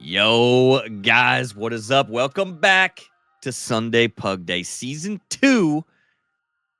Yo, guys, what is up? Welcome back to Sunday PugDay, Season 2,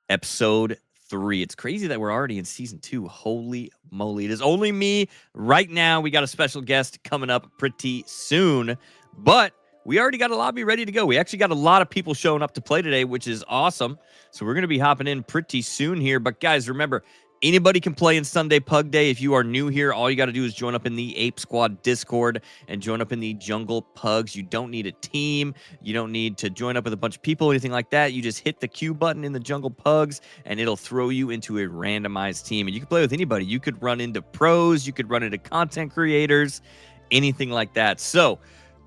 Episode 3. It's crazy that we're already in Season 2. Holy moly. It is only me right now. We got a special guest coming up pretty soon, but we already got a lobby ready to go. We actually got a lot of people showing up to play today, which is awesome. So we're going to be hopping in pretty soon here. But guys, remember, anybody can play in Sunday PugDay. If you are new here, all you got to do is join up in the Ape Squad Discord and join up in the Jungle Pugs. You don't need a team. You don't need to join up with a bunch of people, anything like that. You just hit the Q button in the Jungle Pugs, and it'll throw you into a randomized team. And you can play with anybody. You could run into pros. You could run into content creators, anything like that. So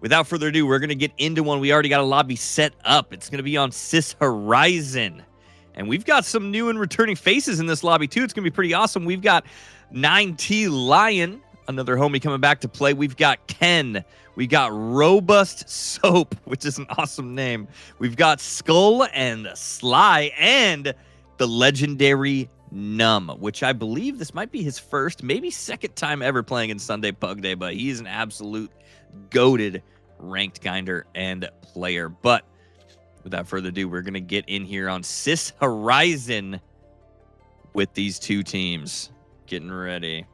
without further ado, we're going to get into one. We already got a lobby set up. It's going to be on Sis Horizon. And we've got some new and returning faces in this lobby, too. It's going to be pretty awesome. We've got 9T Lion, another homie coming back to play. We've got Ken. We got Robust Soap, which is an awesome name. We've got Skull and Sly and the legendary Numb, which I believe this might be his first, maybe second time ever playing in Sunday PugDay, but he's an absolute goated ranked kinder and player. But without further ado, we're going to get in here on Sis Horizon with these two teams. Getting ready.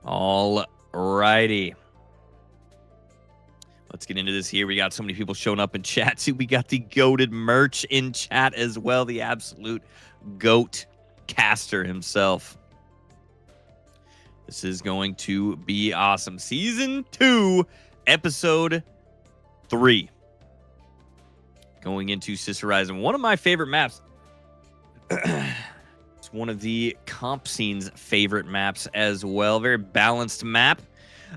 All righty. Let's get into this here. We got so many people showing up in chat, too. We got the goated merch in chat as well. The absolute goat caster himself. This is going to be awesome. Season 2, Episode 3. Going into Sis Horizon. One of my favorite maps. It's one of the comp scene's favorite maps as well. Very balanced map.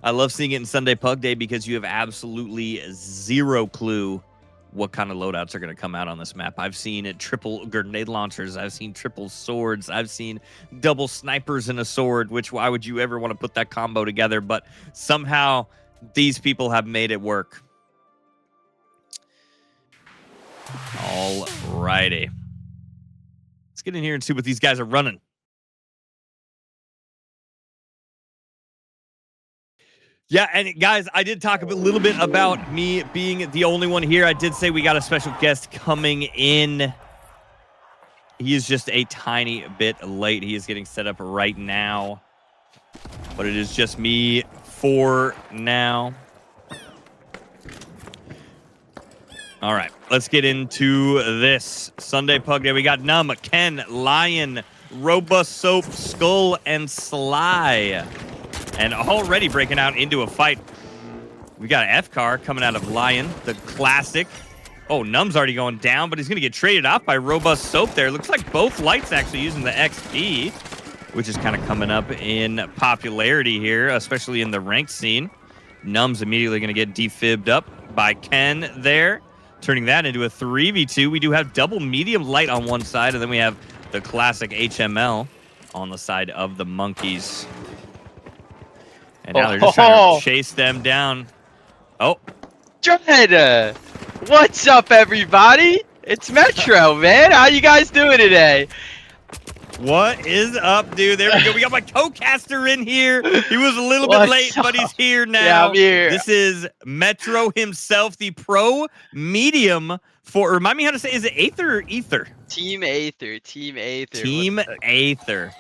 I love seeing it in Sunday PugDay because you have absolutely zero clue what kind of loadouts are going to come out on this map. I've seen triple grenade launchers. I've seen triple swords. I've seen double snipers and a sword, which why would you ever want to put that combo together? But somehow these people have made it work. All righty. Let's get in here and see what these guys are running. Yeah, and guys, I did talk a little bit about me being the only one here. I did say we got a special guest coming in. He is just a tiny bit late. He is getting set up right now. But it is just me for now. All right, let's get into this Sunday PugDay. We got Numb, Ken, Lion, Robust Soap, Skull, and Sly. And already breaking out into a fight. We got an F-car coming out of Lion, the classic. Oh, Numb's already going down, but he's going to get traded off by Robust Soap there. Looks like both lights actually using the XP, which is kind of coming up in popularity here, especially in the ranked scene. Numb's immediately going to get defibbed up by Ken there, turning that into a 3v2. We do have double medium light on one side, and then we have the classic HML on the side of the monkeys. And now they're just trying to chase them down. Oh. Dread! What's up, everybody? It's Metro, man. How you guys doing today? What is up, dude? There we go. We got my co-caster in here. He was a little bit late, but he's here now. Yeah, I'm here. This is Metro himself, the pro medium for, remind me how to say, is it Aether or Ether? Team Aether. Team Aether. Team Aether.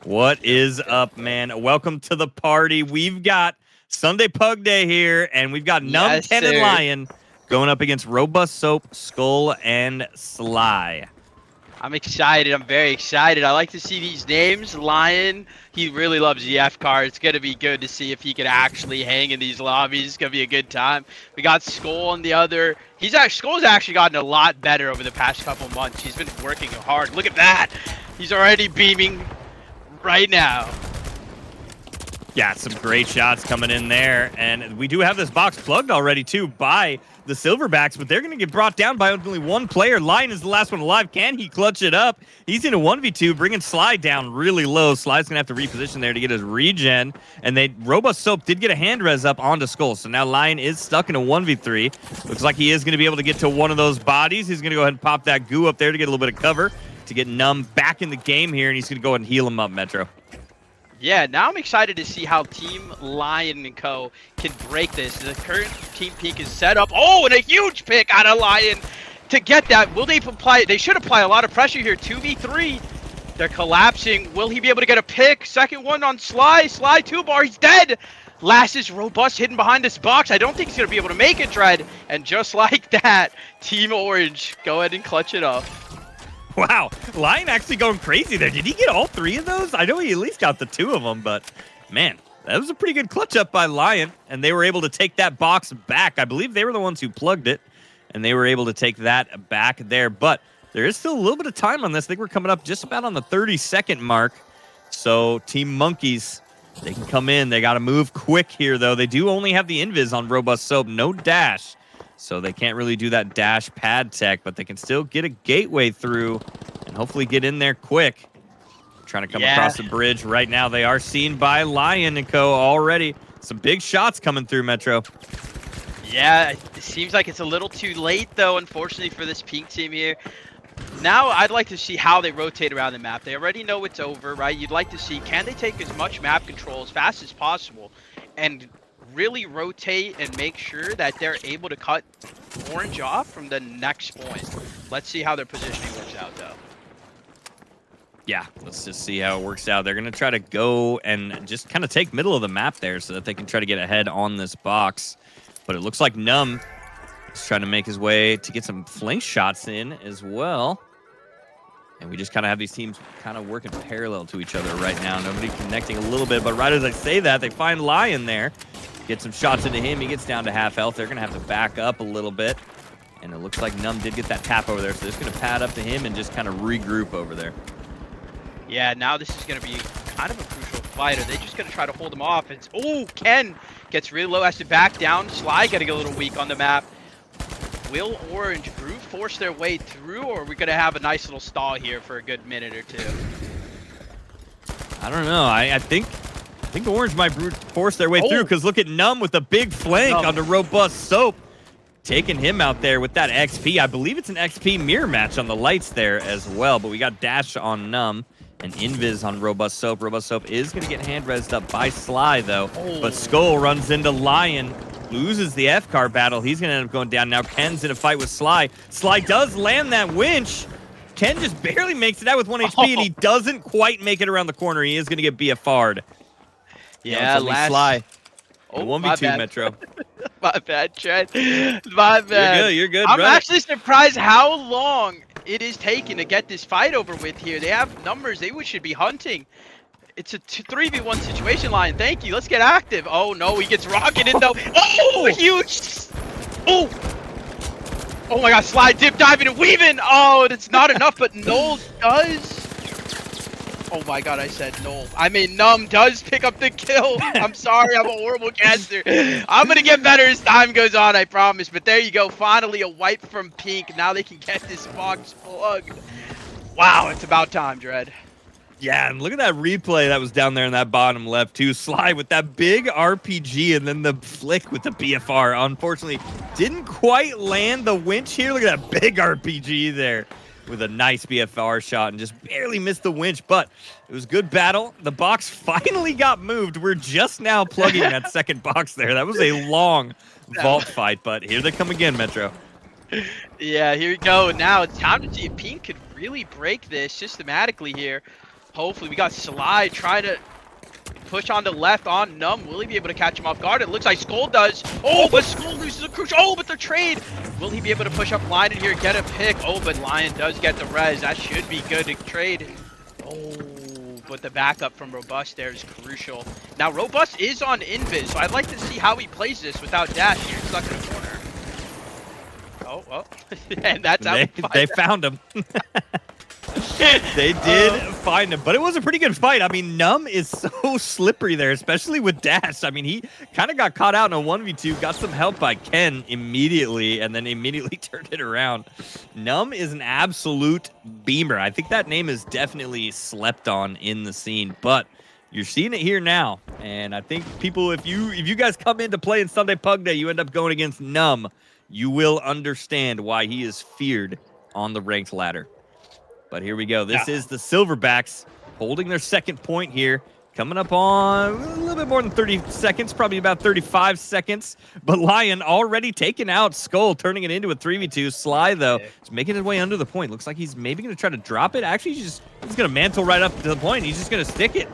What is up, man? Welcome to the party. We've got Sunday PugDay here, and we've got Numb, Ken, and Lion going up against Robust Soap, Skull, and Sly. I'm excited. I'm very excited. I like to see these names. Lion, he really loves the F-car. It's going to be good to see if he can actually hang in these lobbies. It's going to be a good time. We got Skull on the other. Skull's actually gotten a lot better over the past couple months. He's been working hard. Look at that. He's already beaming right now. Yeah, some great shots coming in there. And we do have this box plugged already, too, by the Silverbacks, but they're going to get brought down by only one player. Lion is the last one alive. Can he clutch it up? He's in a 1v2, bringing Sly down really low. Sly's going to have to reposition there to get his regen. And Robust Soap did get a hand res up onto Skull. So now Lion is stuck in a 1v3. Looks like he is going to be able to get to one of those bodies. He's going to go ahead and pop that goo up there to get a little bit of cover, to get Numb back in the game here. And he's going to go ahead and heal him up, Metro. Yeah, now I'm excited to see how Team Lion and Co. can break this. The current Team Peak is set up. Oh, and a huge pick out of Lion to get that. Will they apply? They should apply a lot of pressure here. 2v3. They're collapsing. Will he be able to get a pick? Second one on Sly. Sly 2-bar. He's dead. Last is Robust hidden behind this box. I don't think he's going to be able to make it, Dread. And just like that, Team Orange, go ahead and clutch it up. Wow, Lion actually going crazy there. Did he get all 3 of those? I know he at least got the 2 of them, but man, that was a pretty good clutch up by Lion, and they were able to take that box back. I believe they were the ones who plugged it, and they were able to take that back there, but there is still a little bit of time on this. I think we're coming up just about on the 30-second mark, so Team Monkeys, they can come in. They got to move quick here, though. They do only have the invis on Robust Soap, no dash. So they can't really do that dash pad tech, but they can still get a gateway through and hopefully get in there quick. Trying to come across the bridge right now. They are seen by Lion and Co. already. Some big shots coming through, Metro. Yeah, it seems like it's a little too late, though, unfortunately, for this Pink team here. Now I'd like to see how they rotate around the map. They already know it's over, right? You'd like to see, can they take as much map control as fast as possible and really rotate and make sure that they're able to cut Orange off from the next point. Let's see how their positioning works out, though. Yeah, let's just see how it works out. They're going to try to go and just kind of take middle of the map there so that they can try to get ahead on this box. But it looks like Numb is trying to make his way to get some flank shots in as well. And we just kind of have these teams kind of working parallel to each other right now. Nobody connecting a little bit, but right as I say that, they find Lion there. Get some shots into him. He gets down to half health. They're going to have to back up a little bit. And it looks like Numb did get that tap over there, so they're just going to pad up to him and just kind of regroup over there. Yeah, now this is going to be kind of a crucial fight. Are they just going to try to hold him off? It's, oh, Ken gets really low, has to back down. Sly getting a little weak on the map. Will Orange brute force their way through, or are we going to have a nice little stall here for a good minute or two? I don't know. I think Orange might brute force their way through, because look at Numb with a big flank onto Robust Soap. Taking him out there with that XP. I believe it's an XP mirror match on the lights there as well, but we got Dash on Numb and Invis on Robust Soap. Robust Soap is going to get hand-rezzed up by Sly, though, but Skull runs into Lion, loses the F-car battle. He's going to end up going down. Now Ken's in a fight with Sly. Sly does land that winch. Ken just barely makes it out with 1 HP, and he doesn't quite make it around the corner. He is going to get BFR'd. Yeah, Sly. Oh, 1v2 Metro. My bad, Trent. My bad. You're good. I'm actually surprised how long it is taking to get this fight over with here. They have numbers. They should be hunting. It's a 3v1 situation, Lion. Thank you. Let's get active. Oh, no. He gets rocketed, though. Oh, huge. Oh. Oh, my God. Slide, dip, diving, and weaving. Oh, it's not enough, but Noel does. Oh my God, I said no. I mean, Numb does pick up the kill. I'm sorry, I'm a horrible caster. I'm going to get better as time goes on, I promise. But there you go. Finally, a wipe from Pink. Now they can get this box plugged. Wow, it's about time, Dread. Yeah, and look at that replay that was down there in that bottom left, too. Sly with that big RPG and then the flick with the BFR. Unfortunately, didn't quite land the winch here. Look at that big RPG there, with a nice BFR shot and just barely missed the winch, but it was good battle. The box finally got moved. We're just now plugging that second box there. That was a long vault fight, but here they come again, Metro. Yeah, here we go. Now it's time to see if Pink could really break this systematically here. Hopefully, we got Sly trying to push on the left on Numb. Will he be able to catch him off guard? It looks like Skull does. Oh, but Skull loses a crucial. Oh, but the trade. Will he be able to push up Lion in here, get a pick? Oh, but Lion does get the res. That should be good to trade. Oh, but the backup from Robust there is crucial. Now, Robust is on Invis, so I'd like to see how he plays this without Dash here stuck in the corner. Oh, well. And that's how they found him. They did find him, but it was a pretty good fight. I mean, Numb is so slippery there, especially with Dash. I mean, he kind of got caught out in a 1v2, got some help by Ken immediately, and then immediately turned it around. Numb is an absolute beamer. I think that name is definitely slept on in the scene, but you're seeing it here now. And I think people, if you guys come in to play in Sunday PugDay, you end up going against Numb, you will understand why he is feared on the ranked ladder. But here we go. This is the Silverbacks holding their second point here. coming up on a little bit more than 30 seconds, probably about 35 seconds. But Lion already taking out Skull, turning it into a 3v2. Sly, though, is making his way under the point. Looks like he's maybe going to try to drop it. Actually, he's going to mantle right up to the point. He's just going to stick it.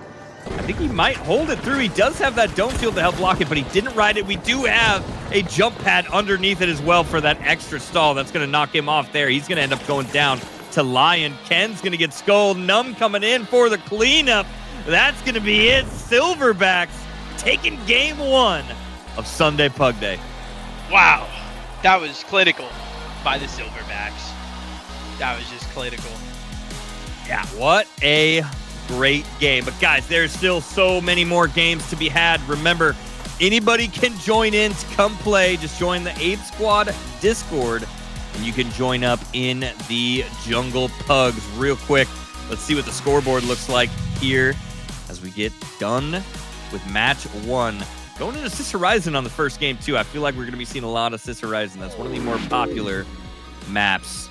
I think he might hold it through. He does have that dome field to help block it, but he didn't ride it. We do have a jump pad underneath it as well for that extra stall. That's going to knock him off there. He's going to end up going down to Lion. Ken's going to get Skull. Numb coming in for the cleanup. That's going to be it. Silverbacks taking game 1 of Sunday PugDay. Wow. That was clinical by the Silverbacks. That was just clinical. Yeah, what a great game. But guys, there's still so many more games to be had. Remember, anybody can join in to come play. Just join the Ape Squad Discord, and you can join up in the Jungle Pugs real quick. Let's see what the scoreboard looks like here as we get done with match 1. Going into Sis Horizon on the first game, too. I feel like we're going to be seeing a lot of Sis Horizon. That's one of the more popular maps.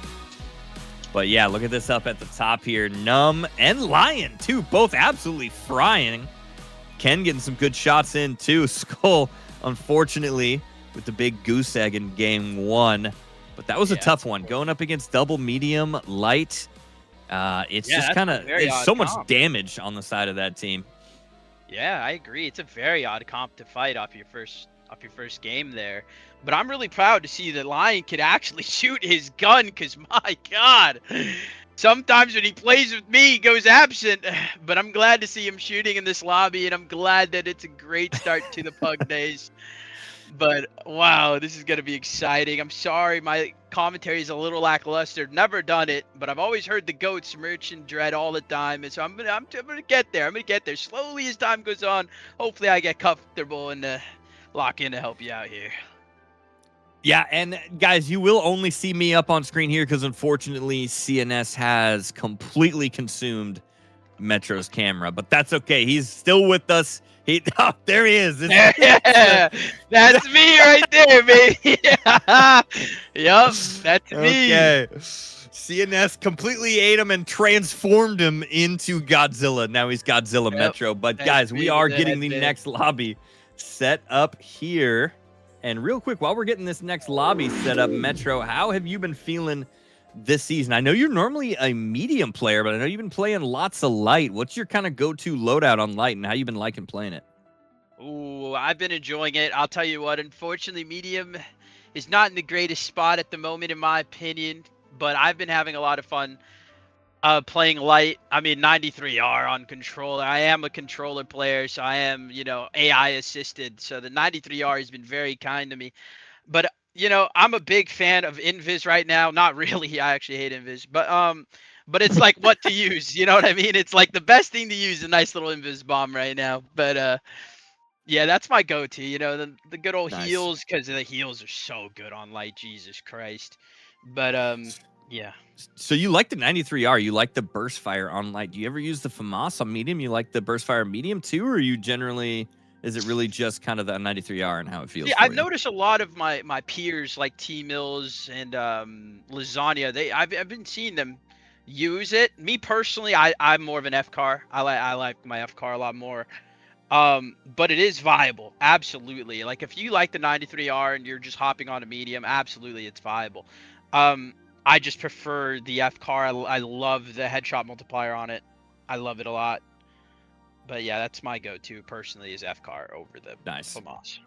But yeah, look at this up at the top here. Numb and Lion, too, both absolutely frying. Ken getting some good shots in, too. Skull, unfortunately, with the big goose egg in game 1. But that was a tough one. Going up against double, medium, light. It's just kind of, there's so much damage on the side of that team. Yeah, I agree. It's a very odd comp to fight off your first game there. But I'm really proud to see that Lion could actually shoot his gun, because my God, sometimes when he plays with me, he goes absent. But I'm glad to see him shooting in this lobby, and I'm glad that it's a great start to the Pug days. But wow, this is gonna be exciting. I'm sorry, my commentary is a little lackluster. Never done it, but I've always heard the goats Merch and Dread all the time, and so I'm gonna get there. I'm gonna get there slowly as time goes on. Hopefully, I get comfortable and lock in to help you out here. Yeah, and guys, you will only see me up on screen here because unfortunately, CNS has completely consumed Metro's camera, but that's okay. He's still with us. Oh, there he is. Yeah, that's me right there, baby. Yup, that's me. Okay. CNS completely ate him and transformed him into Godzilla. Now he's Godzilla Metro. But guys, we are getting the next lobby set up here. And real quick, while we're getting this next lobby set up, Metro, how have you been feeling this season? I know you're normally a medium player, but I know you've been playing lots of light. What's your kind of go-to loadout on light, and how you been liking playing it? Ooh, I've been enjoying it. I'll tell you what, unfortunately, medium is not in the greatest spot at the moment, in my opinion, but I've been having a lot of fun playing light. I mean, 93R on controller. I am a controller player, so I am, AI assisted. So the 93R has been very kind to me. But I'm a big fan of Invis right now. Not really. I actually hate Invis, but it's like what to use. You know what I mean? It's like the best thing to use, a nice little Invis bomb right now. But yeah, that's my go-to. The good old heals, because the heals are so good on light. Jesus Christ. But yeah. So you like the 93R? You like the burst fire on light? Do you ever use the FAMAS on medium? You like the burst fire medium too, or you generally? Is it really just kind of the 93R and how it feels? Yeah, I've noticed a lot of my peers like T Mills and Lasagna. I've been seeing them use it. Me personally, I'm more of an F car. I like my F car a lot more. But it is viable, absolutely. Like if you like the 93R and you're just hopping on a medium, absolutely, it's viable. I just prefer the F car. I love the headshot multiplier on it. I love it a lot. But yeah, that's my go-to personally, is F-Car over the FAMAS.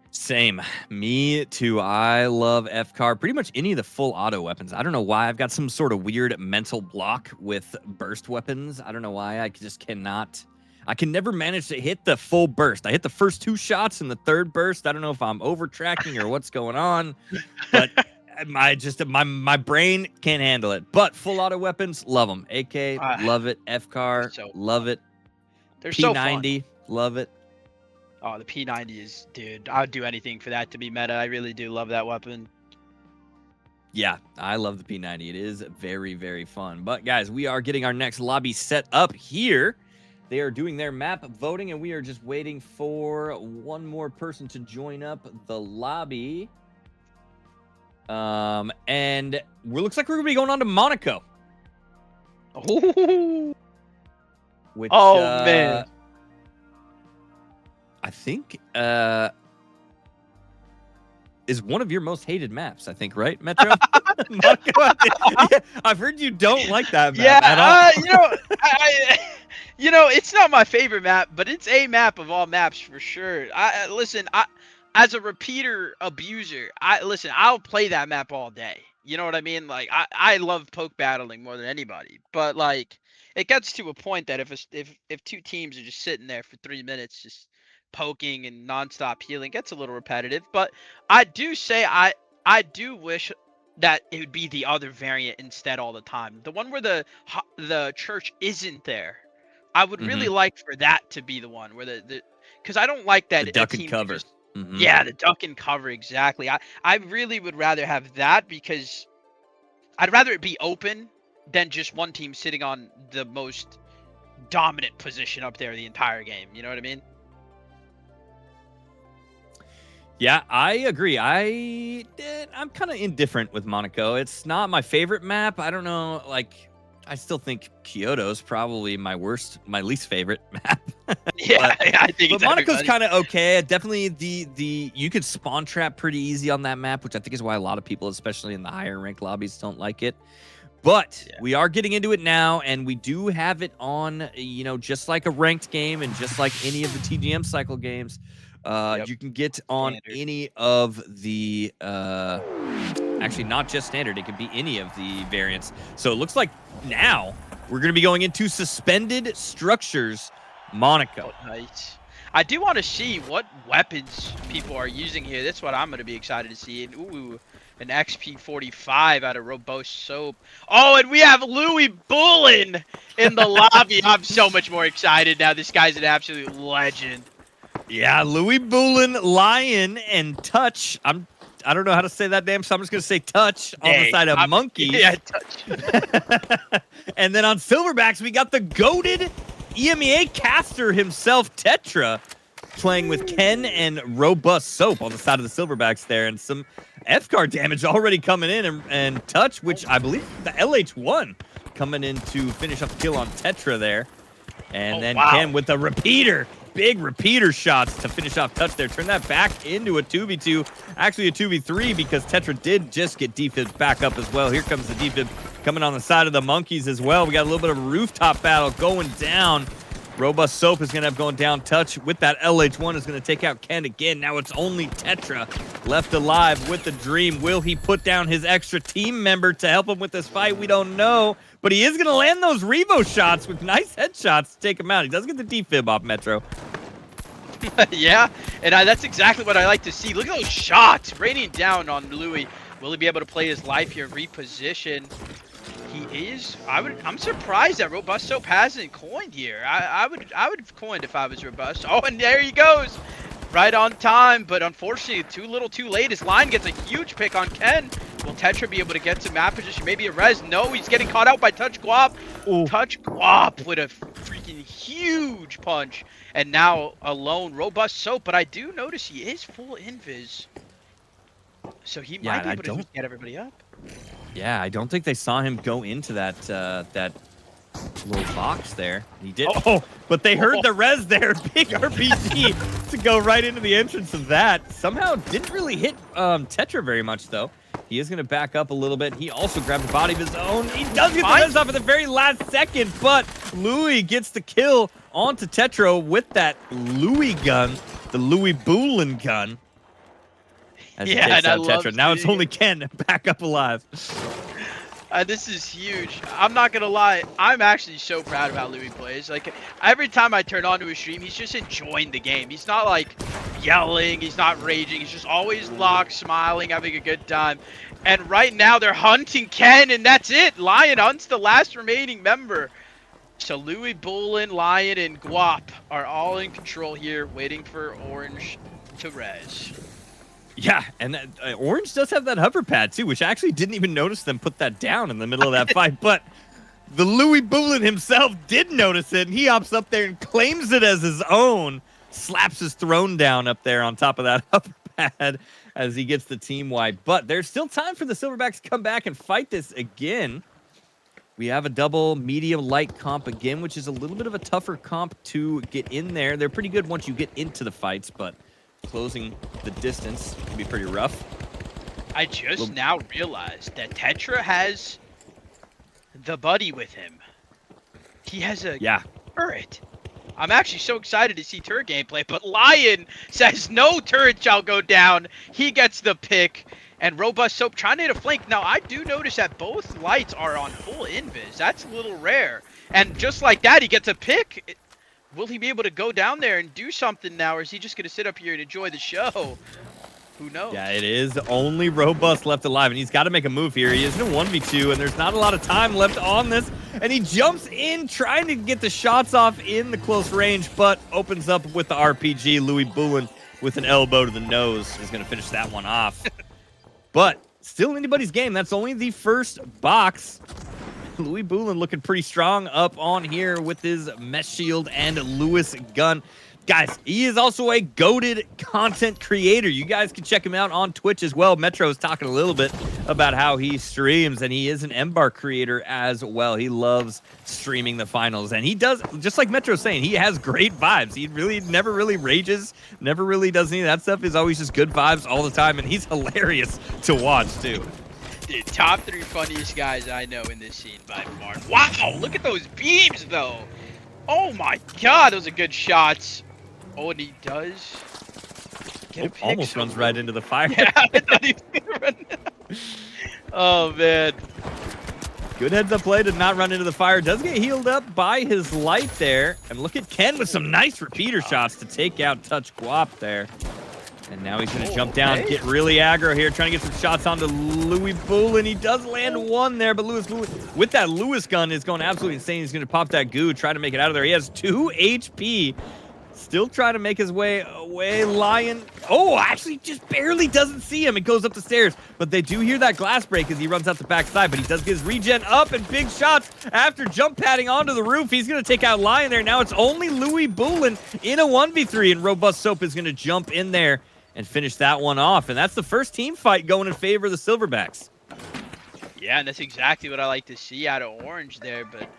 Same. Me too. I love F-Car. Pretty much any of the full auto weapons. I don't know why. I've got some sort of weird mental block with burst weapons. I don't know why. I just cannot. I can never manage to hit the full burst. I hit the first 2 shots in the third burst. I don't know if I'm over tracking or what's going on. But my brain can't handle it. But full auto weapons, love them. AK, love it. F-Car, love it. They're P90, so fun. love it. Oh, the P90 is, dude, I would do anything for that to be meta. I really do love that weapon. Yeah, I love the P90. It is very, very fun. But guys, we are getting our next lobby set up here. They are doing their map voting, and we are just waiting for one more person to join up the lobby. And it looks like we're going to be going on to Monaco. Oh. Which, man. I think is one of your most hated maps, I think, right, Metro? Monaco, yeah, I've heard you don't like that map at all. It's not my favorite map, but it's a map of all maps for sure. Listen, as a repeater abuser, I'll play that map all day. You know what I mean? Like, I love poke battling more than anybody, but like, it gets to a point that if two teams are just sitting there for 3 minutes, just poking and nonstop healing, it gets a little repetitive. But I do say I do wish that it would be the other variant instead all the time. The one where the church isn't there. I would really like for that to be the one where the because I don't like that The a duck and team cover. just yeah, the duck and cover exactly. I really would rather have that because I'd rather it be open than just one team sitting on the most dominant position up there the entire game. You know what I mean? Yeah, I agree. I'm kind of indifferent with Monaco. It's not my favorite map. I don't know. Like, I still think Kyoto's probably my least favorite map. Yeah, I think. But Monaco's kind of okay. Definitely the you could spawn trap pretty easy on that map, which I think is why a lot of people, especially in the higher ranked lobbies, don't like it. But we are getting into it now, and we do have it on, just like a ranked game and just like any of the TGM cycle games. You can get on Standard. any of the actually not just standard, it could be any of the variants. So it looks like now we're going to be going into suspended structures Monaco. Oh, nice. I do want to see what weapons people are using here. That's what I'm going to be excited to see. And ooh, an XP45 out of Robust Soap. Oh, and we have Louis Bullen in the lobby. I'm so much more excited now. This guy's an absolute legend. Yeah, Louis Bullen, Lion, and Touch. I don't know how to say that name, so I'm just going to say Touch on the side of Monkey. Yeah, Touch. And then on Silverbacks, we got the goated EMEA caster himself, Tetra, playing with Ken and Robust Soap on the side of the Silverbacks there. And some F-card damage already coming in. And Touch, which I believe the LH1 coming in to finish up the kill on Tetra there. And then Ken with a repeater. Big repeater shots to finish off Touch there. Turn that back into a 2v2. Actually a 2v3 because Tetra did just get defib back up as well. Here comes the defib coming on the side of the Monkeys as well. We got a little bit of a rooftop battle going down. Robust Soap is going to have going down. Touch with that LH1 is going to take out Ken again. Now it's only Tetra left alive with the dream. Will he put down his extra team member to help him with this fight? We don't know. But he is going to land those Revo shots with nice headshots to take him out. He does get the defib off Metro. Yeah, and that's exactly what I like to see. Look at those shots raining down on Louis. Will he be able to play his life here, reposition? He is. I'm surprised that Robust Soap hasn't coined here. I would have coined if I was Robust. Oh, and there he goes. Right on time, but unfortunately too little too late. His line gets a huge pick on Ken. Will Tetra be able to get to map position? Maybe a res? No, he's getting caught out by Touch Guap. Ooh. Touch Guap with a freaking huge punch. And now alone, Robust Soap. But I do notice he is full invis. So he might be able to get everybody up. Yeah, I don't think they saw him go into that that little box there. He did. Oh, but they heard the res there. Big RPG to go right into the entrance of that. Somehow didn't really hit Tetra very much, though. He is going to back up a little bit. He also grabbed a body of his own. He does get the res off at the very last second, but Louis gets the kill onto Tetra with that Louis gun, the Louis Bullen gun. As he takes out Tetra. Now it's only Ken back up alive. This is huge. I'm not gonna lie. I'm actually so proud of how Louis plays. Like every time I turn on to his stream, he's just enjoying the game. He's not like yelling. He's not raging. He's just always locked, smiling, having a good time. And right now they're hunting Ken, and that's it. Lion hunts the last remaining member. So Louis, Bullen, Lion, and Guap are all in control here, waiting for Orange to res. Yeah, and Orange does have that hover pad, too, which I actually didn't even notice them put that down in the middle of that fight. But the Louis Bullen himself did notice it, and he hops up there and claims it as his own, slaps his throne down up there on top of that hover pad as he gets the team wipe. But there's still time for the Silverbacks to come back and fight this again. We have a double medium light comp again, which is a little bit of a tougher comp to get in there. They're pretty good once you get into the fights, but closing the distance can be pretty rough. I just now realized that Tetra has the buddy with him. He has a turret. I'm actually so excited to see turret gameplay, but Lion says no turret shall go down. He gets the pick, and Robust Soap trying to hit a flank. Now, I do notice that both lights are on full invis. That's a little rare. And just like that, he gets a pick. Will he be able to go down there and do something now, or is he just going to sit up here and enjoy the show? Who knows? Yeah, it is only Robust left alive, and he's got to make a move here. He is in a 1v2, and there's not a lot of time left on this. And he jumps in, trying to get the shots off in the close range, but opens up with the RPG. Louis Boulin with an elbow to the nose is going to finish that one off. But still anybody's game. That's only the first box. Louis Boulin looking pretty strong up on here with his mesh shield and Lewis gun. Guys, he is also a goated content creator. You guys can check him out on Twitch as well. Metro is talking a little bit about how he streams, and he is an M-Bar creator as well. He loves streaming the finals, and he does, just like Metro's saying, he has great vibes. He really never really rages, never really does any of that stuff. Is always just good vibes all the time, and he's hilarious to watch, too. Dude, top 3 funniest guys I know in this scene by far. Wow, look at those beams, though. Oh, my God, those are good shots. Oh, and he does get a pick. Almost runs right into the fire. Yeah, I thought he was gonna run. Oh, man. Good heads-up play to not run into the fire. Does get healed up by his light there. And look at Ken with some nice repeater shots to take out Touch Guap there. And now he's going to jump down, get really aggro here, trying to get some shots onto Louis Boulin. He does land one there, but Louis Boulin, with that Lewis gun, is going absolutely insane. He's going to pop that goo, try to make it out of there. He has 2 HP. Still trying to make his way away. Lion. Oh, actually just barely doesn't see him. It goes up the stairs. But they do hear that glass break as he runs out the backside. But he does get his regen up and big shots after jump padding onto the roof. He's going to take out Lion there. Now it's only Louis Boulin in a 1v3. And Robust Soap is going to jump in there and finish that one off. And that's the first team fight going in favor of the Silverbacks. Yeah, and that's exactly what I like to see out of Orange there. But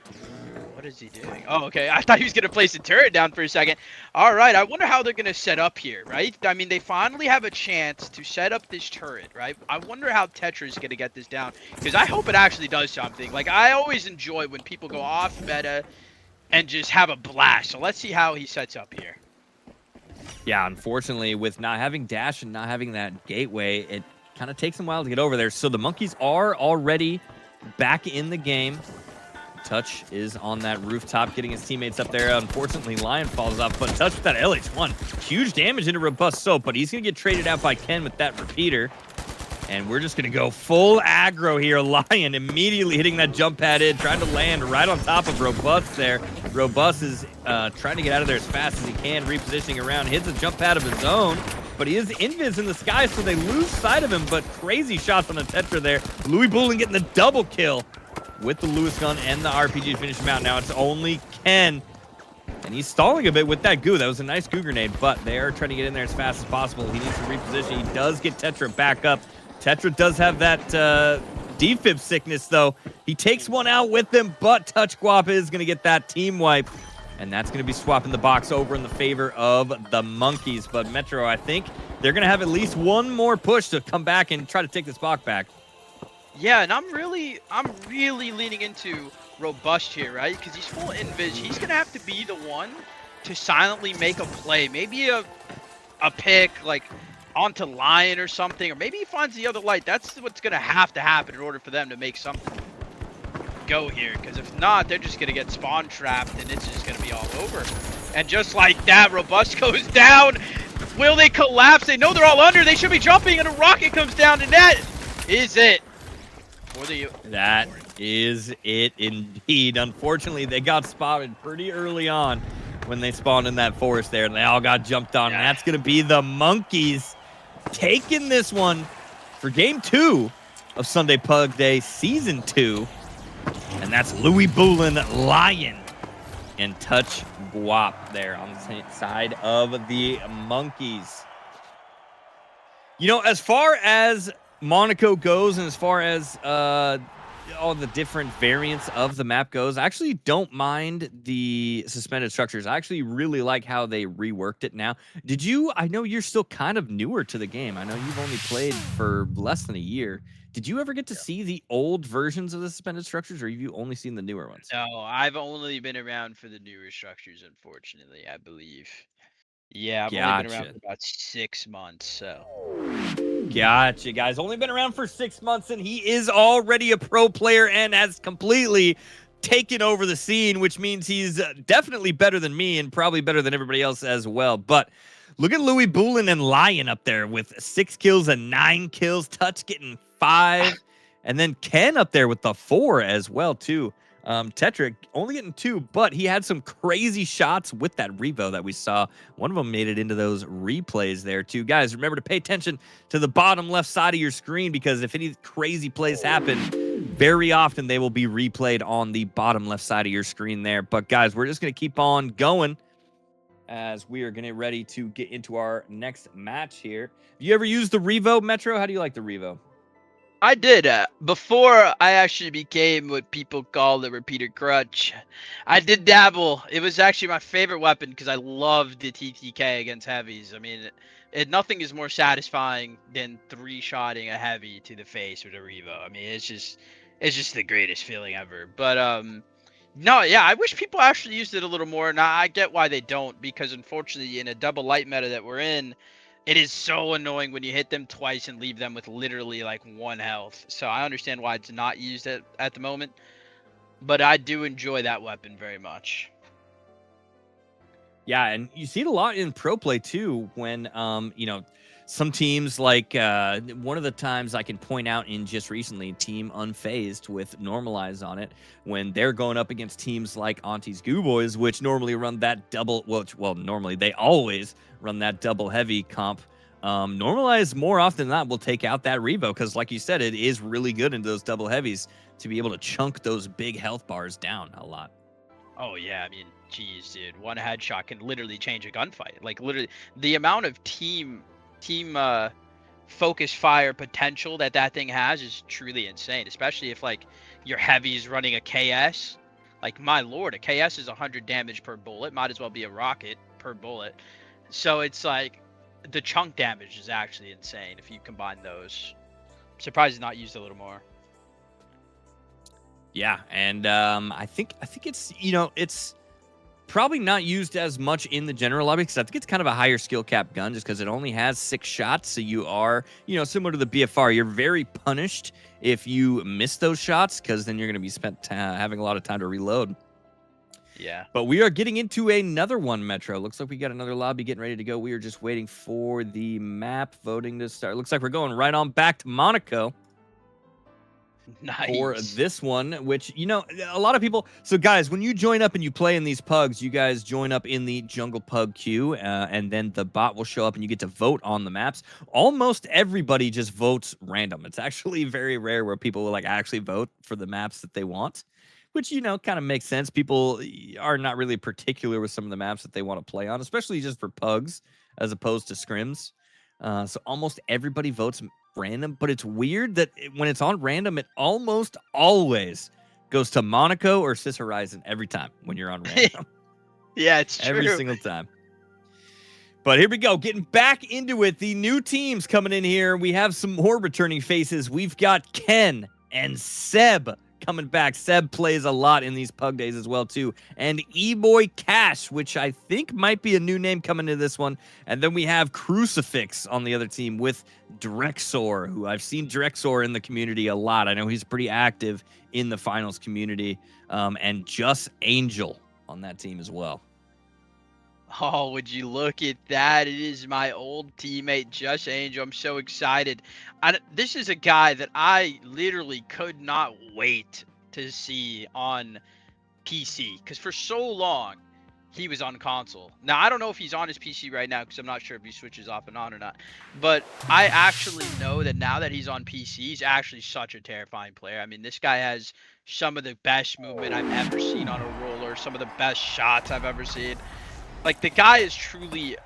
what is he doing? Oh, okay. I thought he was going to place the turret down for a second. All right. I wonder how they're going to set up here, right? I mean, they finally have a chance to set up this turret, right? I wonder how Tetra is going to get this down, because I hope it actually does something. Like, I always enjoy when people go off meta and just have a blast. So let's see how he sets up here. Yeah, unfortunately, with not having dash and not having that gateway, it kind of takes them a while to get over there. So the Monkeys are already back in the game. Touch is on that rooftop, getting his teammates up there. Unfortunately, Lion falls off, but Touch with that LH1. Huge damage into Robust Soap, but he's going to get traded out by Ken with that repeater. And we're just going to go full aggro here. Lion immediately hitting that jump pad in, trying to land right on top of Robust there. Robust is trying to get out of there as fast as he can, repositioning around, hits a jump pad of his own. But he is invis in the sky, so they lose sight of him. But crazy shots on the Tetra there. Louis Boulin getting the double kill with the Lewis gun and the RPG to finish him out. Now it's only Ken. And he's stalling a bit with that goo. That was a nice goo grenade, but they are trying to get in there as fast as possible. He needs to reposition. He does get Tetra back up. Tetra does have that defib sickness, though. He takes one out with him, but Touch Guap is going to get that team wipe. And that's going to be swapping the box over in the favor of the Monkeys. But Metro, I think they're going to have at least one more push to come back and try to take this box back. Yeah, and I'm really leaning into Robust here, right? Because he's full invis. He's going to have to be the one to silently make a play. Maybe a pick, like, onto Lion or something, or maybe he finds the other light. That's what's going to happen in order for them to make something go here, because if not, they're just going to get spawn trapped and it's just going to be all over. And just like that, Robust goes down. Will they collapse? They know they're all under. They should be jumping, and a rocket comes down, and that is it. That is it indeed. Unfortunately, they got spotted pretty early on when they spawned in that forest there, and they all got jumped on. Yeah. And that's going to be the Monkeys taking this one for Game 2 of Sunday PugDay Season 2. And that's Louis Boulin, Lion, and Touch Guap there on the side of the Monkeys. You know, as far as Monaco goes, and as far as all the different variants of the map goes, I actually don't mind the suspended structures. I actually really like how they reworked it now. I know you're still kind of newer to the game. I know you've only played for less than a year. Did you ever get to see the old versions of the suspended structures, or have you only seen the newer ones? No, I've only been around for the newer structures, unfortunately, I believe. Yeah, I've only been around Gotcha. for about 6 months, so. Gotcha, guys. Only been around for 6 months, and he is already a pro player and has completely taken over the scene, which means he's definitely better than me and probably better than everybody else as well. But look at Louis Boulin and Lion up there with 6 kills and 9 kills. Touch getting 5. And then Ken up there with the 4 as well, too. Tetrick only getting 2, but he had some crazy shots with that Revo that we saw. One of them made it into those replays there, too. Guys, remember to pay attention to the bottom left side of your screen, because if any crazy plays happen, very often they will be replayed on the bottom left side of your screen there. But, guys, we're just going to keep on going as we are getting ready to get into our next match here. Have you ever used the Revo, Metro? How do you like the Revo? I did. Before I actually became what people call the repeater crutch, I did dabble. It was actually my favorite weapon because I loved the TTK against heavies. I mean, nothing is more satisfying than 3-shotting a heavy to the face with a Revo. I mean, it's just the greatest feeling ever. But no, yeah, I wish people actually used it a little more. Now I get why they don't, because unfortunately in a double light meta that we're in, it is so annoying when you hit them twice and leave them with literally like 1 health. So I understand why it's not used at the moment, but I do enjoy that weapon very much. Yeah, and you see it a lot in pro play too, when some teams, like one of the times I can point out in just recently, Team Unfazed with Normalize on it, when they're going up against teams like Auntie's Goo Boys, which normally run that double, well, normally they always run that double heavy comp. Normalize more often than not will take out that Revo, because like you said, it is really good into those double heavies to be able to chunk those big health bars down a lot. Oh yeah, I mean, geez, dude, 1 headshot can literally change a gunfight. Like literally, the amount of team focus fire potential that thing has is truly insane. Especially if like your heavy's running a KS. Like my lord, a KS is 100 damage per bullet. Might as well be a rocket per bullet. So it's like the chunk damage is actually insane if you combine those. I'm surprised it's not used a little more. Yeah, and I think it's it's probably not used as much in the general lobby, because I think it's kind of a higher skill cap gun, just because it only has 6 shots. So you are similar to the BFR, you're very punished if you miss those shots, because then you're going to be spent having a lot of time to reload. Yeah. But we are getting into another one, Metro. Looks like we got another lobby getting ready to go. We are just waiting for the map voting to start. Looks like we're going right on back to Monaco. Nice. For this one, which, a lot of people. So, guys, when you join up and you play in these pugs, you guys join up in the jungle pug queue, and then the bot will show up and you get to vote on the maps. Almost everybody just votes random. It's actually very rare where people will like actually vote for the maps that they want, which, kind of makes sense. People are not really particular with some of the maps that they want to play on, especially just for pugs as opposed to scrims. So almost everybody votes random, but it's weird that when it's on random, it almost always goes to Monaco or Sis Horizon every time when you're on random. Yeah, it's true. Every single time. But here we go, getting back into it. The new teams coming in here. We have some more returning faces. We've got Ken and Seb coming back. Seb plays a lot in these pug days as well, too. And E-Boy Cash, which I think might be a new name coming to this one. And then we have Crucifix on the other team with Drexor, who I've seen Drexor in the community a lot. I know he's pretty active in the finals community. And Just Angel on that team as well. Oh, would you look at that? It is my old teammate, Just Angel. I'm so excited. This is a guy that I literally could not wait to see on PC, because for so long, he was on console. Now, I don't know if he's on his PC right now, because I'm not sure if he switches off and on or not. But I actually know that now that he's on PC, he's actually such a terrifying player. I mean, this guy has some of the best movement I've ever seen on a roller, some of the best shots I've ever seen. Like, the guy is truly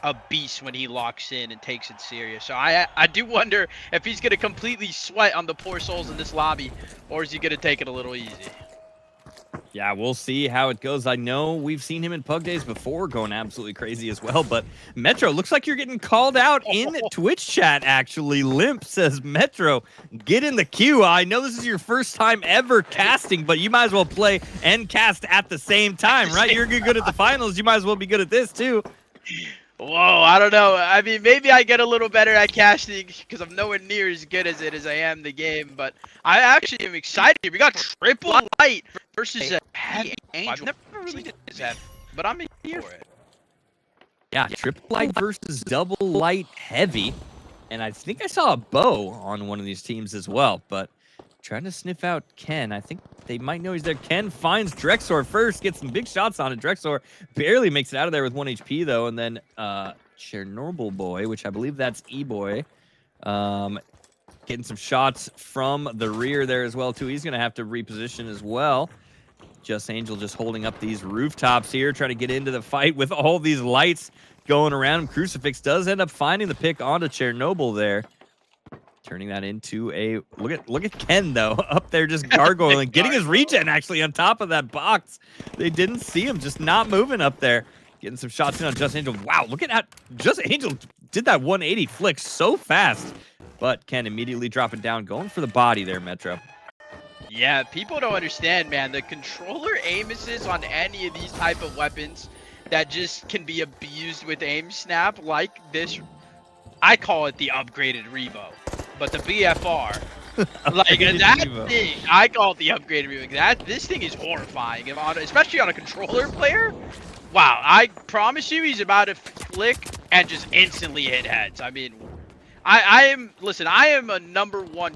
a beast when he locks in and takes it serious. So I do wonder if he's going to completely sweat on the poor souls in this lobby, or is he going to take it a little easy? Yeah, we'll see how it goes. I know we've seen him in Pug Days before going absolutely crazy as well, but Metro, looks like you're getting called out in Twitch chat, actually. Limp says, Metro, get in the queue. I know this is your first time ever casting, but you might as well play and cast at the same time, right? You're good at the finals. You might as well be good at this, too. Whoa, I don't know. I mean, maybe I get a little better at casting because I'm nowhere near as good at it as I am the game, but I actually am excited. We got triple light versus a heavy angel. I've never really did this heavy, but I'm here for it. Yeah, triple light versus double light heavy. And I think I saw a bow on one of these teams as well, but trying to sniff out Ken. I think they might know he's there. Ken finds Drexor first, gets some big shots on it. Drexor barely makes it out of there with 1 HP, though. And then Chernobyl Boy, which I believe that's E-Boy, getting some shots from the rear there as well, too. He's going to have to reposition as well. Just Angel just holding up these rooftops here, trying to get into the fight with all these lights going around him. Crucifix does end up finding the pick onto Chernobyl there. Turning that into a look at Ken though up there just gargoyling, getting his regen actually on top of that box. They didn't see him, just not moving up there. Getting some shots in on Just Angel. Wow, look at that! Just Angel did that 180 flick so fast, but Ken immediately dropping down, going for the body there, Metro. Yeah, people don't understand, man. The controller aim assist on any of these type of weapons that just can be abused with aim snap like this. I call it the upgraded Revo. But the BFR, like that thing, I call it the upgraded Revo. This thing is horrifying, especially on a controller player. Wow, I promise you, he's about to flick and just instantly hit heads. I mean, I am a #1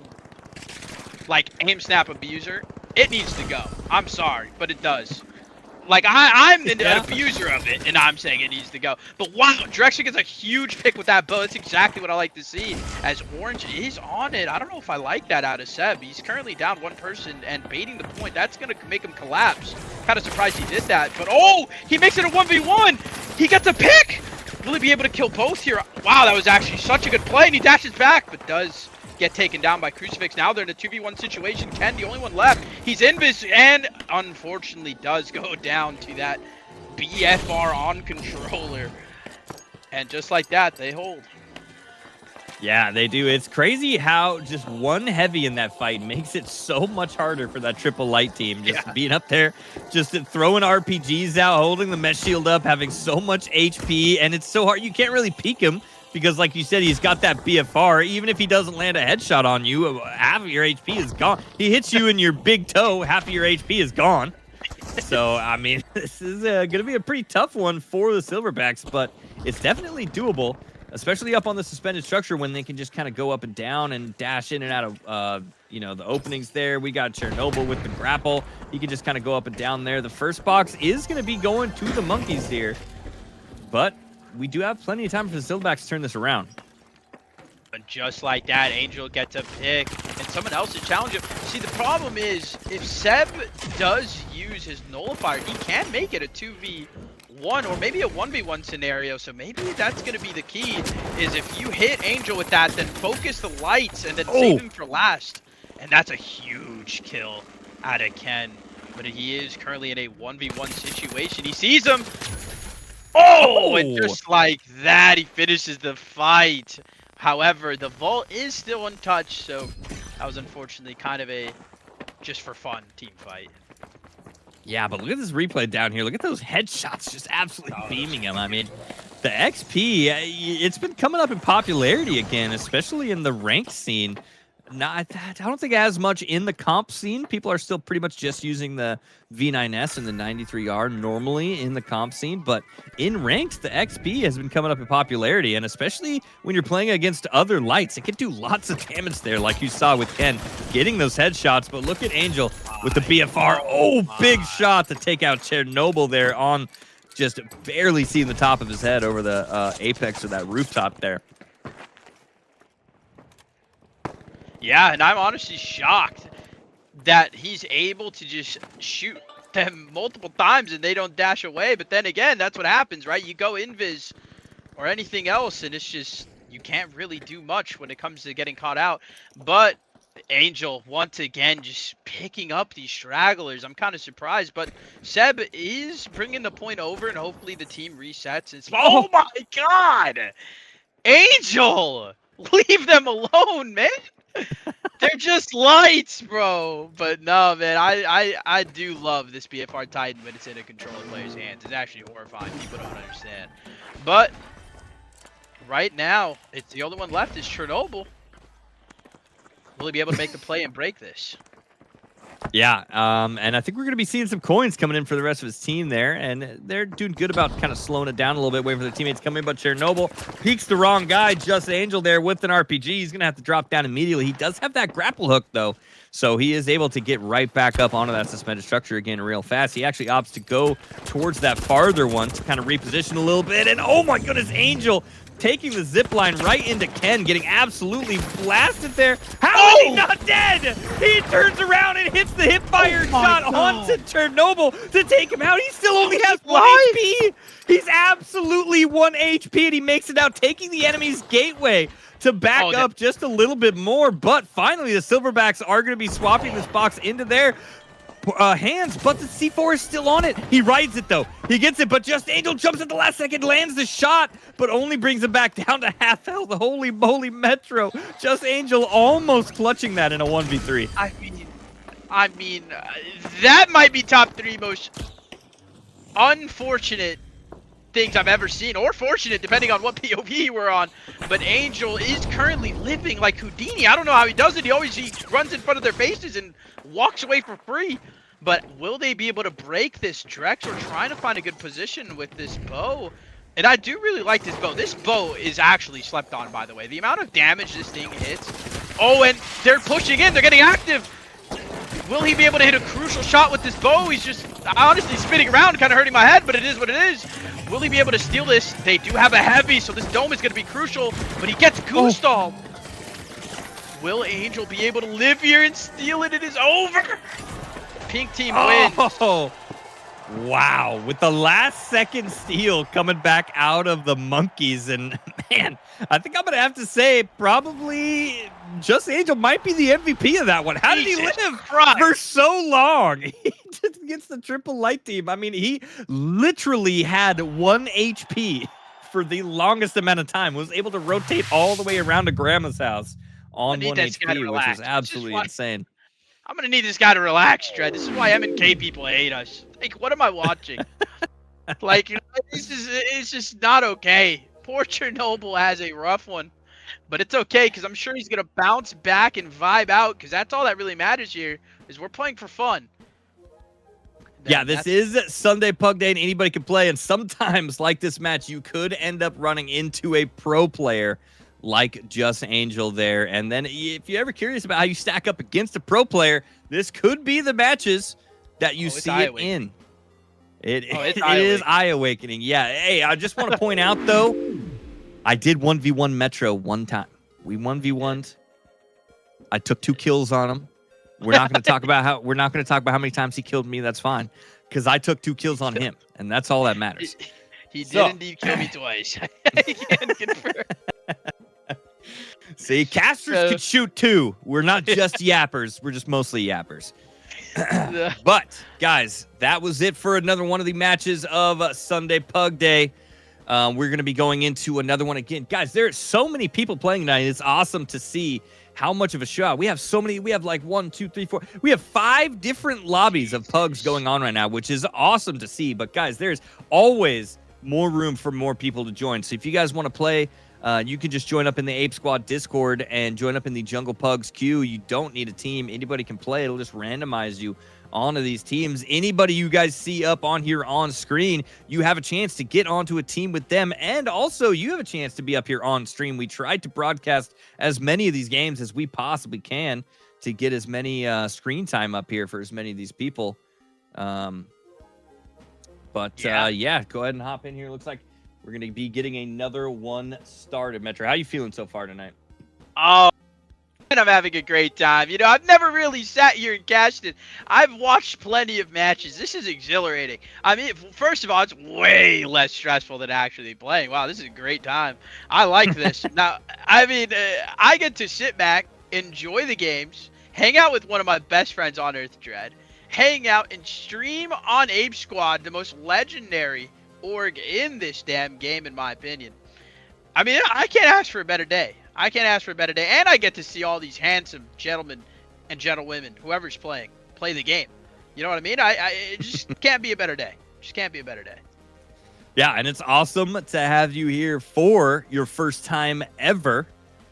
like aim snap abuser. It needs to go. I'm sorry, but it does. Like I'm the abuser of it, and I'm saying it needs to go. But wow, Drexor gets a huge pick with that bow. That's exactly what I like to see. As Orange is on it, I don't know if I like that out of Seb. He's currently down one person and baiting the point. That's gonna make him collapse. Kind of surprised he did that, but oh, he makes it a 1v1. He gets a pick. Will he be able to kill both here? Wow, that was actually such a good play, and he dashes back, but does get taken down by Crucifix. Now they're in a 2v1 situation. Ken, the only one left. He's invis and unfortunately does go down to that BFR on controller. And just like that, they hold. Yeah, they do. It's crazy how just one heavy in that fight makes it so much harder for that triple light team. Just being up there, just throwing RPGs out, holding the mesh shield up, having so much HP, and it's so hard. You can't really peek him. Because, like you said, he's got that BFR. Even if he doesn't land a headshot on you, half of your HP is gone. He hits you in your big toe, half of your HP is gone. So, I mean, this is going to be a pretty tough one for the Silverbacks, but it's definitely doable, especially up on the suspended structure when they can just kind of go up and down and dash in and out of, the openings there. We got Chernobyl with the grapple. He can just kind of go up and down there. The first box is going to be going to the Monkeys here, but we do have plenty of time for the Silverbacks to turn this around. And just like that, Angel gets a pick, and someone else to challenge him. See, the problem is, if Seb does use his nullifier, he can make it a 2v1 or maybe a 1v1 scenario. So maybe that's going to be the key, is if you hit Angel with that, then focus the lights and then save him for last. And that's a huge kill out of Ken. But he is currently in a 1v1 situation. He sees him. Oh, and just like that, he finishes the fight. However, the vault is still untouched, so that was unfortunately kind of a just for fun team fight. Yeah, but look at this replay down here. Look at those headshots just absolutely beaming him. I mean, the XP, it's been coming up in popularity again, especially in the ranked scene. I don't think as much in the comp scene. People are still pretty much just using the V9S and the 93R normally in the comp scene, but in ranked, the XP has been coming up in popularity, and especially when you're playing against other lights, it can do lots of damage there, like you saw with Ken getting those headshots. But look at Angel with the BFR. Oh, big shot to take out Chernobyl there on just barely seeing the top of his head over the apex of that rooftop there. Yeah, and I'm honestly shocked that he's able to just shoot them multiple times and they don't dash away. But then again, that's what happens, right? You go invis or anything else, and it's just you can't really do much when it comes to getting caught out. But Angel once again just picking up these stragglers. I'm kind of surprised, but Seb is bringing the point over, and hopefully the team resets. Oh my God, Angel, leave them alone, man. They're just lights, bro. But no, man, I do love this BFR Titan when it's in a controller player's hands. It's actually horrifying. People don't understand. But right now, it's the only one left is Chernobyl. Will he be able to make the play and break this? Yeah, and I think we're going to be seeing some coins coming in for the rest of his team there, and they're doing good about kind of slowing it down a little bit, waiting for their teammates to come in, but Chernobyl peeks the wrong guy, Just Angel there with an RPG. He's going to have to drop down immediately. He does have that grapple hook, though, so he is able to get right back up onto that suspended structure again real fast. He actually opts to go towards that farther one to kind of reposition a little bit, and oh my goodness, Angel taking the zip line right into Ken, getting absolutely blasted there. How is he not dead? He turns around and hits the hipfire shot onto Chernobyl to take him out. He still only has 1 HP. He's absolutely 1 HP, and he makes it out, taking the enemy's gateway to back up just a little bit more. But finally, the Silverbacks are going to be swapping this box into their hands, but the C4 is still on it. He rides it, though. He gets it, but Just Angel jumps at the last second, lands the shot, but only brings him back down to half health. Holy moly, Metro. Just Angel almost clutching that in a 1v3. I mean, that might be top 3 most unfortunate things I've ever seen, or fortunate, depending on what POV we're on. But Angel is currently living like Houdini. I don't know how he does it. He runs in front of their faces and walks away for free. But will they be able to break this? Drex are trying to find a good position with this bow. And I do really like this bow. This bow is actually slept on, by the way. The amount of damage this thing hits. Oh, and they're pushing in. They're getting active. Will he be able to hit a crucial shot with this bow? He's just honestly spinning around, kind of hurting my head, but it is what it is. Will he be able to steal this? They do have a heavy, so this dome is going to be crucial, but he gets Gustav. Will Angel be able to live here and steal it? It is over. Pink team wins. Wow, with the last second steal coming back out of the monkeys, and man, I think I'm going to have to say probably Just Angel might be the MVP of that one. How did he live for so long? He just gets the triple light team. I mean, he literally had 1 HP for the longest amount of time, was able to rotate all the way around to Grandma's house on 1 HP, which is absolutely insane. I'm going to need this guy to relax, Dred. This is why M&K people hate us. Like, what am I watching? Like, you know, it's just not okay. Poor Chernobyl has a rough one. But it's okay, because I'm sure he's going to bounce back and vibe out, because that's all that really matters here, is we're playing for fun. Yeah, this is Sunday PugDay, and anybody can play. And sometimes, like this match, you could end up running into a pro player like Just Angel there. And then if you're ever curious about how you stack up against a pro player, this could be the matches that you see it in. It is eye-awakening. Yeah. Hey, I just want to point out, though, I did 1v1 Metro one time. We 1v1'd. I took 2 kills on him. We're not going to talk about how many times he killed me. That's fine, because I took 2 kills on him, and that's all that matters. He did indeed kill me twice. I can confirm. See, casters could shoot too. We're not just yappers. We're just mostly yappers. But, guys, that was it for another one of the matches of Sunday PugDay. We're going to be going into another one again. Guys, there are so many people playing tonight. It's awesome to see how much of a show. We have so many. We have like 1, 2, 3, 4. We have 5 different lobbies of Pugs going on right now, which is awesome to see. But, guys, there's always more room for more people to join. So if you guys want to play, you can just join up in the Ape Squad Discord and join up in the Jungle Pugs queue. You don't need a team. Anybody can play. It'll just randomize you onto these teams. Anybody you guys see up on here on screen, you have a chance to get onto a team with them. And also, you have a chance to be up here on stream. We tried to broadcast as many of these games as we possibly can to get as many screen time up here for as many of these people. Yeah, go ahead and hop in here. Looks like we're going to be getting another one started. Metro, how you feeling so far tonight? Oh, And I'm having a great time. You know, I've never really sat here and cashed it. I've watched plenty of matches. This is exhilarating. I mean, first of all, it's way less stressful than actually playing. Wow, this is a great time. I like this. Now, I mean, I get to sit back, enjoy the games, hang out with one of my best friends on Earth Dread, hang out and stream on Ape Squad, the most legendary org in this damn game, in my opinion. I mean, I can't ask for a better day. I can't ask for a better day. And I get to see all these handsome gentlemen and gentlewomen, whoever's playing, play the game. You know what I mean? It just can't be a better day. Just can't be a better day. Yeah, and it's awesome to have you here for your first time ever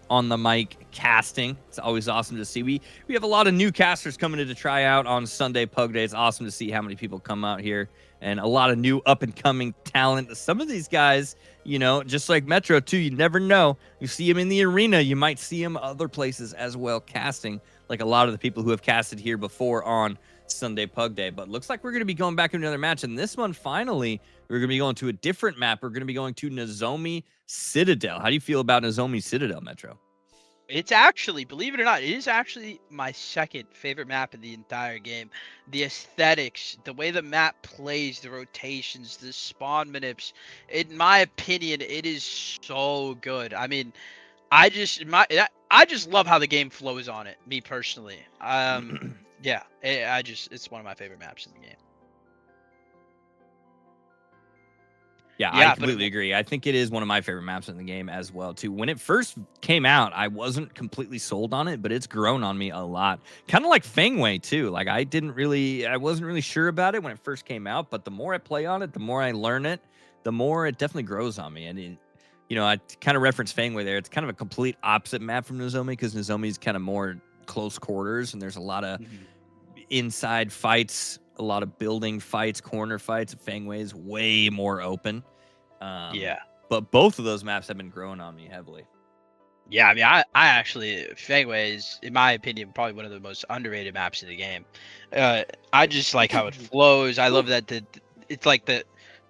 on the mic casting. It's always awesome to see. We have a lot of new casters coming in to try out on Sunday Pug Day. It's awesome to see how many people come out here, and a lot of new up-and-coming talent. Some of these guys, you know, just like Metro, too, you never know. You see him in the arena. You might see him other places as well casting, like a lot of the people who have casted here before on Sunday Pug Day. But looks like we're going to be going back to another match. And this one, finally, we're going to be going to a different map. We're going to be going to Nozomi Citadel. How do you feel about Nozomi Citadel, Metro? It's actually, believe it or not, it is actually my second favorite map in the entire game. The aesthetics, the way the map plays, the rotations, the spawn manips. In my opinion, it is so good. I mean, I just love how the game flows on it. Me personally, yeah, it's one of my favorite maps in the game. Yeah, I completely agree. I think it is one of my favorite maps in the game as well, too. When it first came out, I wasn't completely sold on it, but it's grown on me a lot. Kind of like Fangway, too. Like, I wasn't really sure about it when it first came out, but the more I play on it, the more I learn it, the more it definitely grows on me. And, you know, I kind of referenced Fangway there. It's kind of a complete opposite map from Nozomi, because Nozomi is kind of more close quarters, and there's a lot of inside fights, a lot of building fights, corner fights. Fangway is way more open. Yeah. But both of those maps have been growing on me heavily. Yeah, I mean, I actually, Fangway is, in my opinion, probably one of the most underrated maps in the game. I just like how it flows. I love that it's like the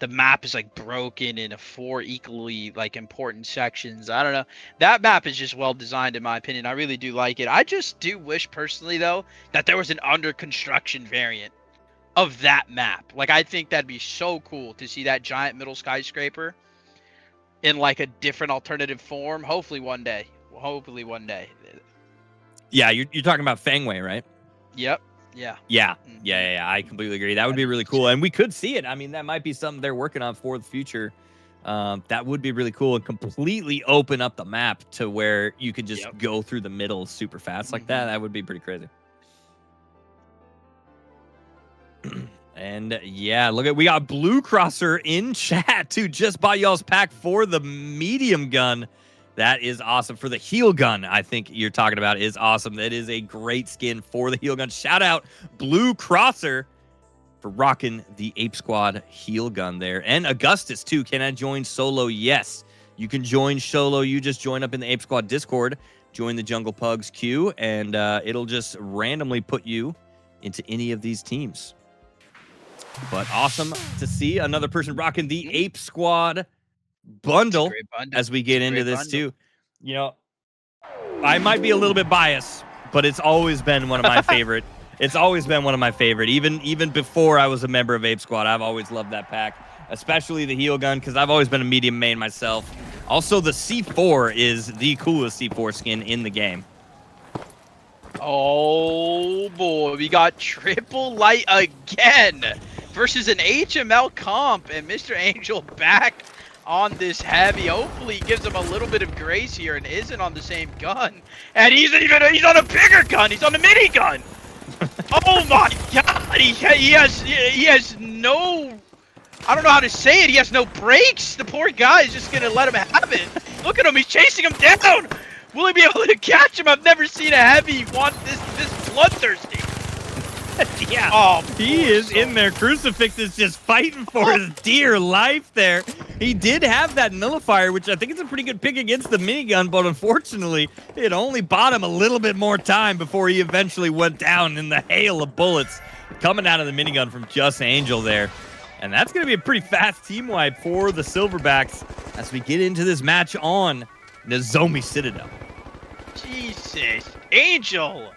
map is like broken into 4 equally like important sections. I don't know. That map is just well designed, in my opinion. I really do like it. I just do wish personally, though, that there was an under construction variant of that map. Like, I think that'd be so cool to see that giant middle skyscraper in like a different alternative form. Hopefully one day. Yeah, you're talking about Fangway, right? Yep. Yeah. Yeah. I completely agree. That would be really cool, and we could see it. I mean, that might be something they're working on for the future. That would be really cool, and completely open up the map to where you could just go through the middle super fast like that. That would be pretty crazy. And yeah, we got Blue Crosser in chat too. Just bought y'all's pack for the medium gun. That is awesome. For the heel gun, I think you're talking about, is awesome. That is a great skin for the heel gun. Shout out Blue Crosser for rocking the Ape Squad heel gun there. And Augustus too. Can I join solo? Yes, you can join solo. You just join up in the Ape Squad Discord, join the Jungle Pugs queue, and it'll just randomly put you into any of these teams. But awesome to see another person rocking the Ape Squad bundle as we get into this too. You know, I might be a little bit biased, but it's always been one of my favorite. It's always been one of my favorite. Even before I was a member of Ape Squad, I've always loved that pack, especially the heel gun, because I've always been a medium main myself. Also, the C4 is the coolest C4 skin in the game. Oh boy, we got triple light again versus an HML comp, and Mr. Angel back on this heavy. Hopefully he gives him a little bit of grace here and isn't on the same gun. And he's on a bigger gun. He's on a minigun. Oh my god, he has no, I don't know how to say it. He has no brakes. The poor guy is just gonna let him have it. Look at him, he's chasing him down. Will he be able to catch him? I've never seen a heavy want this bloodthirsty. Yeah. Oh, he is in there. Crucifix is just fighting for his dear life there. He did have that nullifier, which I think is a pretty good pick against the minigun, but unfortunately, it only bought him a little bit more time before he eventually went down in the hail of bullets coming out of the minigun from Just Angel there. And that's going to be a pretty fast team wipe for the Silverbacks as we get into this match on Nozomi Citadel. Jesus. Angel.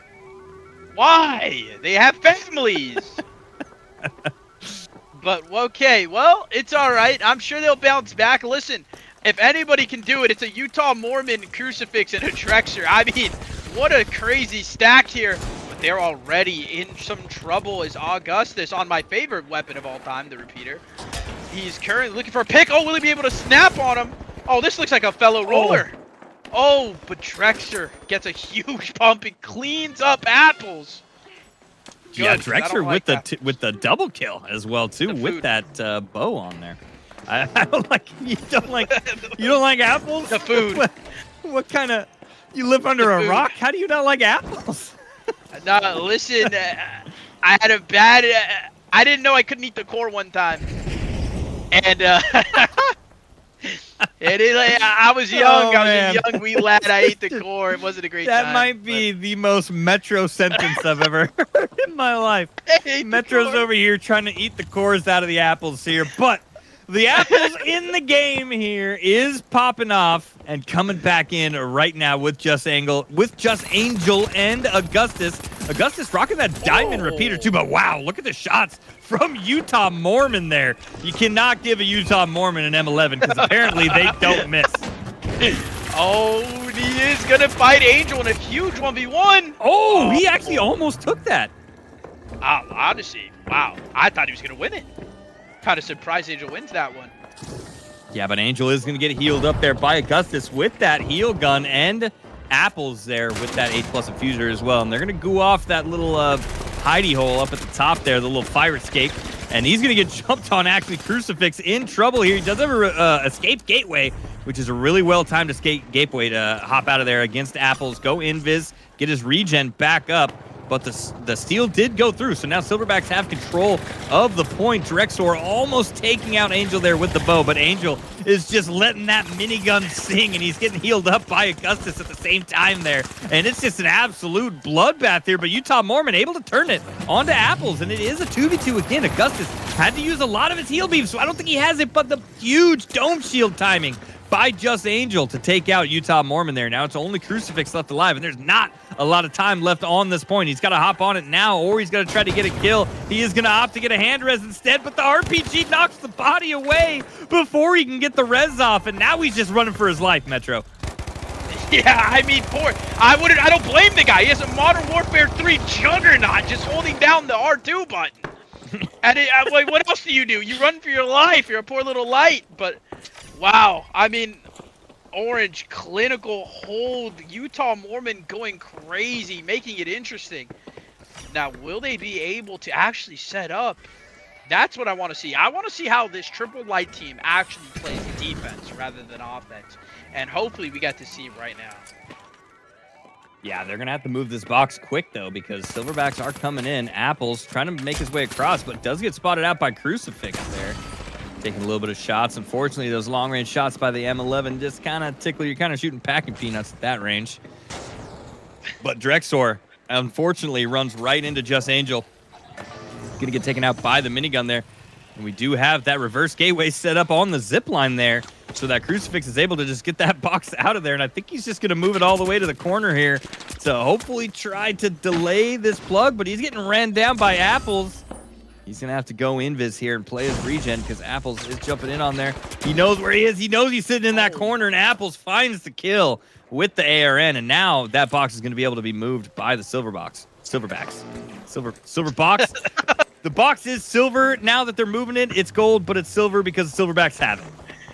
Why? They have families. But, okay, well, it's all right. I'm sure they'll bounce back. Listen, if anybody can do it, it's a Utah Mormon crucifix and a Drexer. I mean, what a crazy stack here. But they're already in some trouble is Augustus on my favorite weapon of all time, the repeater. He's currently looking for a pick. Oh, will he be able to snap on him? Oh, this looks like a fellow roller. Oh, but Drexer gets a huge pump and cleans up Apples. Good, yeah, Drexer like with the double kill as well too, with that bow on there. I don't like you don't like apples. The food. What kind of you live under a rock? How do you not like apples? No, listen, I had a bad. I didn't know I couldn't eat the core one time, and I was young. I was a young wee lad. I ate the core. It wasn't a great time. That might be the most Metro sentence I've ever heard in my life. Metro's over here trying to eat the cores out of the apples here, but the apples in the game here is popping off and coming back in right now with Just Angel and Augustus. Augustus rocking that diamond repeater too, but wow, look at the shots from Utah Mormon there. You cannot give a Utah Mormon an M11 because apparently they don't miss. Oh, he is going to fight Angel in a huge 1v1. Oh, he actually almost took that. Honestly, wow. I thought he was going to win it. Kind of surprised Angel wins that one. Yeah, but Angel is going to get healed up there by Augustus with that heal gun and Apples there with that 8+ infuser as well. And they're going to go off that little hidey hole up at the top there, the little fire escape. And he's going to get jumped on, actually. Crucifix in trouble here. He does have a escape gateway, which is a really well-timed escape gateway to hop out of there against Apples, go invis, get his regen back up. But the steal did go through, so now Silverbacks have control of the point. Drexor almost taking out Angel there with the bow, but Angel is just letting that minigun sing, and he's getting healed up by Augustus at the same time there. And it's just an absolute bloodbath here, but Utah Mormon able to turn it onto Apples, and it is a 2v2 again. Augustus had to use a lot of his heal beam, so I don't think he has it, but the huge dome shield timing by Just Angel to take out Utah Mormon there. Now it's only Crucifix left alive, and there's not a lot of time left on this point. He's got to hop on it now, or he's going to try to get a kill. He is going to opt to get a hand res instead, but the RPG knocks the body away before he can get the res off, and now he's just running for his life, Metro. Yeah, I mean, I don't blame the guy. He has a Modern Warfare 3 juggernaut just holding down the R2 button. And like, what else do? You run for your life. You're a poor little light, but wow. I mean, Orange clinical hold, Utah Mormon going crazy, making it interesting. Now, will they be able to actually set up? That's what I want to see. I want to see how this triple light team actually plays defense rather than offense. And hopefully we get to see right now. Yeah, they're going to have to move this box quick, though, because Silverbacks are coming in. Apples trying to make his way across, but does get spotted out by Crucifix there. Taking a little bit of shots. Unfortunately, those long-range shots by the M11 just kind of tickle. You're kind of shooting packing peanuts at that range. But Drexor, unfortunately, runs right into Just Angel. Going to get taken out by the minigun there. And we do have that reverse gateway set up on the zip line there, so that Crucifix is able to just get that box out of there. And I think he's just going to move it all the way to the corner here to hopefully try to delay this plug, but he's getting ran down by Apples. He's going to have to go invis here and play his regen because Apples is jumping in on there. He knows where he is. He knows he's sitting in that corner, and Apples finds the kill with the ARN. And now that box is going to be able to be moved by the silver box. Silver box. The box is silver. Now that they're moving it, it's gold, but it's silver because Silverbacks have it.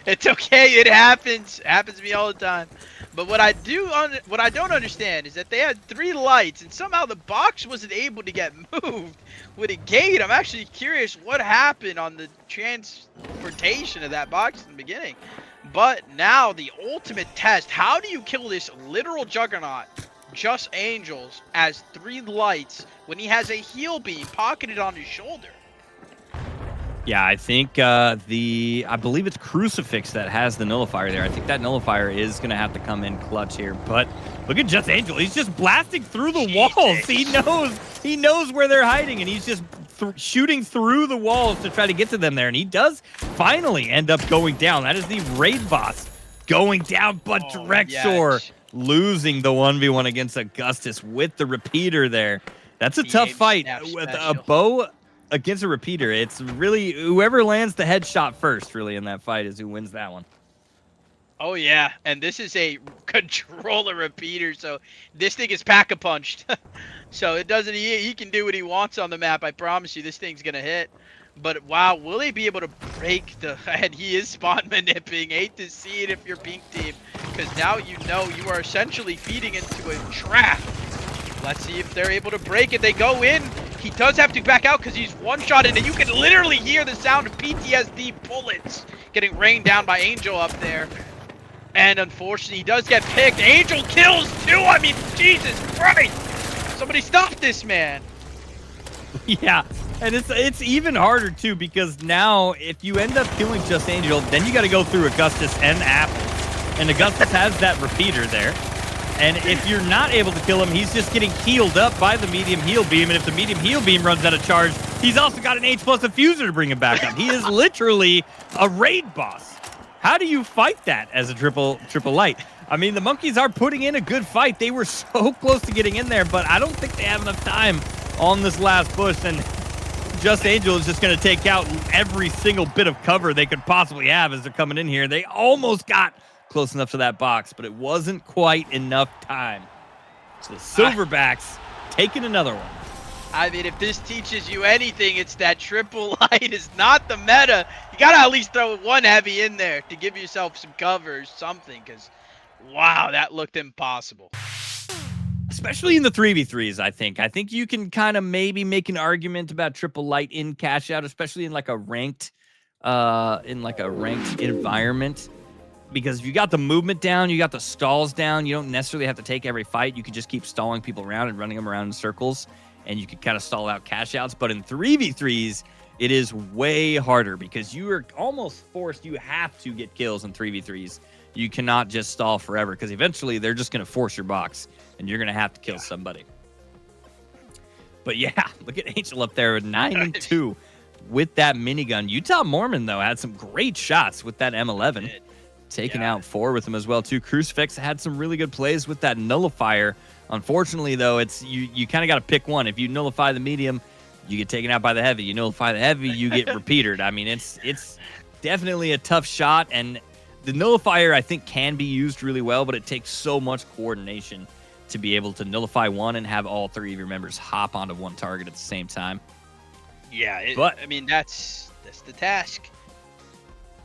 It's okay. It happens. It happens to me all the time. But what I don't understand is that they had 3 lights, and somehow the box wasn't able to get moved with a gate. I'm actually curious what happened on the transportation of that box in the beginning. But now the ultimate test. How do you kill this literal juggernaut, Just Angels, as 3 lights when he has a heal beam pocketed on his shoulder? Yeah, I think I believe it's Crucifix that has the nullifier there. I think that nullifier is going to have to come in clutch here. But look at Just Angel. He's just blasting through the walls. He knows where they're hiding, and he's just shooting through the walls to try to get to them there. And he does finally end up going down. That is the raid boss going down, but Drexor losing the 1v1 against Augustus with the repeater there. That's a tough Ape fight snap with a special. bow against a repeater. It's really whoever lands the headshot first, really, in that fight is who wins that one. Oh yeah, and this is a controller repeater, so this thing is pack-a-punched. So it doesn't. He can do what he wants on the map. I promise you, this thing's gonna hit. But wow, will he be able to break the? And he is spawn manipping. Hate to see it if you're pink team, because now you know you are essentially feeding into a trap. Let's see if they're able to break it. They go in. He does have to back out because he's one-shotted, and you can literally hear the sound of PTSD bullets getting rained down by Angel up there. And unfortunately, he does get picked. Angel kills too. I mean, Jesus Christ! Somebody stop this man. Yeah, and it's even harder too, because now if you end up killing just Angel, then you got to go through Augustus and Apple, and Augustus has that repeater there. And if you're not able to kill him, he's just getting healed up by the medium heal beam, and if the medium heal beam runs out of charge, he's also got an H+ diffuser to bring him back up. He is literally a raid boss. How do you fight that as a triple light? I mean, the monkeys are putting in a good fight. They were so close to getting in there, but I don't think they have enough time on this last push. And Just Angel is just going to take out every single bit of cover they could possibly have as they're coming in here. They almost got close enough to that box, but it wasn't quite enough time. So the Silverbacks taking another one. I mean, if this teaches you anything, it's that triple light is not the meta. You got to at least throw one heavy in there to give yourself some cover or something, because, wow, that looked impossible. Especially in the 3v3s, I think. I think you can kind of maybe make an argument about triple light in cash out, especially in like a ranked environment. Because if you got the movement down, you got the stalls down, you don't necessarily have to take every fight. You can just keep stalling people around and running them around in circles, and you can kind of stall out cash outs. But in 3v3s, it is way harder because you are almost forced. You have to get kills in 3v3s. You cannot just stall forever because eventually they're just going to force your box, and you're going to have to kill somebody. But yeah, look at Angel up there with 9-2 with that minigun. Utah Mormon, though, had some great shots with that M11. Taking out 4 with him as well, too. Crucifix had some really good plays with that nullifier. Unfortunately, though, it's you kind of got to pick one. If you nullify the medium, you get taken out by the heavy. You nullify the heavy, you get repeated. I mean, it's definitely a tough shot, and the nullifier, I think, can be used really well, but it takes so much coordination to be able to nullify one and have all 3 of your members hop onto one target at the same time. Yeah, but I mean, that's the task.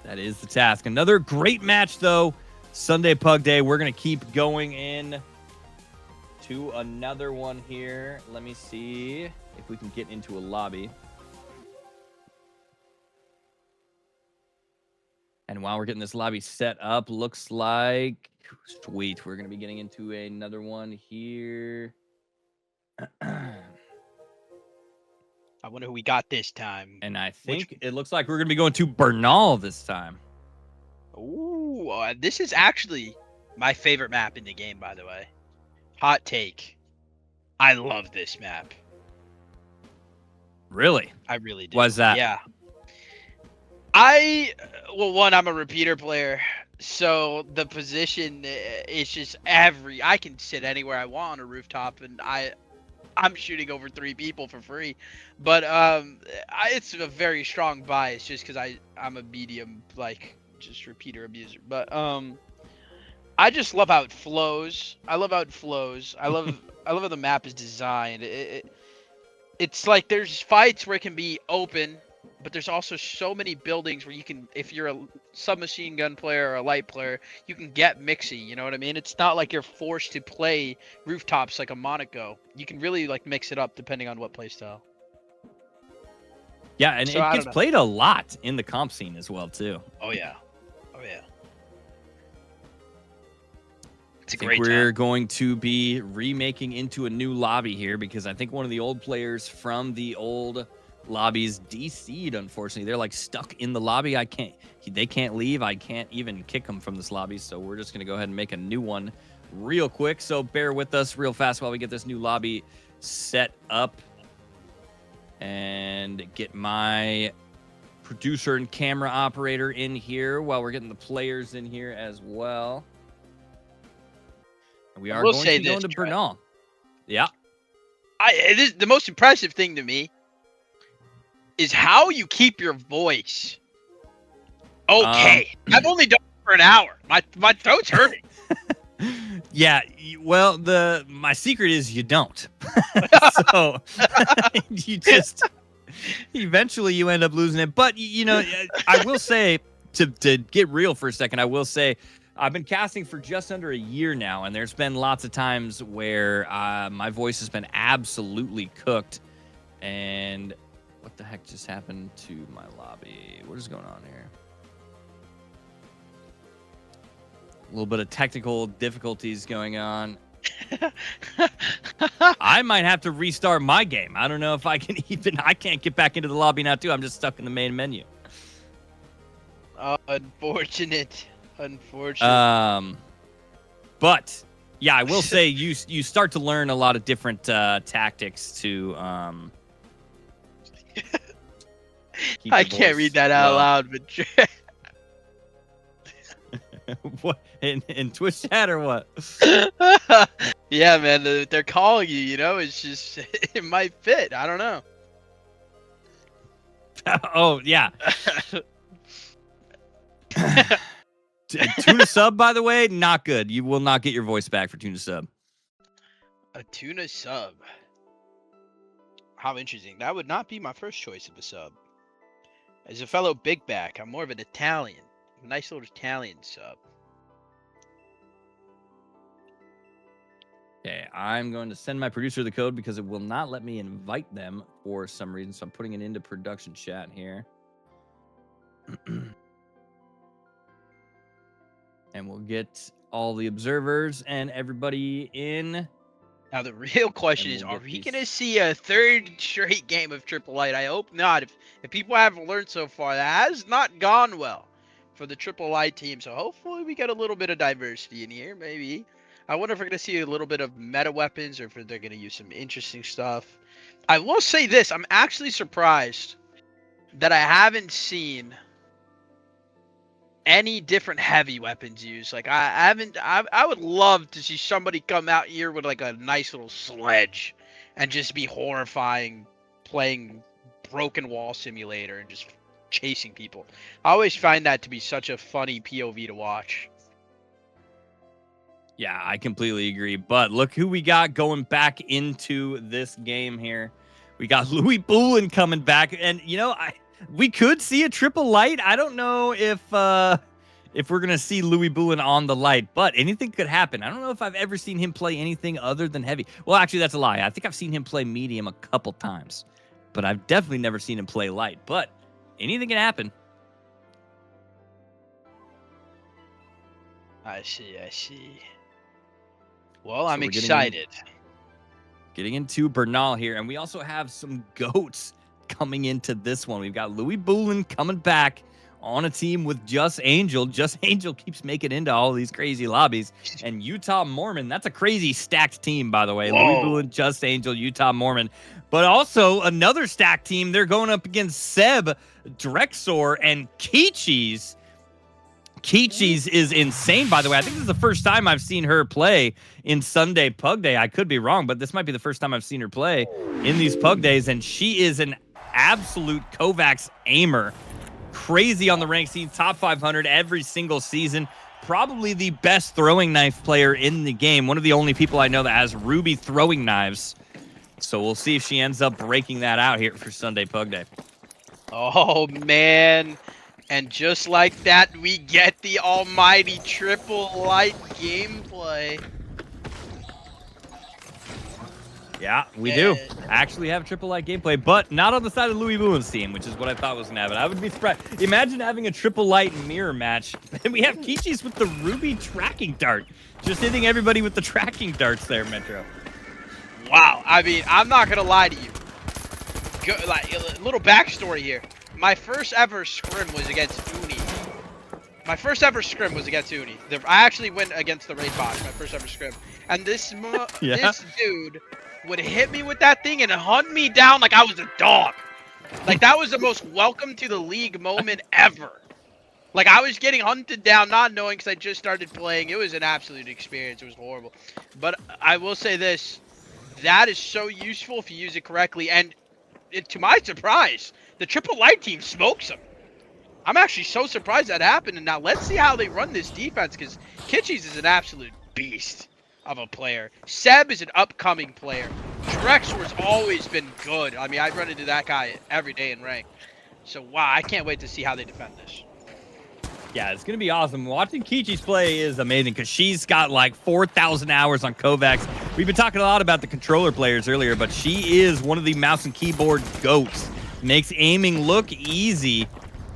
That is the task. Another great match, though. Sunday PugDay. We're going to keep going in to another one here. Let me see if we can get into a lobby. And while we're getting this lobby set up, looks like... Sweet. We're going to be getting into another one here. I wonder who we got this time. And I think it looks like we're going to be going to Bernal this time. Ooh, this is actually my favorite map in the game, by the way. Hot take. I love this map. Really? I really do. Why's that? Yeah. Well, one, I'm a repeater player. So the position is just I can sit anywhere I want on a rooftop, and I'm shooting over 3 people for free. But it's a very strong bias just because I'm a medium, like, just repeater abuser. But I just love how it flows. I love how the map is designed. It's like there's fights where it can be open, but there's also so many buildings where you can, if you're a submachine gun player or a light player, you can get mixy, you know what I mean? It's not like you're forced to play rooftops like a Monaco. You can really like mix it up depending on what playstyle. Yeah, and it gets played a lot in the comp scene as well, too. Oh, yeah. Oh, yeah. It's a great time. We're going to be remaking into a new lobby here because I think one of the old players from the old lobbies DC'd, unfortunately. They're like stuck in the lobby. They can't leave. I can't even kick them from this lobby, so we're just going to go ahead and make a new one real quick. So bear with us real fast while we get this new lobby set up and get my producer and camera operator in here while we're getting the players in here as well. We I are will going say to be going to this, Trey. Bernal. Yeah. The most impressive thing to me is how you keep your voice okay. I've only done it for an hour. My throat's hurting. Yeah, well, my secret is you don't. So you just eventually you end up losing it. But you know, I will say to get real for a second, I will say I've been casting for just under a year now, and there's been lots of times where my voice has been absolutely cooked. And what the heck just happened to my lobby? What is going on here? A little bit of technical difficulties going on. I might have to restart my game. I don't know if I can even. I can't get back into the lobby now, too. I'm just stuck in the main menu. Unfortunate. But yeah, I will say you start to learn a lot of different tactics to. I can't read that out loud, but. What in Twitch chat or what? Yeah, man, they're calling you. You know, it's just it might fit. I don't know. Oh yeah. Tuna sub, by the way, not good. You will not get your voice back for tuna sub. A tuna sub. How interesting. That would not be my first choice of a sub. As a fellow big back, I'm more of an Italian. A nice little Italian sub. Okay, I'm going to send my producer the code because it will not let me invite them for some reason. So I'm putting it into production chat here. And we'll get all the observers and everybody in. Now the real question is, are we going to see a third straight game of Triple Light? I hope not. If people haven't learned so far, that has not gone well for the Triple Light team. So hopefully we get a little bit of diversity in here, maybe. I wonder if we're going to see a little bit of meta weapons or if they're going to use some interesting stuff. I will say this. I'm actually surprised that I haven't seen any different heavy weapons used. Like I would love to see somebody come out here with like a nice little sledge and just be horrifying playing Broken Wall Simulator and just chasing people. I always find that to be such a funny POV to watch. Yeah, I completely agree. But look who we got going back into this game here. We got Louis Boulin coming back, and you know, we could see a triple light. I don't know if we're gonna see Louis Boulin on the light, but anything could happen. I don't know if I've ever seen him play anything other than heavy. Well, actually, that's a lie. I think I've seen him play medium a couple times, but I've definitely never seen him play light. But anything can happen. I see. Well, I'm excited. Getting into Bernal here, and we also have some goats coming into this one. We've got Louis Boulin coming back on a team with Just Angel. Just Angel keeps making into all these crazy lobbies. And Utah Mormon, that's a crazy stacked team, by the way. Whoa. Louis Boulin, Just Angel, Utah Mormon. But also another stacked team. They're going up against Seb, Drexor, and Kichis. Kichis is insane, by the way. I think this is the first time I've seen her play in Sunday PugDay. I could be wrong, but this might be the first time I've seen her play in these PugDays, and she is an absolute Kovacs aimer. Crazy on the rank scene, top 500 every single season. Probably the best throwing knife player in the game. One of the only people I know that has Ruby throwing knives. So we'll see if she ends up breaking that out here for Sunday PugDay. Oh, man. And just like that, we get the almighty triple light gameplay. Yeah, we do actually have triple light gameplay, but not on the side of Louis Boulin's team, which is what I thought was going to happen. I would be surprised. Imagine having a triple light mirror match. And we have Kichis with the Ruby tracking dart. Just hitting everybody with the tracking darts there, Metro. Wow. I mean, I'm not going to lie to you. Like, a little backstory here. My first ever scrim was against Uni. I actually went against the raid boss, my first ever scrim. And this dude would hit me with that thing and hunt me down like I was a dog. Like, that was the most welcome to the league moment ever. Like, I was getting hunted down, not knowing because I just started playing. It was an absolute experience. It was horrible. But I will say this. That is so useful if you use it correctly. And to my surprise, the triple light team smokes them. I'm actually so surprised that happened. And now let's see how they run this defense, because Kitchies is an absolute beast of a player. Seb is an upcoming player. Drexor's always been good. I mean, I run into that guy every day in rank. So, wow, I can't wait to see how they defend this. Yeah, it's going to be awesome. Watching Kichi's play is amazing because she's got like 4,000 hours on Kovacs. We've been talking a lot about the controller players earlier, but she is one of the mouse and keyboard goats. Makes aiming look easy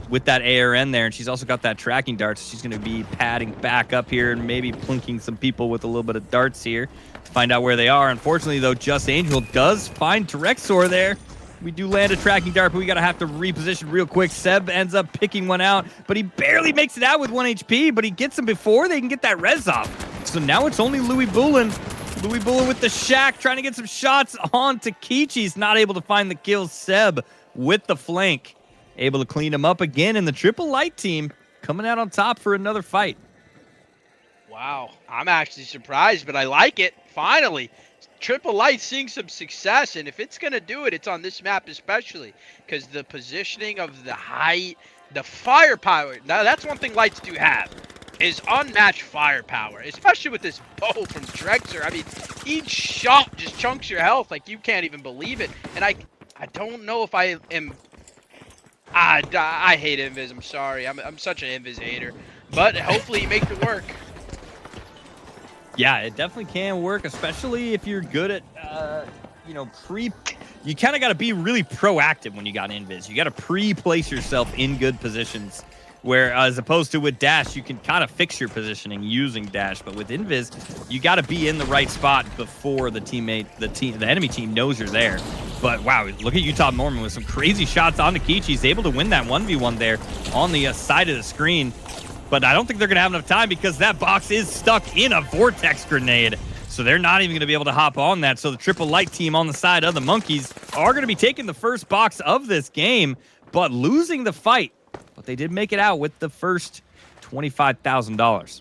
with that ARN there, and she's also got that tracking dart, so she's going to be padding back up here and maybe plinking some people with a little bit of darts here to find out where they are. Unfortunately, though, Just Angel does find Drexor there. We do land a tracking dart, but we gotta have to reposition real quick. Seb ends up picking one out, but he barely makes it out with 1 HP, but he gets him before they can get that res off. So now it's only Louis Boulin. Louis Boulin with the shack, trying to get some shots on Takichi's. Not able to find the kill. Seb with the flank. Able to clean him up again, and the triple light team coming out on top for another fight. Wow, I'm actually surprised, but I like it. Finally. Triple Light seeing some success, and if it's going to do it, it's on this map especially, because the positioning of the height, the firepower, now that's one thing Lights do have, is unmatched firepower, especially with this bow from Drexor. I mean, each shot just chunks your health like you can't even believe it, and I don't know if I am... I hate Invis, I'm sorry, I'm such an Invis hater, but hopefully he makes it work. Yeah, it definitely can work, especially if you're good at, you kind of got to be really proactive when you got invis. You got to pre-place yourself in good positions, where as opposed to with dash, you can kind of fix your positioning using dash. But with invis, you got to be in the right spot before the enemy team knows you're there. But wow, look at Utah Norman with some crazy shots on Nikichi. He's able to win that 1v1 there on the side of the screen. But I don't think they're going to have enough time because that box is stuck in a vortex grenade. So they're not even going to be able to hop on that. So the triple light team on the side of the Monkeys are going to be taking the first box of this game, but losing the fight. But they did make it out with the first $25,000.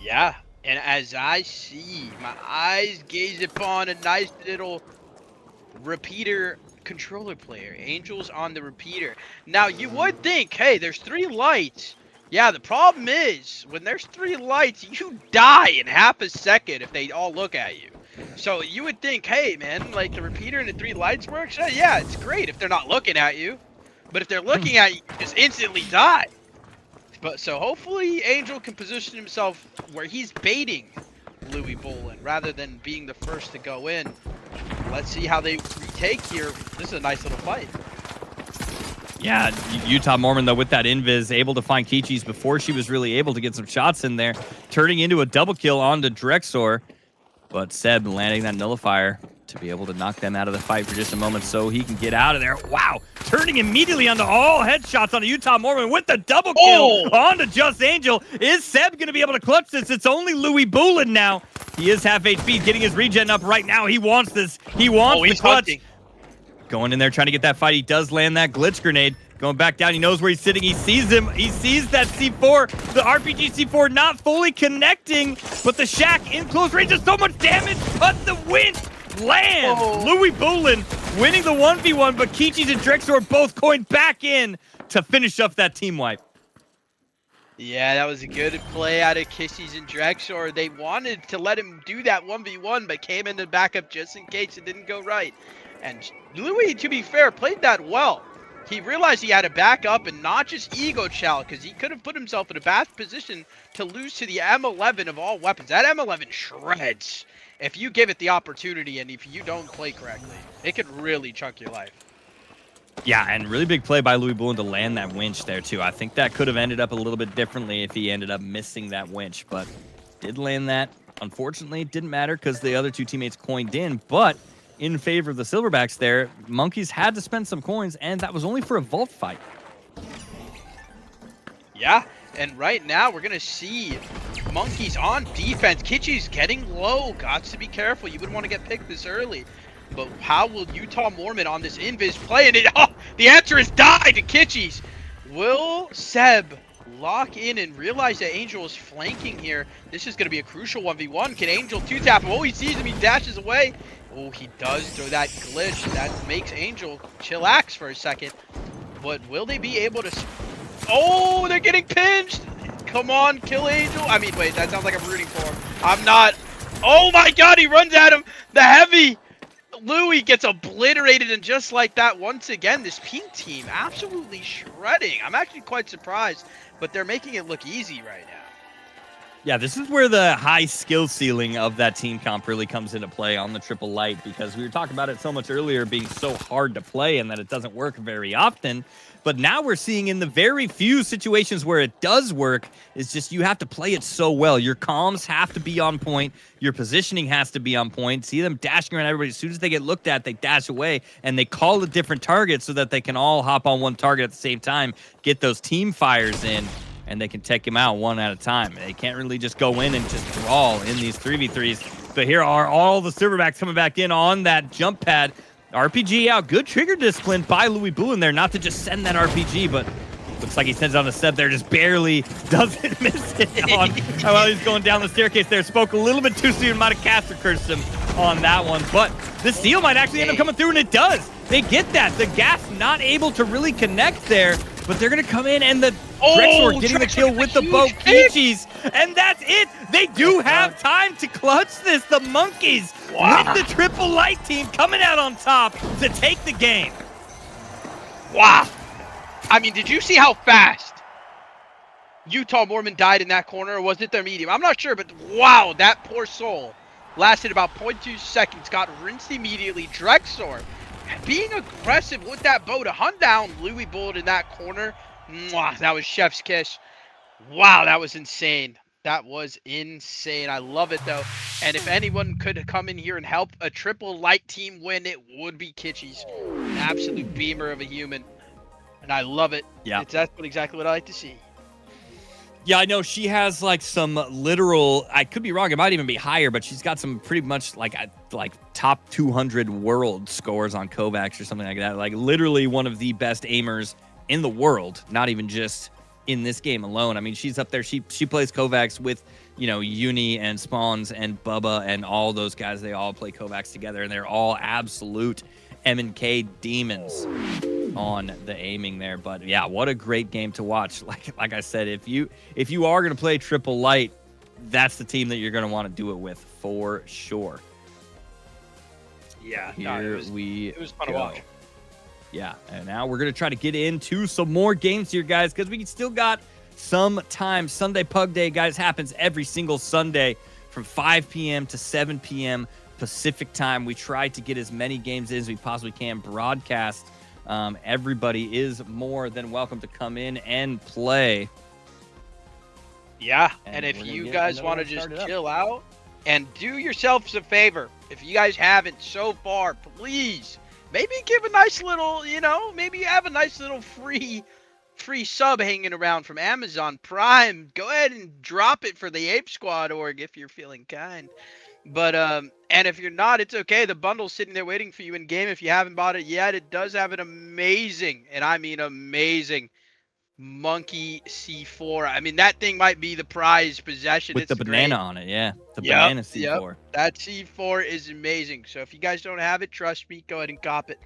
Yeah, and as I see, my eyes gaze upon a nice little repeater controller player. Angels on the repeater. Now, you would think, hey, there's 3 lights. Yeah, the problem is, when there's 3 lights, you die in half a second if they all look at you. So you would think, hey, man, like the repeater and the 3 lights works? Yeah, it's great if they're not looking at you. But if they're looking at you, you just instantly die. But so hopefully Angel can position himself where he's baiting Louis Boulin rather than being the first to go in. Let's see how they retake here. This is a nice little fight. Yeah, Utah Mormon, though, with that invis, able to find Kichis before she was really able to get some shots in there, turning into a double kill onto Drexor. But Seb landing that nullifier to be able to knock them out of the fight for just a moment so he can get out of there. Wow, turning immediately onto all headshots onto Utah Mormon with the double kill onto Just Angel. Is Seb going to be able to clutch this? It's only Louis Boulin now. He is half HP, getting his regen up right now. He wants this. He wants the clutch. Hunting. Going in there, trying to get that fight. He does land that glitch grenade. Going back down, he knows where he's sitting. He sees him. He sees that C4, the RPG C4 not fully connecting, but the shack in close range does so much damage, but the wind lands. Louis Boulin winning the 1v1, but Kichis and Drexor both coined back in to finish up that team wipe. Yeah, that was a good play out of Kichis and Drexor. They wanted to let him do that 1v1, but came in to back up just in case it didn't go right. And Louis, to be fair, played that well. He realized he had to back up and not just ego chow, because he could have put himself in a bad position to lose to the M11 of all weapons. That M11 shreds if you give it the opportunity, and if you don't play correctly. It could really chunk your life. Yeah, and really big play by Louis Boulin to land that winch there, too. I think that could have ended up a little bit differently if he ended up missing that winch, but did land that. Unfortunately, it didn't matter because the other 2 teammates coined in, but in favor of the Silverbacks there, Monkeys had to spend some coins, and that was only for a vault fight. Yeah, and right now we're going to see Monkeys on defense. Kichi's getting low. Got to be careful. You wouldn't want to get picked this early. But how will Utah Mormon on this invis play? And the answer is die to Kichis. Will Seb lock in and realize that Angel is flanking here? This is going to be a crucial 1v1. Can Angel 2-tap him? Oh, he sees him. He dashes away. Oh, he does throw that glitch. That makes Angel chillax for a second. But will they be able to... Oh, they're getting pinched. Come on, kill Angel. I mean, wait, that sounds like I'm rooting for him. I'm not. Oh my god, he runs at him. The heavy. Louis gets obliterated, and just like that, once again, this pink team absolutely shredding. I'm actually quite surprised, but they're making it look easy right now. Yeah, this is where the high skill ceiling of that team comp really comes into play on the triple light, because we were talking about it so much earlier being so hard to play and that it doesn't work very often. But now we're seeing in the very few situations where it does work, it's just you have to play it so well. Your comms have to be on point. Your positioning has to be on point. See them dashing around everybody. As soon as they get looked at, they dash away, and they call a different target so that they can all hop on one target at the same time, get those team fires in, and they can take him out one at a time. They can't really just go in and just brawl in these 3v3s. But here are all the silverbacks coming back in on that jump pad. RPG out. Good trigger discipline by Louis Boulin there, not to just send that RPG, but looks like he sends it on a Seb there, just barely doesn't miss it on while he's going down the staircase there. Spoke a little bit too soon, might have caster cursed him on that one, but the steal might actually end up coming through, and it does. They get that. The gas not able to really connect there, but they're going to come in, and the Drexor getting the kill with the bow Peaches, and that's it. They do have time to clutch this. The Monkeys with the triple light team coming out on top to take the game. Wow. I mean, did you see how fast Utah Mormon died in that corner, or was it their medium? I'm not sure, but wow, that poor soul lasted about 0.2 seconds, got rinsed immediately. Drexor being aggressive with that bow to hunt down Louis Bullet in that corner. Mwah, that was chef's kiss. Wow, that was insane. That was insane. I love it, though. And if anyone could come in here and help a triple light team win, it would be Kitschy's. An absolute beamer of a human. And I love it. Yeah. That's exactly what I like to see. Yeah, I know she has like some literal, I could be wrong, it might even be higher, but she's got some pretty much like top 200 world scores on Kovacs or something like that. Like literally one of the best aimers in the world, not even just in this game alone. I mean, she's up there. She plays Kovacs with, you know, Uni and Spawns and Bubba and all those guys. They all play Kovacs together, and they're all absolute M&K demons on the aiming there. But yeah, what a great game to watch. Like I said, if you are going to play triple light, that's the team that you're going to want to do it with for sure. Yeah, Here it was fun to watch. Yeah, and now we're going to try to get into some more games here, guys, because we still got some time. Sunday Pug Day, guys, happens every single Sunday from 5 p.m. to 7 p.m. Pacific time. We try to get as many games in as we possibly can, broadcast. Everybody is more than welcome to come in and play. Yeah, and if you guys want to just chill out and do yourselves a favor, if you guys haven't so far, please maybe give a nice little, you know, maybe you have a nice little free sub hanging around from Amazon Prime. Go ahead and drop it for the Ape Squad org if you're feeling kind. But and if you're not, it's okay. The bundle's sitting there waiting for you in game. If you haven't bought it yet, it does have an amazing, and I mean amazing, Monkey C4. I mean, that thing might be the prized possession. With the banana on it, yeah. The banana C4. Yep. That C4 is amazing. So if you guys don't have it, trust me, go ahead and cop it.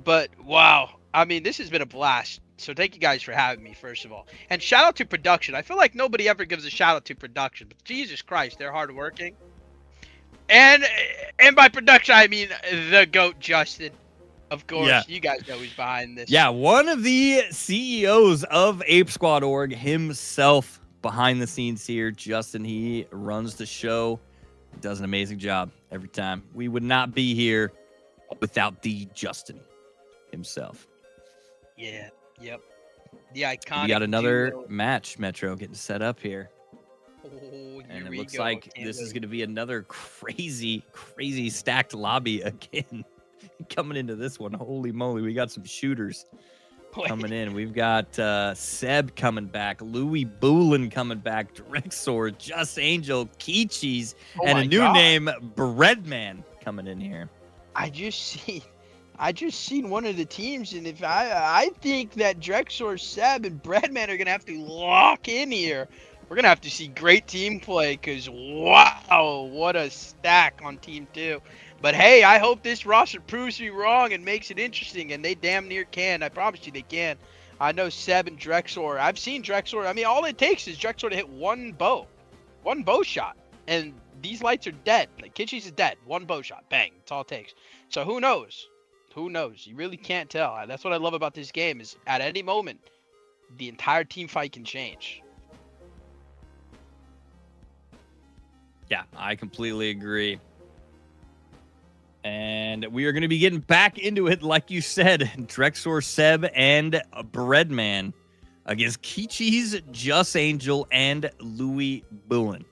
But wow, I mean, this has been a blast. So thank you guys for having me, first of all. And shout out to production. I feel like nobody ever gives a shout out to production, but Jesus Christ, they're hardworking. And by production, I mean the GOAT, Justin. Of course, yeah. You guys know who's behind this. Yeah, one of the CEOs of Ape Squad org himself behind the scenes here. Justin, he runs the show. Does an amazing job every time. We would not be here without the Justin himself. Yeah, yep. The iconic. We got another match, Metro, getting set up here. Oh, and it looks like this is going to be another crazy stacked lobby again. Coming into this one, holy moly, we got some shooters coming in. We've got Seb coming back, Louis Boulin coming back, Drexor, Just Angel, Kichis, and a new name, Breadman, coming in here. I just I just seen one of the teams, and if I think that Drexor, Seb, and Breadman are gonna have to lock in here. We're gonna have to see great team play, cause wow, what a stack on Team 2. But hey, I hope this roster proves me wrong and makes it interesting, and they damn near can. I promise you they can. I know Seb and Drexor. I've seen Drexor. I mean, all it takes is Drexor to hit one bow shot, and these lights are dead. Like Kitschy's is dead. One bow shot, bang. That's all it takes. So who knows? Who knows? You really can't tell. That's what I love about this game is at any moment, the entire team fight can change. Yeah, I completely agree. And we are going to be getting back into it, like you said. Drexor, Seb, and Breadman against Kichis, Just Angel, and Louis Bullen.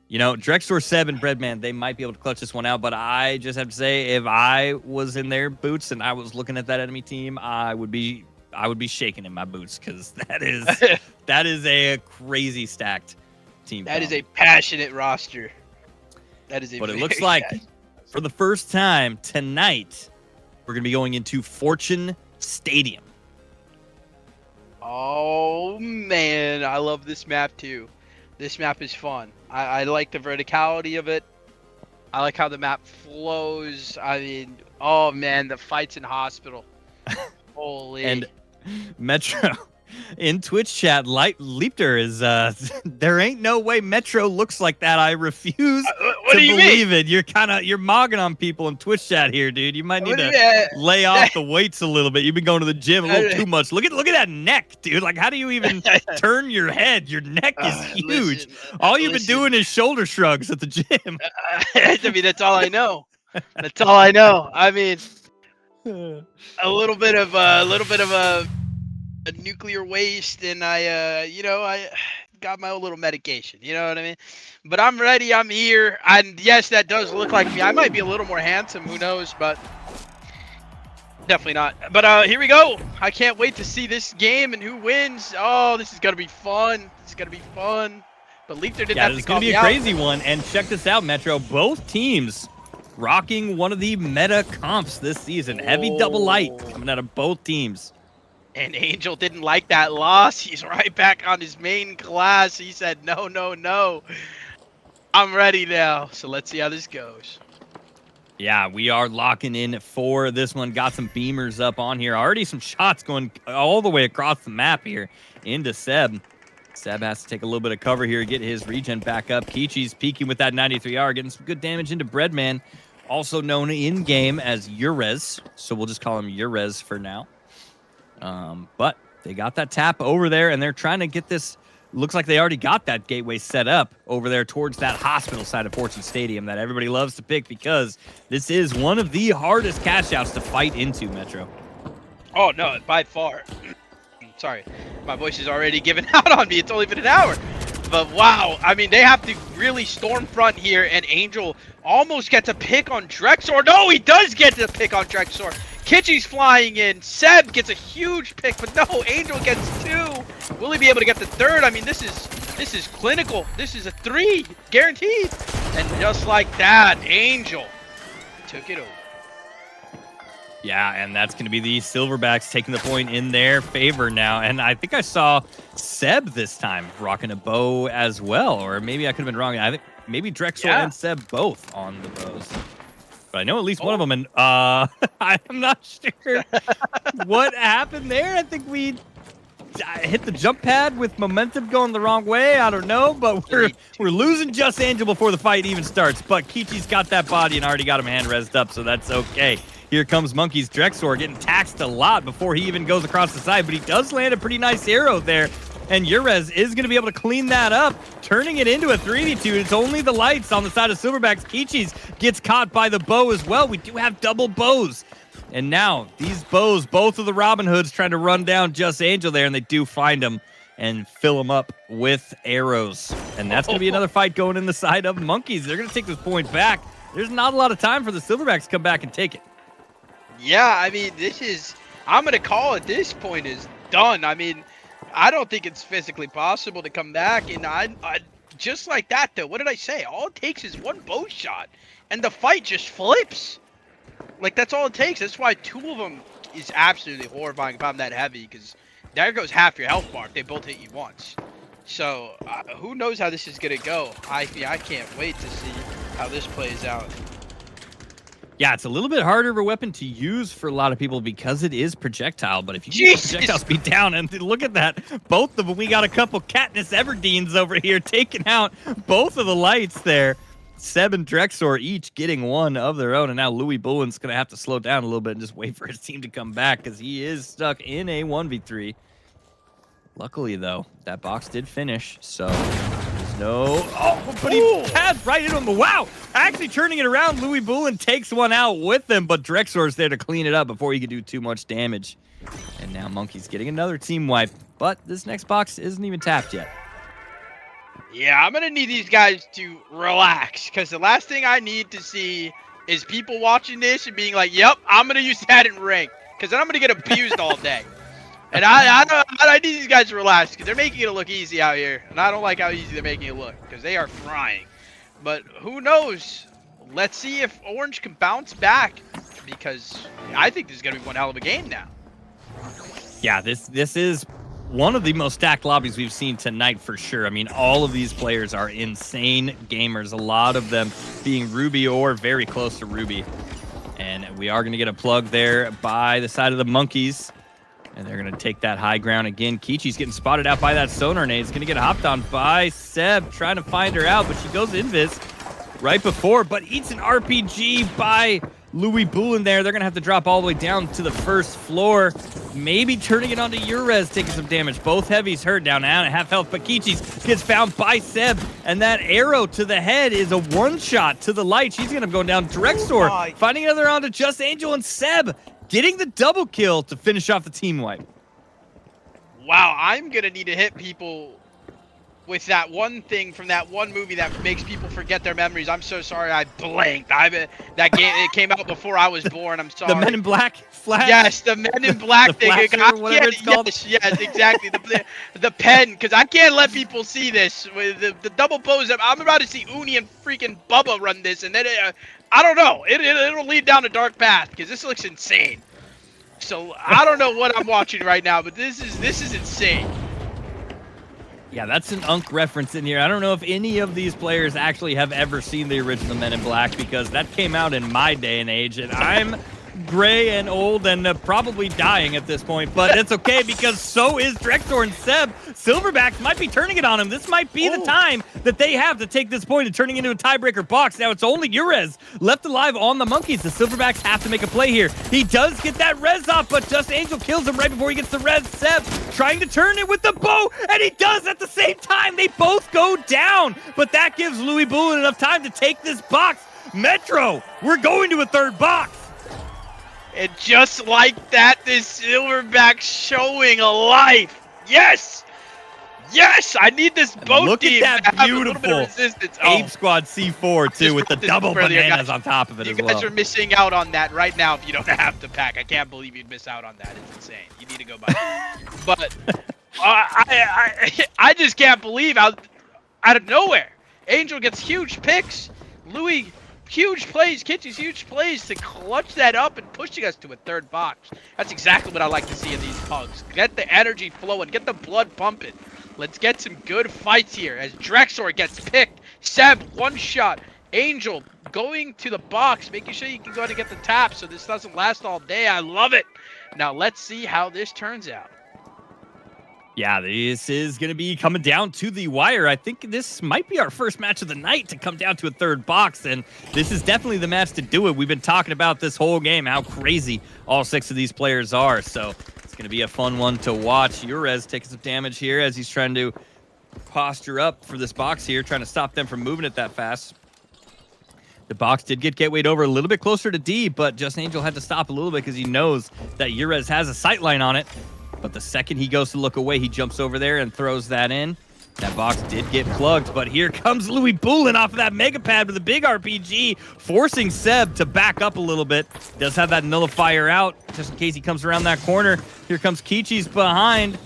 You know, Drexor, Seb, and Breadman, they might be able to clutch this one out, but I just have to say, if I was in their boots and I was looking at that enemy team, I would be shaking in my boots, because that is a crazy stacked team. That is a passionate roster. That is a. But it looks like for the first time tonight, we're going to be going into Fortune Stadium. Oh man, I love this map too. This map is fun. I like the verticality of it. I like how the map flows. I mean, oh man, the fights in hospital. Holy. And Metro in Twitch chat, Leapter is there ain't no way Metro looks like that. I refuse to believe it. You're mogging on people in Twitch chat here, dude. You might need to lay off the weights a little bit. You've been going to the gym a little too much. Look at that neck, dude. Like, how do you even turn your head? Your neck is huge. All you've been doing is shoulder shrugs at the gym. I mean, that's all I know. That's all I know. I mean, a little bit of a nuclear waste, and I got my own little medication, you know what I mean? But I'm ready, I'm here, and yes, that does look like me. I might be a little more handsome, who knows, but definitely not. But here we go. I can't wait to see this game and who wins. Oh, this is gonna be fun. But Leafter didn't have to call me out. It's gonna be a crazy one, and check this out, Metro. Both teams rocking one of the meta comps this season. Heavy double light coming out of both teams. And Angel didn't like that loss. He's right back on his main class. He said, no, no, no. I'm ready now. So let's see how this goes. Yeah, we are locking in for this one. Got some beamers up on here. Already some shots going all the way across the map here into Seb. Seb has to take a little bit of cover here, get his regen back up. Kichi's peeking with that 93R, getting some good damage into Breadman, also known in-game as Urez. So we'll just call him Urez for now. But they got that tap over there, and they're trying to get this. Looks like they already got that gateway set up over there towards that hospital side of Fortune Stadium that everybody loves to pick, because this is one of the hardest cash outs to fight into, Metro. Oh, no, by far. Sorry, my voice is already giving out on me. It's only been an hour. But wow, I mean, they have to really storm front here, and Angel almost gets a pick on Drexor. No, he does get the pick on Drexor. Kitchy's flying in. Seb gets a huge pick, but no, Angel gets 2. Will he be able to get the 3rd? I mean, this is clinical. This is a 3, guaranteed. And just like that, Angel took it over. Yeah, and that's going to be the Silverbacks taking the point in their favor now. And I think I saw Seb this time rocking a bow as well. Or maybe I could have been wrong. I think maybe Drexor and Seb both on the bows. But I know at least one of them. And I'm not sure what happened there. I think we hit the jump pad with momentum going the wrong way. I don't know. But we're losing Just Angel before the fight even starts. But Kichi's got that body and already got him hand-rezzed up. So that's okay. Here comes Monkey's Drexor getting taxed a lot before he even goes across the side, but he does land a pretty nice arrow there, and Urez is going to be able to clean that up, turning it into a 3v2. It's only the lights on the side of Silverbacks. Kichis gets caught by the bow as well. We do have double bows, and now these bows, both of the Robin Hoods trying to run down Just Angel there, and they do find him and fill him up with arrows, and that's going to be another fight going in the side of Monkeys. They're going to take this point back. There's not a lot of time for the Silverbacks to come back and take it. Yeah, I mean, I'm going to call it this point is done. I mean, I don't think it's physically possible to come back. And I just like that, though, what did I say? All it takes is one bow shot, and the fight just flips. Like, that's all it takes. That's why 2 of them is absolutely horrifying if I'm that heavy, because there goes half your health bar if they both hit you once. So, who knows how this is going to go. I can't wait to see how this plays out. Yeah, it's a little bit harder of a weapon to use for a lot of people because it is projectile. But if you get projectile speed down, and look at that, both of them, we got a couple Katniss Everdeens over here taking out both of the lights there. Seb and Drexor each getting one of their own, and now Louis Bullen's going to have to slow down a little bit and just wait for his team to come back because he is stuck in a 1v3. Luckily, though, that box did finish, so there's no... Oh, but he tabbed right into him. Wow! Actually turning it around, Louis Bullen takes one out with him, but Drexor's there to clean it up before he could do too much damage. And now Monkey's getting another team wipe, but this next box isn't even tapped yet. Yeah, I'm going to need these guys to relax, because the last thing I need to see is people watching this and being like, yep, I'm going to use that in rank, because then I'm going to get abused all day. And I need these guys to relax, because they're making it look easy out here, and I don't like how easy they're making it look, because they are frying. But who knows? Let's see if Orange can bounce back, because I think this is going to be one hell of a game now. Yeah, this is one of the most stacked lobbies we've seen tonight for sure. I mean, all of these players are insane gamers, a lot of them being Ruby or very close to Ruby. And we are going to get a plug there by the side of the Monkeys. And they're going to take that high ground again. Kichi's getting spotted out by that sonar nade. It's going to get hopped on by Seb, trying to find her out, but she goes invis right before, but eats an RPG by Louis Bullen there. They're going to have to drop all the way down to the first floor. Maybe turning it onto Urez, taking some damage. Both heavies hurt down at half health, but Kichi's gets found by Seb, and that arrow to the head is a one-shot to the light. She's going to go down. Drexor finding another onto Just Angel, and Seb getting the double kill to finish off the team wipe. Wow, I'm going to need to hit people with that one thing from that one movie that makes people forget their memories. I'm so sorry I blanked. That game, it came out before I was born. I'm sorry. The Men in Black flash? Yes, the Men in Black thing. Flasher, whatever it's called. Yes, exactly. The pen, because I can't let people see this. With the double pose. I'm about to see Uni and freaking Bubba run this, and then I don't know. It'll lead down a dark path, because this looks insane. So I don't know what I'm watching right now, but this is insane. Yeah, that's an Unk reference in here. I don't know if any of these players actually have ever seen the original Men in Black, because that came out in my day and age, and I'm gray and old and probably dying at this point, but it's okay because so is Drexor and Seb. Silverbacks might be turning it on him. This might be the time that they have to take this point and turning into a tiebreaker box. Now it's only Urez left alive on the Monkeys. The Silverbacks have to make a play here. He does get that res off, but Just Angel kills him right before he gets the res. Seb trying to turn it with the bow, and he does at the same time. They both go down, but that gives Louis Bullen enough time to take this box. Metro, we're going to a third box. And just like that, this Silverback showing a life. Yes! Yes! I need this boat Look team at that beautiful Ape Squad C4, too, with the double bananas on top of it as well. You guys are missing out on that right now if you don't have the pack. I can't believe you'd miss out on that. It's insane. You need to go buy it. But I just can't believe how, out of nowhere, Angel gets huge picks. Louis... huge plays, Kitchy's huge plays to clutch that up and pushing us to a third box. That's exactly what I like to see in these pugs. Get the energy flowing, get the blood pumping. Let's get some good fights here as Drexor gets picked. Seb, one shot. Angel going to the box, making sure you can go ahead and get the tap so this doesn't last all day. I love it. Now let's see how this turns out. Yeah, this is going to be coming down to the wire. I think this might be our first match of the night to come down to a third box, and this is definitely the match to do it. We've been talking about this whole game, how crazy all 6 of these players are, so it's going to be a fun one to watch. Urez taking some damage here as he's trying to posture up for this box here, trying to stop them from moving it that fast. The box did get gatewayed over a little bit closer to D, but Just Angel had to stop a little bit because he knows that Urez has a sightline on it. But the second he goes to look away, he jumps over there and throws that in. That box did get plugged, but here comes Louis Bullen off of that mega pad with a big RPG, forcing Seb to back up a little bit. Does have that nullifier out, just in case he comes around that corner. Here comes Kichi's behind.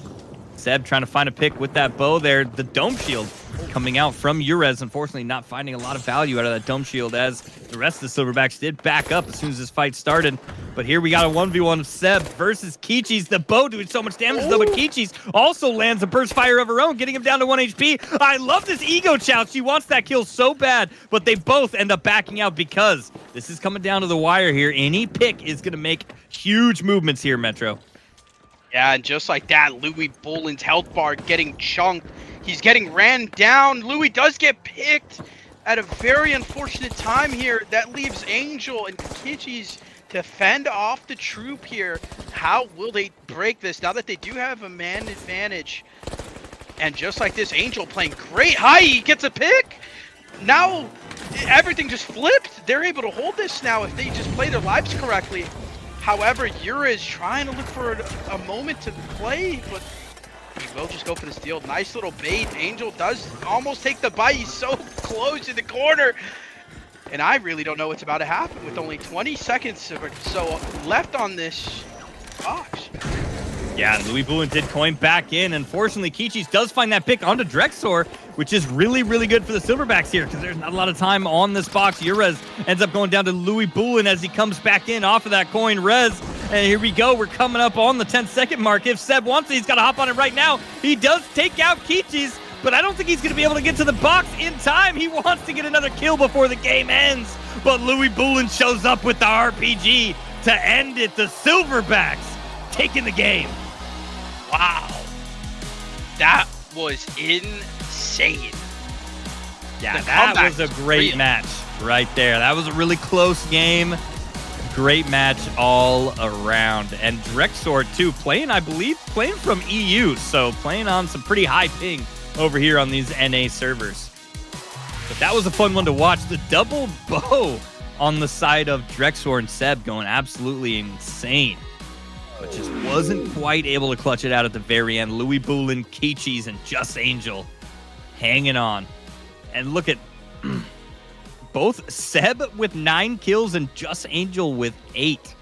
Seb trying to find a pick with that bow there. The dome shield coming out from Urez, unfortunately not finding a lot of value out of that dome shield, as the rest of the Silverbacks did back up as soon as this fight started. But here we got a 1v1 of Seb versus Kichis. The bow doing so much damage though, but Kichis also lands a burst fire of her own, getting him down to 1 HP. I love this ego chow. She wants that kill so bad, but they both end up backing out because this is coming down to the wire here. Any pick is going to make huge movements here, Metro. Yeah, and just like that, Louis Bullen's health bar getting chunked. He's getting ran down. Louis does get picked at a very unfortunate time here. That leaves Angel and Kichis to fend off the troop here. How will they break this now that they do have a man advantage? And just like this, Angel playing great. He gets a pick. Now everything just flipped. They're able to hold this now if they just play their lives correctly. However, Yura is trying to look for a moment to play, but he will just go for the steal. Nice little bait. Angel does almost take the bite. He's so close in the corner. And I really don't know what's about to happen with only 20 seconds or so left on this box. Yeah, Louis Bullen did coin back in. Unfortunately, Kichis does find that pick onto Drexor, which is really, really good for the Silverbacks here because there's not a lot of time on this box. Urez ends up going down to Louis Bullen as he comes back in off of that coin res. And here we go. We're coming up on the 10-second mark. If Seb wants it, he's got to hop on it right now. He does take out Kichis, but I don't think he's going to be able to get to the box in time. He wants to get another kill before the game ends. But Louis Bullen shows up with the RPG to end it. The Silverbacks taking the game. Wow. That was insane. Yeah, that was a great match right there. That was a really close game. Great match all around. And Drexor, too, playing, I believe, playing from EU. So playing on some pretty high ping over here on these NA servers. But that was a fun one to watch. The double bow on the side of Drexor and Seb going absolutely insane. But just wasn't quite able to clutch it out at the very end. Louis Bullen, Kichis, and Just Angel hanging on. And look at both Seb with 9 kills and Just Angel with 8.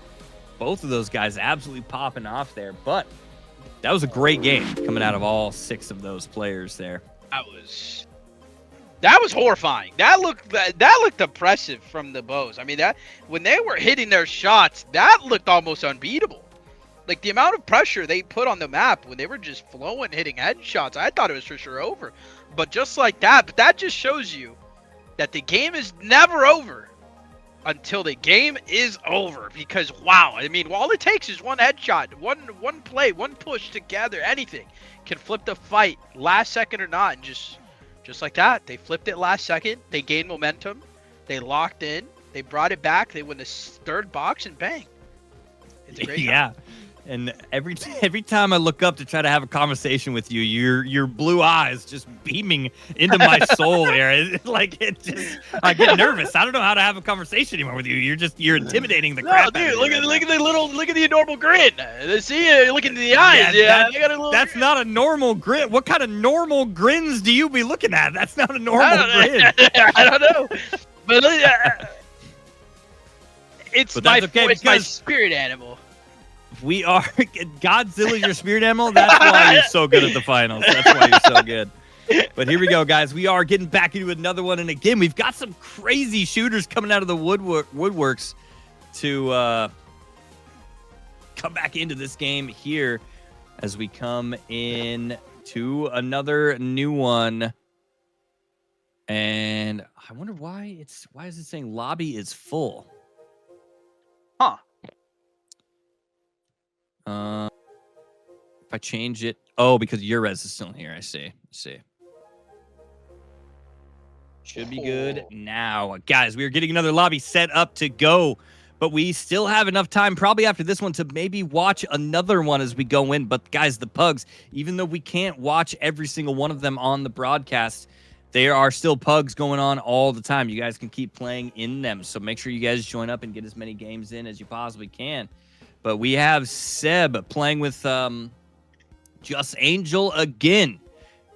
Both of those guys absolutely popping off there. But that was a great game coming out of all 6 of those players there. That was horrifying. That looked oppressive from the bows. I mean, that when they were hitting their shots, that looked almost unbeatable. Like, the amount of pressure they put on the map when they were just flowing, hitting headshots, I thought it was for sure over. But just like that, but that just shows you that the game is never over until the game is over. Because, wow, I mean, all it takes is one headshot, one play, one push together, anything can flip the fight, last second or not. And just like that, they flipped it last second. They gained momentum. They locked in. They brought it back. They win the 3rd box, and bang. It's a great time. And every time I look up to try to have a conversation with you, your blue eyes just beaming into my soul there. I get nervous. I don't know how to have a conversation anymore with you. You're intimidating the crap. No, dude, look at the normal grin. See, look into the eyes. That's not a normal grin. What kind of normal grins do you be looking at? That's not a normal grin. I don't know, but it's my spirit animal. We are Godzilla's your spirit animal. That's why you're so good at the finals. That's why you're so good. But here we go, guys. We are getting back into another one, and again, we've got some crazy shooters coming out of the woodworks to come back into this game here as we come in to another new one. And I wonder why is it saying lobby is full? Huh. If I change it, because Urez is still here. I see. Should be good now. Guys, we are getting another lobby set up to go, but we still have enough time probably after this one to maybe watch another one as we go in. But guys, the Pugs, even though we can't watch every single one of them on the broadcast, there are still Pugs going on all the time. You guys can keep playing in them. So make sure you guys join up and get as many games in as you possibly can. But we have Seb playing with Just Angel again.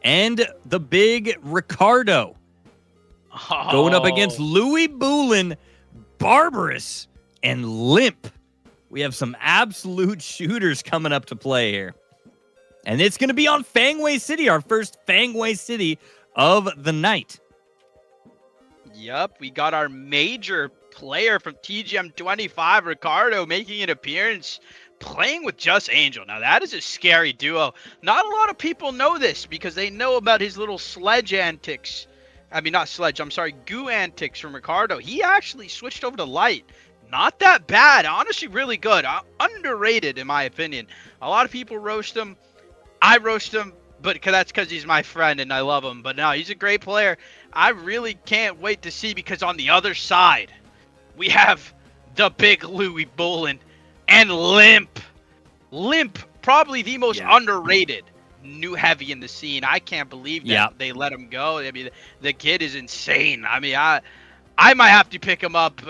And the big Ricardo going up against Louis Bullen, Barbarous, and Limp. We have some absolute shooters coming up to play here. And it's going to be on Fangway City, our first Fangway City of the night. Yup, we got our major player from TGM25, Ricardo, making an appearance, playing with Just Angel. Now, that is a scary duo. Not a lot of people know this because they know about his little sledge antics. I mean, not sledge, I'm sorry, goo antics from Ricardo. He actually switched over to light. Not that bad. Honestly, really good. Underrated, in my opinion. A lot of people roast him. I roast him, but that's because he's my friend and I love him. But no, he's a great player. I really can't wait to see, because on the other side, we have the big Louis Bullen and Limp. Limp, probably the most underrated new heavy in the scene. I can't believe that they let him go. I mean, the kid is insane. I mean, I might have to pick him up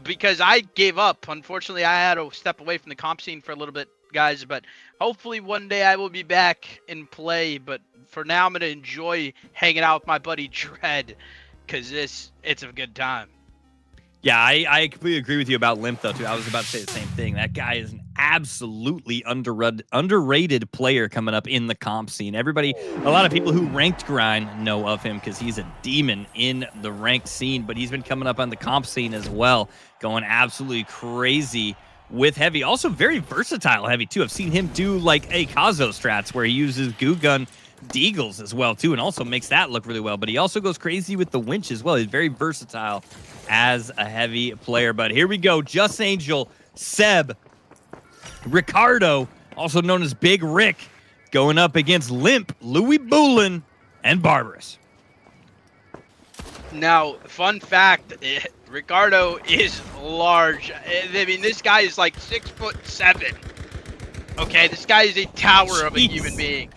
because I gave up. Unfortunately, I had to step away from the comp scene for a little bit, guys. But hopefully one day I will be back in play. But for now, I'm going to enjoy hanging out with my buddy Dread, because it's a good time. Yeah, I completely agree with you about Limp, though, too. I was about to say the same thing. That guy is an absolutely underrated player coming up in the comp scene. A lot of people who ranked grind know of him because he's a demon in the ranked scene, but he's been coming up on the comp scene as well, going absolutely crazy with heavy. Also very versatile heavy, too. I've seen him do, like, a Kazo strats where he uses Goo Gun Deagles as well, too, and also makes that look really well. But he also goes crazy with the winch as well. He's very versatile as a heavy player. But here we go. Just Angel, Seb, Ricardo, also known as Big Rick, going up against Limp, Louis Bullen, and Barbarous. Now, fun fact, Ricardo is large. I mean, this guy is like 6'7". Okay, this guy is a tower of a human being.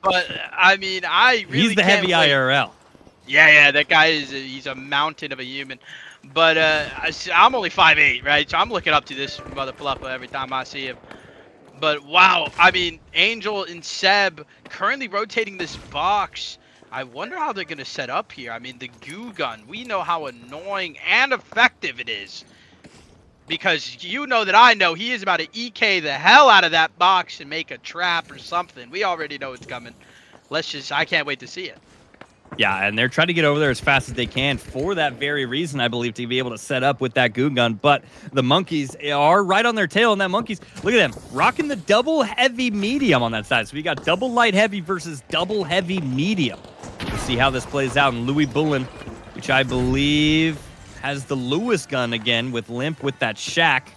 But, I mean, I really He's the heavy IRL. Yeah, that guy he's a mountain of a human. But I'm only 5'8", right? So I'm looking up to this mother fluffer every time I see him. But wow, I mean, Angel and Seb currently rotating this box. I wonder how they're gonna set up here. I mean, the goo gun, we know how annoying and effective it is. Because you know that I know he is about to EK the hell out of that box and make a trap or something. We already know it's coming. I can't wait to see it. Yeah, and they're trying to get over there as fast as they can for that very reason, I believe, to be able to set up with that goo gun. But the monkeys are right on their tail, and that monkeys, look at them, rocking the double heavy medium on that side. So we got double light heavy versus double heavy medium. We'll see how this plays out. And Louis Bullen, which I believe has the Lewis gun again with Limp with that shack.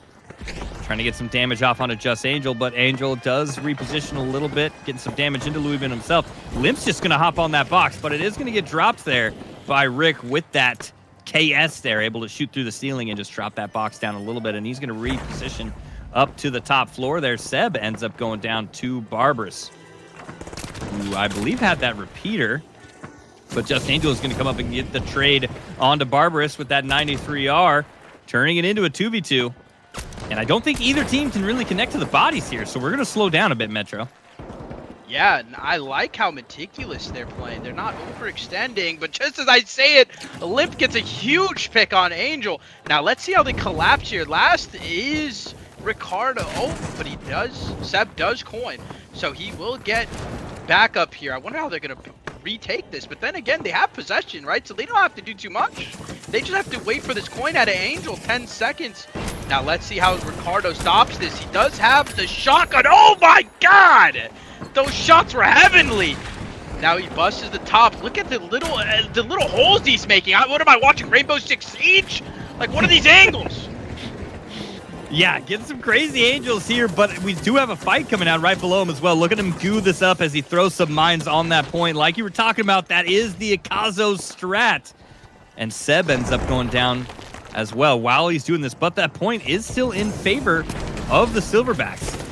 Trying to get some damage off onto Just Angel, but Angel does reposition a little bit, getting some damage into Louis Bullen himself. Limp's just going to hop on that box, but it is going to get dropped there by Rick with that KS there, able to shoot through the ceiling and just drop that box down a little bit, and he's going to reposition up to the top floor there. Seb ends up going down to Barbarous, who I believe had that repeater, but Just Angel is going to come up and get the trade onto Barbarous with that 93R, turning it into a 2v2. And I don't think either team can really connect to the bodies here, so we're going to slow down a bit, Metro. Yeah, and I like how meticulous they're playing. They're not overextending, but just as I say it, Limp gets a huge pick on Angel. Now, let's see how they collapse here. Last is Ricardo. Oh, but Seb does coin, so he will get back up here. I wonder how they're going to retake this, but then again, they have possession, right? So they don't have to do too much. They just have to wait for this coin out of Angel, 10 seconds. Now, let's see how Ricardo stops this. He does have the shotgun. Oh, my God! Those shots were heavenly. Now he busts the top. Look at the little holes he's making. What am I watching, Rainbow Six Siege? Like, what are these angles? Yeah, getting some crazy angels here, but we do have a fight coming out right below him as well. Look at him goo this up as he throws some mines on that point. Like you were talking about, that is the Akazo strat. And Seb ends up going down as well while he's doing this, but that point is still in favor of the Silverbacks.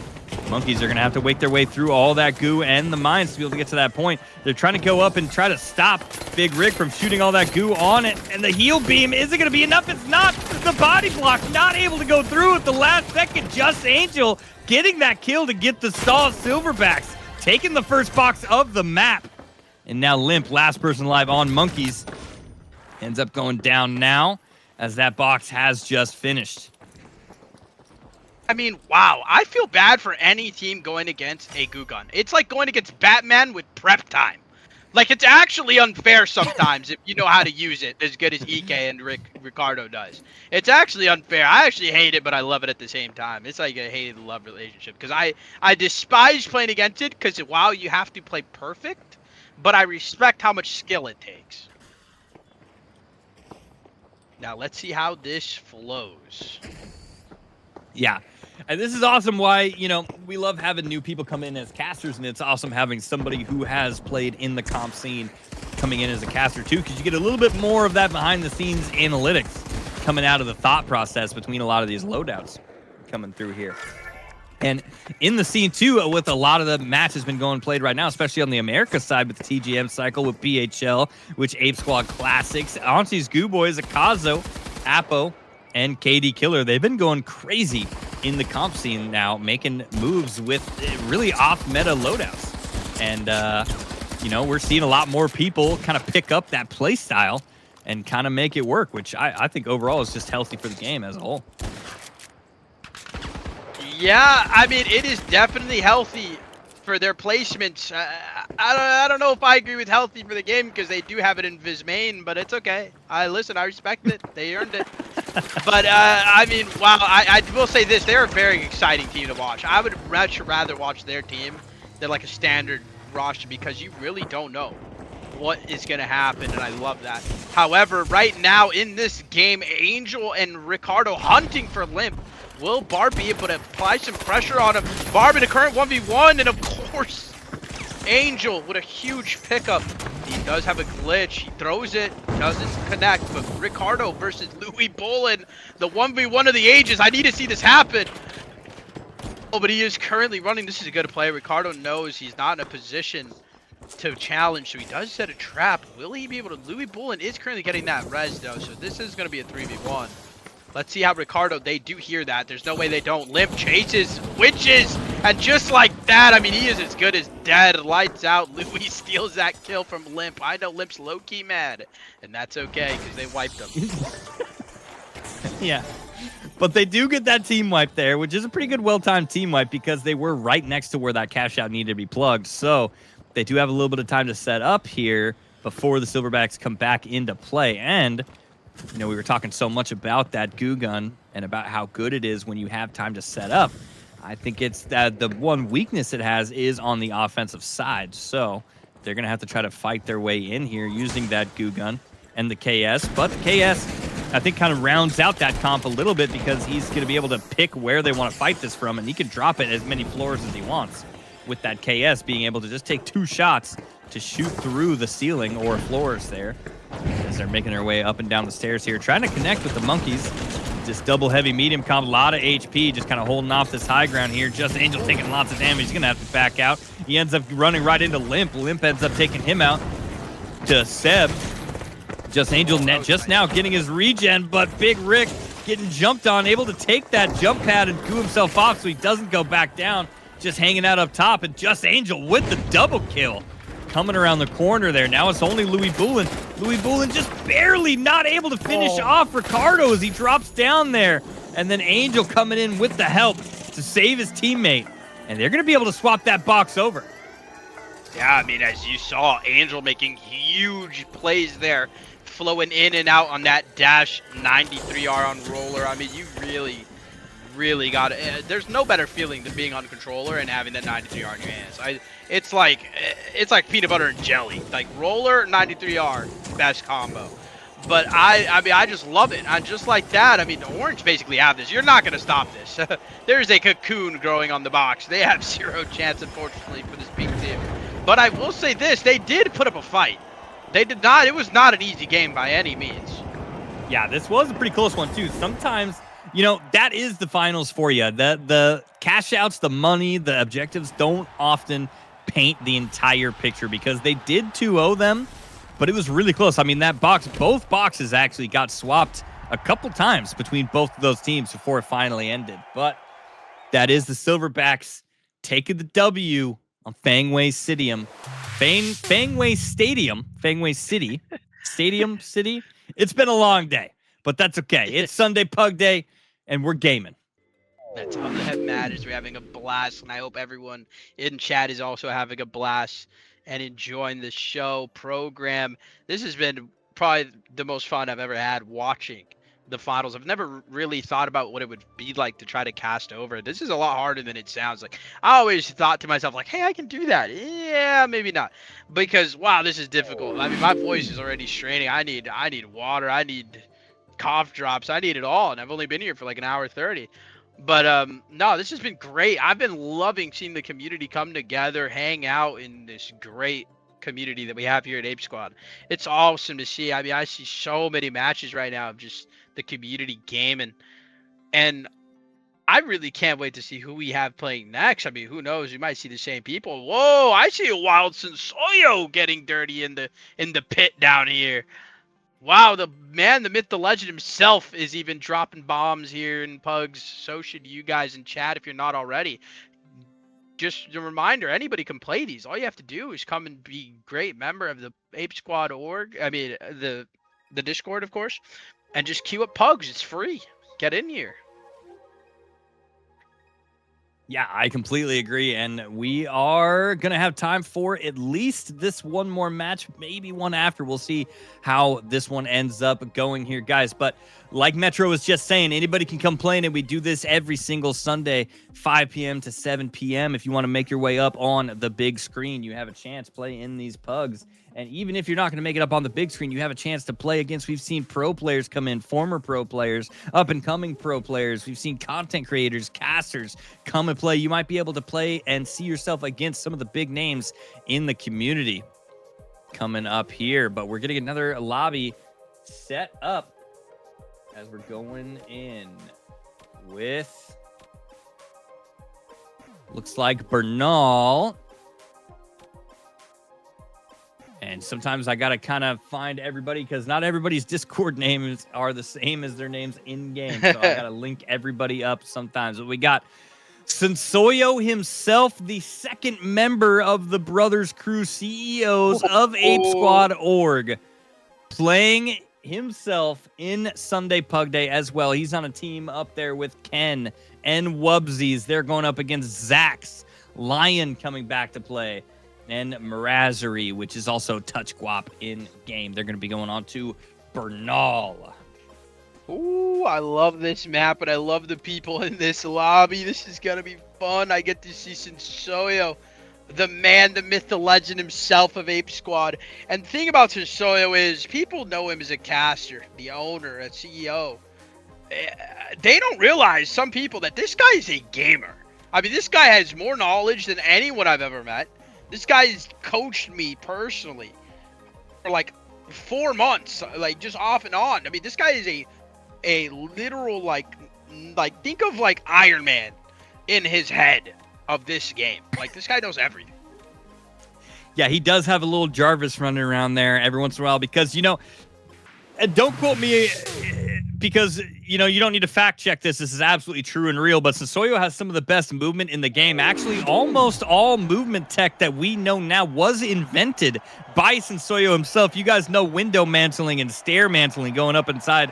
Monkeys are going to have to wake their way through all that goo and the mines to be able to get to that point. They're trying to go up and try to stop Big Rick from shooting all that goo on it, and the heal beam isn't going to be enough. It's not. The body block not able to go through at the last second. Just Angel getting that kill to get the stall. Silverbacks taking the first box of the map, and now Limp, last person alive on Monkeys, ends up going down now as that box has just finished. I mean, wow. I feel bad for any team going against a goo gun. It's like going against Batman with prep time. Like, it's actually unfair sometimes if you know how to use it as good as EK and Ricardo does. It's actually unfair. I actually hate it, but I love it at the same time. It's like a hate-love relationship. Because I despise playing against it because, wow, you have to play perfect, but I respect how much skill it takes. Now, let's see how this flows. Yeah. And this is awesome why, you know, we love having new people come in as casters, and it's awesome having somebody who has played in the comp scene coming in as a caster too, because you get a little bit more of that behind the scenes analytics coming out of the thought process between a lot of these loadouts coming through here. And in the scene too, with a lot of the matches been played right now, especially on the America side with the TGM cycle, with BHL, which Ape Squad Classics, Auntie's Goo Boys, Akazo, Apo, and KD Killer, they've been going crazy in the comp scene now, making moves with really off-meta loadouts. And, you know, we're seeing a lot more people kind of pick up that play style and kind of make it work, which I think overall is just healthy for the game as a whole. Yeah, I mean, it is definitely healthy for their placements. I don't know if I agree with healthy for the game because they do have it in Viz main, but it's okay. I respect it. They earned it. But, I mean, wow, I will say this. They're a very exciting team to watch. I would much rather watch their team than, like, a standard roster because you really don't know what is going to happen, and I love that. However, right now in this game, Angel and Ricardo hunting for Limp. Will Barb be able to apply some pressure on him? Barb in a current 1v1, and of course, Angel with a huge pickup. He does have a glitch. He throws it, doesn't connect, but Ricardo versus Louis Bullen, the 1v1 of the ages. I need to see this happen. Oh, but he is currently running. This is a good play. Ricardo knows he's not in a position to challenge, so he does set a trap. Will he be able to? Louis Bullen is currently getting that res, though, so this is going to be a 3v1. Let's see how Ricardo, they do hear that. There's no way they don't. Limp chases, witches, and just like that, I mean, he is as good as dead. Lights out. Louis steals that kill from Limp. I know Limp's low-key mad, and that's okay, because they wiped him. Yeah. But they do get that team wipe there, which is a pretty good, well-timed team wipe because they were right next to where that cash out needed to be plugged. So they do have a little bit of time to set up here before the Silverbacks come back into play. And you know, we were talking so much about that goo gun and about how good it is when you have time to set up. I think it's that the one weakness it has is on the offensive side. So they're going to have to try to fight their way in here using that goo gun and the KS. But the KS, I think, kind of rounds out that comp a little bit because he's going to be able to pick where they want to fight this from, and he can drop it as many floors as he wants with that KS being able to just take 2 shots to shoot through the ceiling or floors there. As they're making their way up and down the stairs here, trying to connect with the monkeys. Just double heavy medium comp, a lot of HP, just kind of holding off this high ground here. Just Angel taking lots of damage. He's going to have to back out. He ends up running right into Limp. Limp ends up taking him out to Seb. Just Angel just now getting his regen, but Big Rick getting jumped on, able to take that jump pad and goo himself off so he doesn't go back down. Just hanging out up top, and Just Angel with the double kill. Coming around the corner there. Now it's only Louis Bullen. Louis Bullen just barely not able to finish off Ricardo as he drops down there. And then Angel coming in with the help to save his teammate. And they're going to be able to swap that box over. Yeah, I mean, as you saw, Angel making huge plays there, flowing in and out on that dash 93R on roller. I mean, you really got it. There's no better feeling than being on controller and having that 93R in your hands. It's like peanut butter and jelly. Like roller, 93R, best combo. But I mean, I just love it. And just like that, I mean, the Orange basically have this. You're not going to stop this. There's a cocoon growing on the box. They have 0 chance, unfortunately, for this pink team. But I will say this, they did put up a fight. They did not. It was not an easy game by any means. Yeah, this was a pretty close one, too. Sometimes, you know, that is the finals for you. The cash outs, the money, the objectives don't often paint the entire picture because they did 2-0 them, but it was really close. I mean, that box, both boxes actually got swapped a couple times between both of those teams before it finally ended. But that is the Silverbacks taking the W on Fangway Stadium. Fangway Stadium. Fangway City. Stadium City. It's been a long day, but that's okay. It's Sunday Pug Day, and we're gaming. That's all that matters. We're having a blast, and I hope everyone in chat is also having a blast. and enjoying the show program. This has been probably the most fun I've ever had watching the finals. I've never really thought about what it would be like to try to cast over. This is a lot harder than it sounds. Like, I always thought to myself, like, hey, I can do that. Yeah, maybe not, because wow, this is difficult. I mean, my voice is already straining. I need water. I need cough drops. I need it all, and I've only been here for like an hour 30. But no, this has been great. I've been loving seeing the community come together, hang out in this great community that we have here at Ape Squad. It's awesome to see. I mean, I see so many matches right now of just the community gaming, and I really can't wait to see who we have playing next. I mean, who knows? We might see the same people. Whoa, I see a wild Sensoyo getting dirty in the pit down here. Wow, the man, the myth, the legend himself is even dropping bombs here in Pugs. So should you guys in chat if you're not already. Just a reminder, anybody can play these. All you have to do is come and be a great member of the Ape Squad org. I mean, the Discord, of course. And just queue up Pugs. It's free. Get in here. Yeah, I completely agree. And we are going to have time for at least this one more match, maybe one after. We'll see how this one ends up going here, guys. But like Metro was just saying, anybody can come play, and we do this every single Sunday, 5 p.m. to 7 p.m. If you want to make your way up on the big screen, you have a chance to play in these Pugs. And even if you're not going to make it up on the big screen, you have a chance to play against. We've seen pro players come in, former pro players, up-and-coming pro players. We've seen content creators, casters come and play. You might be able to play and see yourself against some of the big names in the community coming up here. But we're getting another lobby set up as we're going in with, looks like Bernal. And sometimes I got to kind of find everybody because not everybody's Discord names are the same as their names in-game. So I got to link everybody up sometimes. But we got Sensoyo himself, the second member of the Brothers Crew CEOs of Ape Squad org, playing himself in Sunday PugDay as well. He's on a team up there with Ken and Wubsies. They're going up against Zax, Lion coming back to play, and Mirazari, which is also Touch Guap in game. They're going to be going on to Bernal. Ooh, I love this map, and I love the people in this lobby. This is going to be fun. I get to see Sensoyo, the man, the myth, the legend himself of Ape Squad. And the thing about Sensoyo is people know him as a caster, the owner, a CEO. They don't realize, some people, that this guy is a gamer. I mean, this guy has more knowledge than anyone I've ever met. This guy's coached me personally for like 4 months, like just off and on. I mean, this guy is a literal like think of like Iron Man in his head of this game. Like, this guy knows everything. Yeah, he does have a little Jarvis running around there every once in a while because, you know, don't quote me because, you know, you don't need to fact check this. This is absolutely true and real, but Sensoyo has some of the best movement in the game. Actually, almost all movement tech that we know now was invented by Sensoyo himself. You guys know window mantling and stair mantling going up inside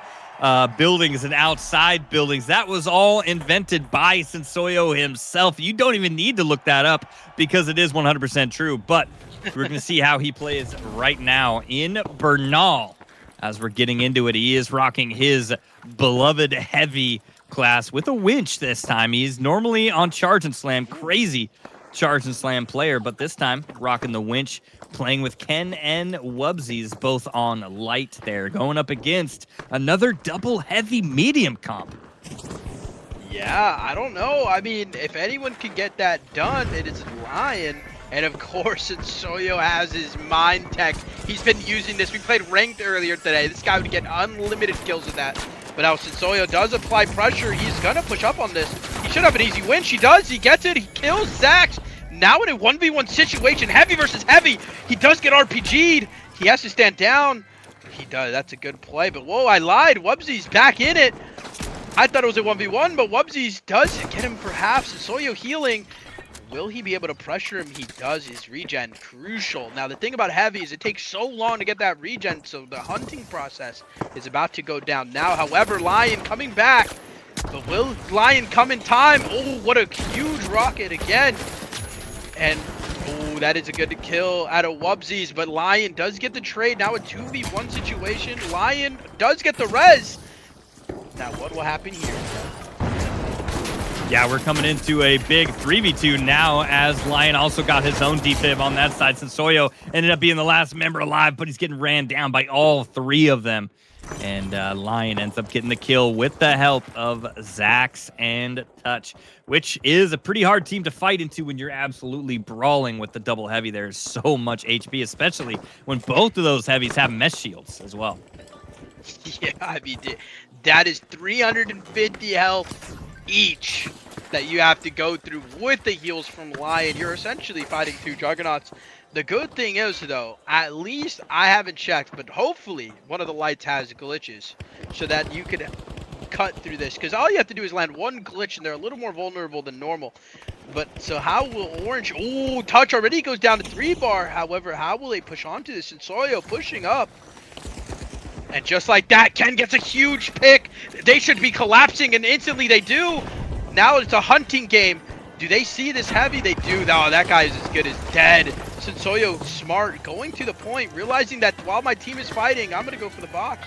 buildings and outside buildings. That was all invented by Sensoyo himself. You don't even need to look that up because it is 100% true, but we're going to see how he plays right now in Bernal. As we're getting into it, he is rocking his beloved heavy class with a winch this time. He's normally on charge and slam, crazy charge and slam player, but this time rocking the winch, playing with Ken and Wubsies, both on light there, going up against another double heavy medium comp. Yeah, I don't know. I mean, if anyone can get that done, it is Lion. And of course, Sensoyo has his mind tech. He's been using this. We played ranked earlier today. This guy would get unlimited kills with that. But now Sensoyo does apply pressure. He's going to push up on this. He should have an easy win. He does. He gets it. He kills Zax. Now in a 1v1 situation, heavy versus heavy. He does get RPG'd. He has to stand down. He does. That's a good play. But whoa, I lied. Wubsy's back in it. I thought it was a 1v1, but Wubsies does get him perhaps. Sensoyo healing. Will he be able to pressure him? He does. His regen crucial. Now the thing about heavy is it takes so long to get that regen, so the hunting process is about to go down now. However, Lion coming back, but will Lion come in time? Oh, what a huge rocket again. And oh, that is a good kill out of Wubsies, but Lion does get the trade. Now a 2v1 situation. Lion does get the res. Now what will happen here? Yeah, we're coming into a big 3v2 now as Lion also got his own defib on that side. Sensoyo ended up being the last member alive, but he's getting ran down by all three of them. And Lion ends up getting the kill with the help of Zax and Touch, which is a pretty hard team to fight into when you're absolutely brawling with the double heavy. There's so much HP, especially when both of those heavies have mesh shields as well. Yeah, I mean, that is 350 health each that you have to go through with the heals from Lion. You're essentially fighting two juggernauts. The good thing is, though, at least I haven't checked, but hopefully one of the lights has glitches so that you could cut through this. Because all you have to do is land one glitch, and they're a little more vulnerable than normal. But so how will Orange... Ooh, Touch already goes down to 3-bar. However, how will they push onto this? And Soyo pushing up. And just like that, Ken gets a huge pick. They should be collapsing, and instantly they do. Now it's a hunting game. Do they see this heavy? They do. Oh, that guy is as good as dead. Sensoyo smart, going to the point, realizing that while my team is fighting, I'm going to go for the box.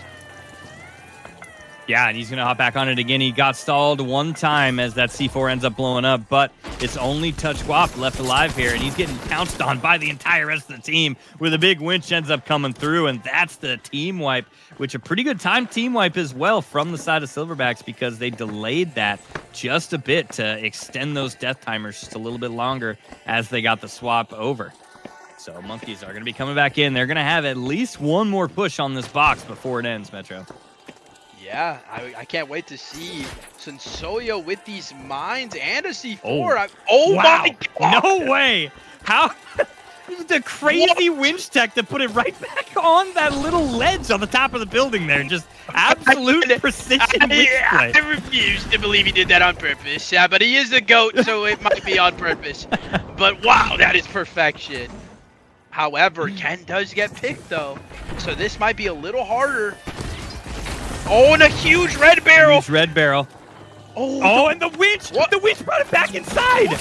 Yeah, and he's going to hop back on it again. He got stalled one time as that C4 ends up blowing up, but it's only Touch Guap left alive here, and he's getting pounced on by the entire rest of the team where the big winch ends up coming through, and that's the team wipe, which a pretty good time team wipe as well from the side of Silverbacks because they delayed that just a bit to extend those death timers just a little bit longer as they got the swap over. So Monkeys are going to be coming back in. They're going to have at least one more push on this box before it ends, Metro. Yeah, I can't wait to see Sensoyo with these mines and a C4. Oh, Oh wow. My God! No way! How? The crazy winch tech that put it right back on that little ledge on the top of the building there. Just absolute precision winch play. I refuse to believe he did that on purpose. Yeah, but he is a GOAT, so it might be on purpose. But wow, that is perfection. However, Ken does get picked, though. So this might be a little harder. Oh, and a huge red barrel. Huge red barrel. Oh, and the winch. What? The winch brought it back inside.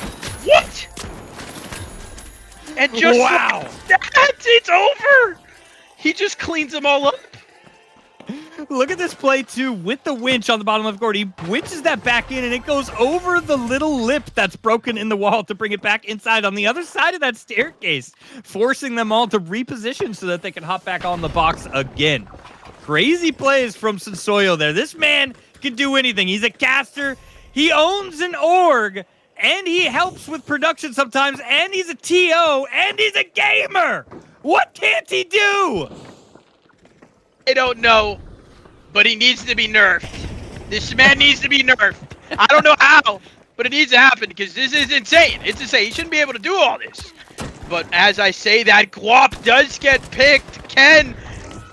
What? And just wow. like that, it's over. He just cleans them all up. Look at this play, too, with the winch on the bottom left court. He winches that back in, and it goes over the little lip that's broken in the wall to bring it back inside on the other side of that staircase, forcing them all to reposition so that they can hop back on the box again. Crazy plays from Sensoyo there. This man can do anything. He's a caster. He owns an org, and he helps with production sometimes, and he's a TO, and he's a gamer. What can't he do? I don't know, but he needs to be nerfed. This man needs to be nerfed. I don't know how, but it needs to happen because this is insane. It's insane. He shouldn't be able to do all this. But as I say that, Guap does get picked. Ken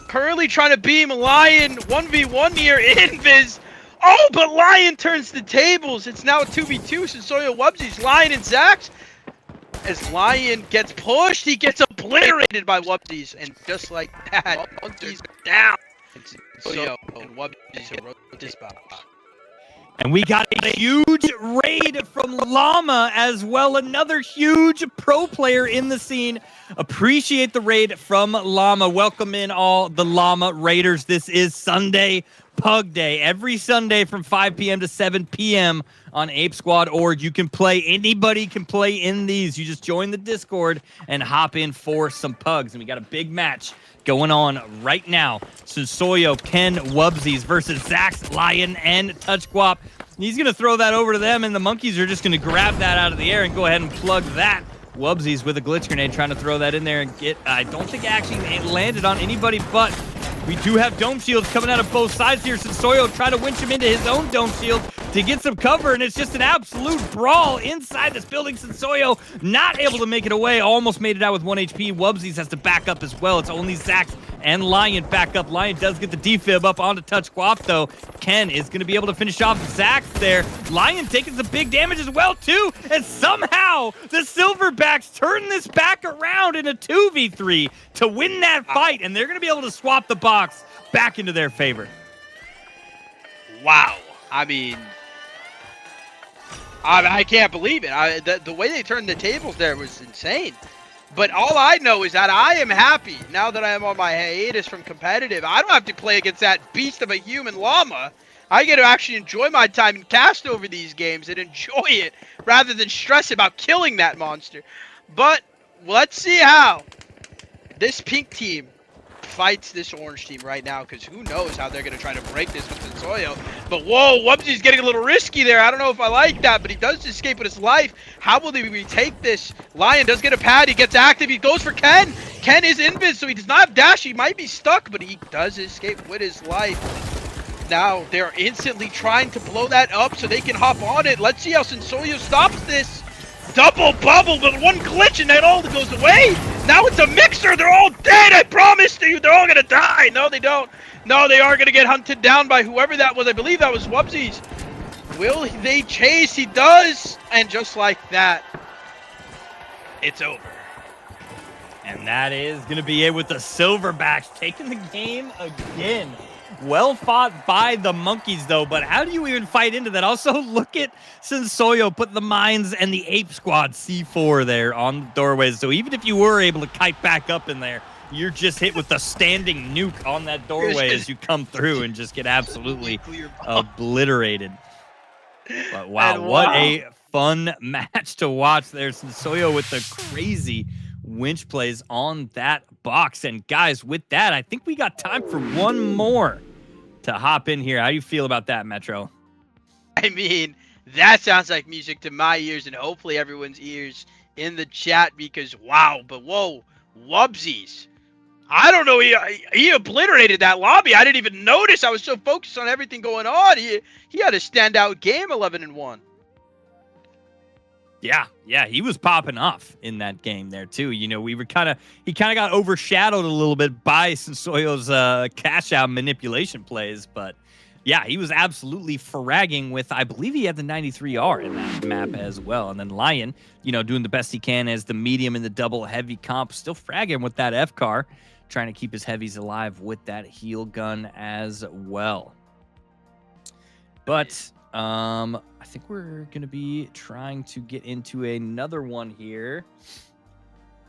currently trying to beam Lion 1v1 near Invis. Oh, but Lion turns the tables. It's now a 2v2. Sensoyo Wubsies, Lion and Zax. As Lion gets pushed, he gets obliterated by Wubsies. And just like that, Monkeys down. Sensoyo and Wubsies wrote this box. And we got a huge raid from Llama as well. Another huge pro player in the scene. Appreciate the raid from Llama. Welcome in all the Llama Raiders. This is Sunday Pug Day. Every Sunday from 5 p.m. to 7 p.m. on Ape Squad org. You can play. Anybody can play in these. You just join the Discord and hop in for some pugs. And we got a big match going on right now. Sensoyo, Ken, Wubsies versus Zax, Lion, and Touch Guap. He's going to throw that over to them, and the Monkeys are just going to grab that out of the air and go ahead and plug that. Wubsies with a glitch grenade trying to throw that in there and get... I don't think actually it landed on anybody, but we do have dome shields coming out of both sides here. Sensoyo trying to winch him into his own dome shield to get some cover, and it's just an absolute brawl inside this building. Sensoyo not able to make it away. Almost made it out with 1 HP. Wubsies has to back up as well. It's only Zax and Lion back up. Lion does get the defib up onto Touch Guap, though. Ken is going to be able to finish off Zax there. Lion taking some big damage as well, too. And somehow the Silverbacks turn this back around in a 2v3 to win that fight. And they're going to be able to swap the box back into their favor. Wow. I mean, I can't believe it. The way they turned the tables there was insane. But all I know is that I am happy now that I am on my hiatus from competitive. I don't have to play against that beast of a human llama. I get to actually enjoy my time and cast over these games and enjoy it rather than stress about killing that monster. But let's see how this pink team fights this orange team right now, because who knows how they're going to try to break this with Sensoyo. But whoa, Wubsy's getting a little risky there. I don't know if I like that, but he does escape with his life. How will they retake this? Lion does get a pad. He gets active. He goes for Ken. Ken is invis, so he does not have dash. He might be stuck, but he does escape with his life. Now they're instantly trying to blow that up so they can hop on it. Let's see how Sensoyo stops this. Double bubble, but one glitch and that all goes away. Now it's a mixer. They're all dead. I promised you. They're all going to die. No, they don't. No, they are going to get hunted down by whoever that was. I believe that was Wubsy's. Will they chase? He does. And just like that, it's over. And that is going to be it with the Silverbacks taking the game again. Well fought by the Monkeys, though, but how do you even fight into that? Also, look at Sensoyo put the mines and the Ape Squad C4 there on the doorways. So even if you were able to kite back up in there, you're just hit with the standing nuke on that doorway as you come through and just get absolutely obliterated. But wow, what a fun match to watch there. Sensoyo with the crazy winch plays on that box. And guys, with that, I think we got time for one more to hop in here. How do you feel about that, Metro? I mean, that sounds like music to my ears and hopefully everyone's ears in the chat, because wow, but whoa, Wubsies. I don't know, he obliterated that lobby. I didn't even notice. I was so focused on everything going on. He had a standout game, 11-1. Yeah, he was popping off in that game there too. You know, he kind of got overshadowed a little bit by Sensoyo's cash out manipulation plays, but yeah, he was absolutely fragging with, I believe he had the 93R in that map as well. And then Lion, you know, doing the best he can as the medium in the double heavy comp, still fragging with that F car, trying to keep his heavies alive with that heal gun as well. But I think we're going to be trying to get into another one here.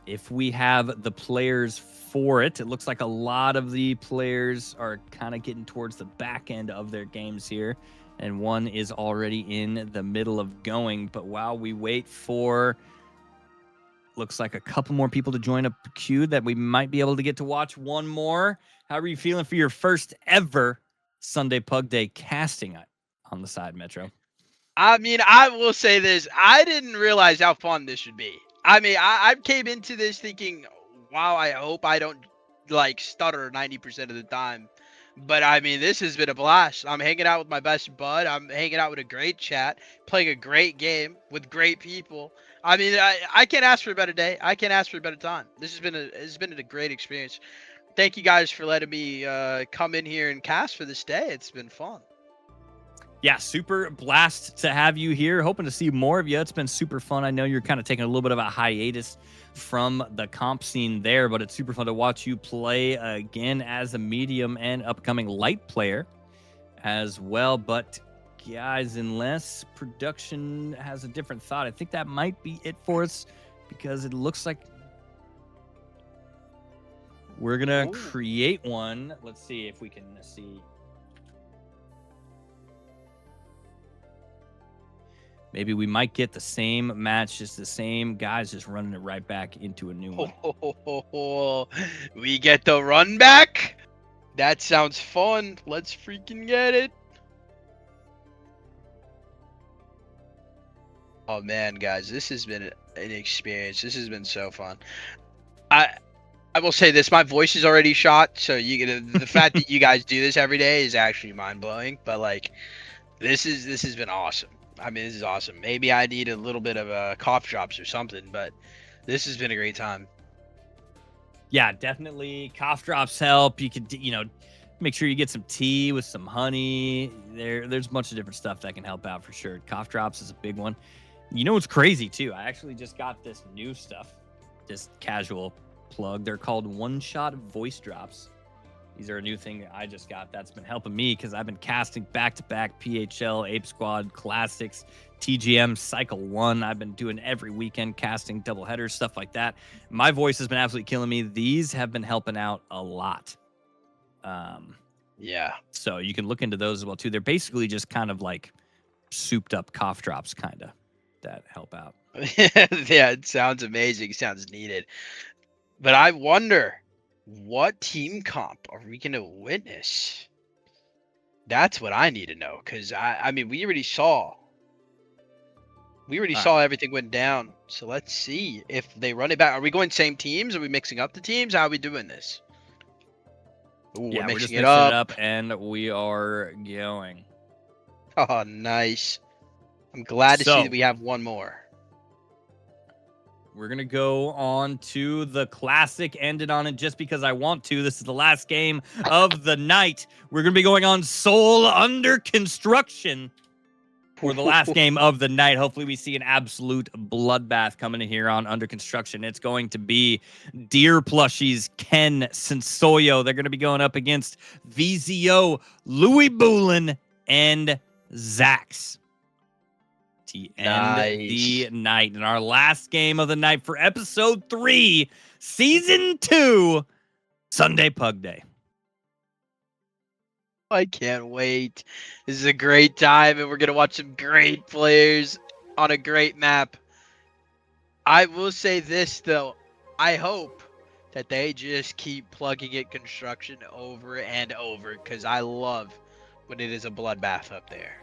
If we have the players for it, it looks like a lot of the players are kind of getting towards the back end of their games here. And one is already in the middle of going. But while we wait for, looks like a couple more people to join up the queue that we might be able to get to watch one more. How are you feeling for your first ever Sunday Pug Day casting on the side, Metro? I mean, I will say this. I didn't realize how fun this would be. I mean, I came into this thinking, wow, I hope I don't, like, stutter 90% of the time. But, I mean, this has been a blast. I'm hanging out with my best bud. I'm hanging out with a great chat, playing a great game with great people. I mean, I can't ask for a better day. I can't ask for a better time. This has been a great experience. Thank you guys for letting me come in here and cast for this day. It's been fun. Yeah, super blast to have you here. Hoping to see more of you. It's been super fun. I know you're kind of taking a little bit of a hiatus from the comp scene there, but it's super fun to watch you play again as a medium and upcoming light player as well. But guys, unless production has a different thought, I think that might be it for us, because it looks like we're going to create one. Let's see if we can see. Maybe we might get the same match, just the same guys just running it right back into a new one. We get the run back? That sounds fun. Let's freaking get it. Oh man, guys, this has been an experience. This has been so fun. I will say this, my voice is already shot, so the fact that you guys do this every day is actually mind-blowing, but like this has been awesome. I mean, this is awesome. Maybe I need a little bit of cough drops or something, but this has been a great time. Yeah, definitely. Cough drops help. You could, make sure you get some tea with some honey. There's a bunch of different stuff that can help out for sure. Cough drops is a big one. You know what's crazy too? I actually just got this new stuff, this casual plug. They're called one-shot voice drops. These are a new thing I just got that's been helping me because I've been casting back-to-back PHL, Ape Squad, Classics, TGM, Cycle 1. I've been doing every weekend casting double headers, stuff like that. My voice has been absolutely killing me. These have been helping out a lot. Yeah. So you can look into those as well, too. They're basically just kind of like souped-up cough drops, kind of, that help out. Yeah, it sounds amazing. Sounds needed. But I wonder, what team comp are we going to witness? That's what I need to know. Because, I mean, we already saw. Everything went down. So let's see if they run it back. Are we going same teams? Are we mixing up the teams? How are we doing this? Ooh, Yeah, we're just mixing mixing it up. up, and we are going. Oh, nice. I'm glad to see that we have one more. We're going to go on to the classic, ended on it just because I want to. This is the last game of the night. We're going to be going on Soul Under Construction for the last game of the night. Hopefully we see an absolute bloodbath coming in here on Under Construction. It's going to be Deer Plushies, Ken, Sensoyo. They're going to be going up against VZO, Louis Boulin, and Zax. To end the night. In our last game of the night for episode 3, season 2, Sunday PugDay. I can't wait. This is a great time, and we're going to watch some great players on a great map. I will say this, though. I hope that they just keep plugging it construction over and over, because I love when it is a bloodbath up there.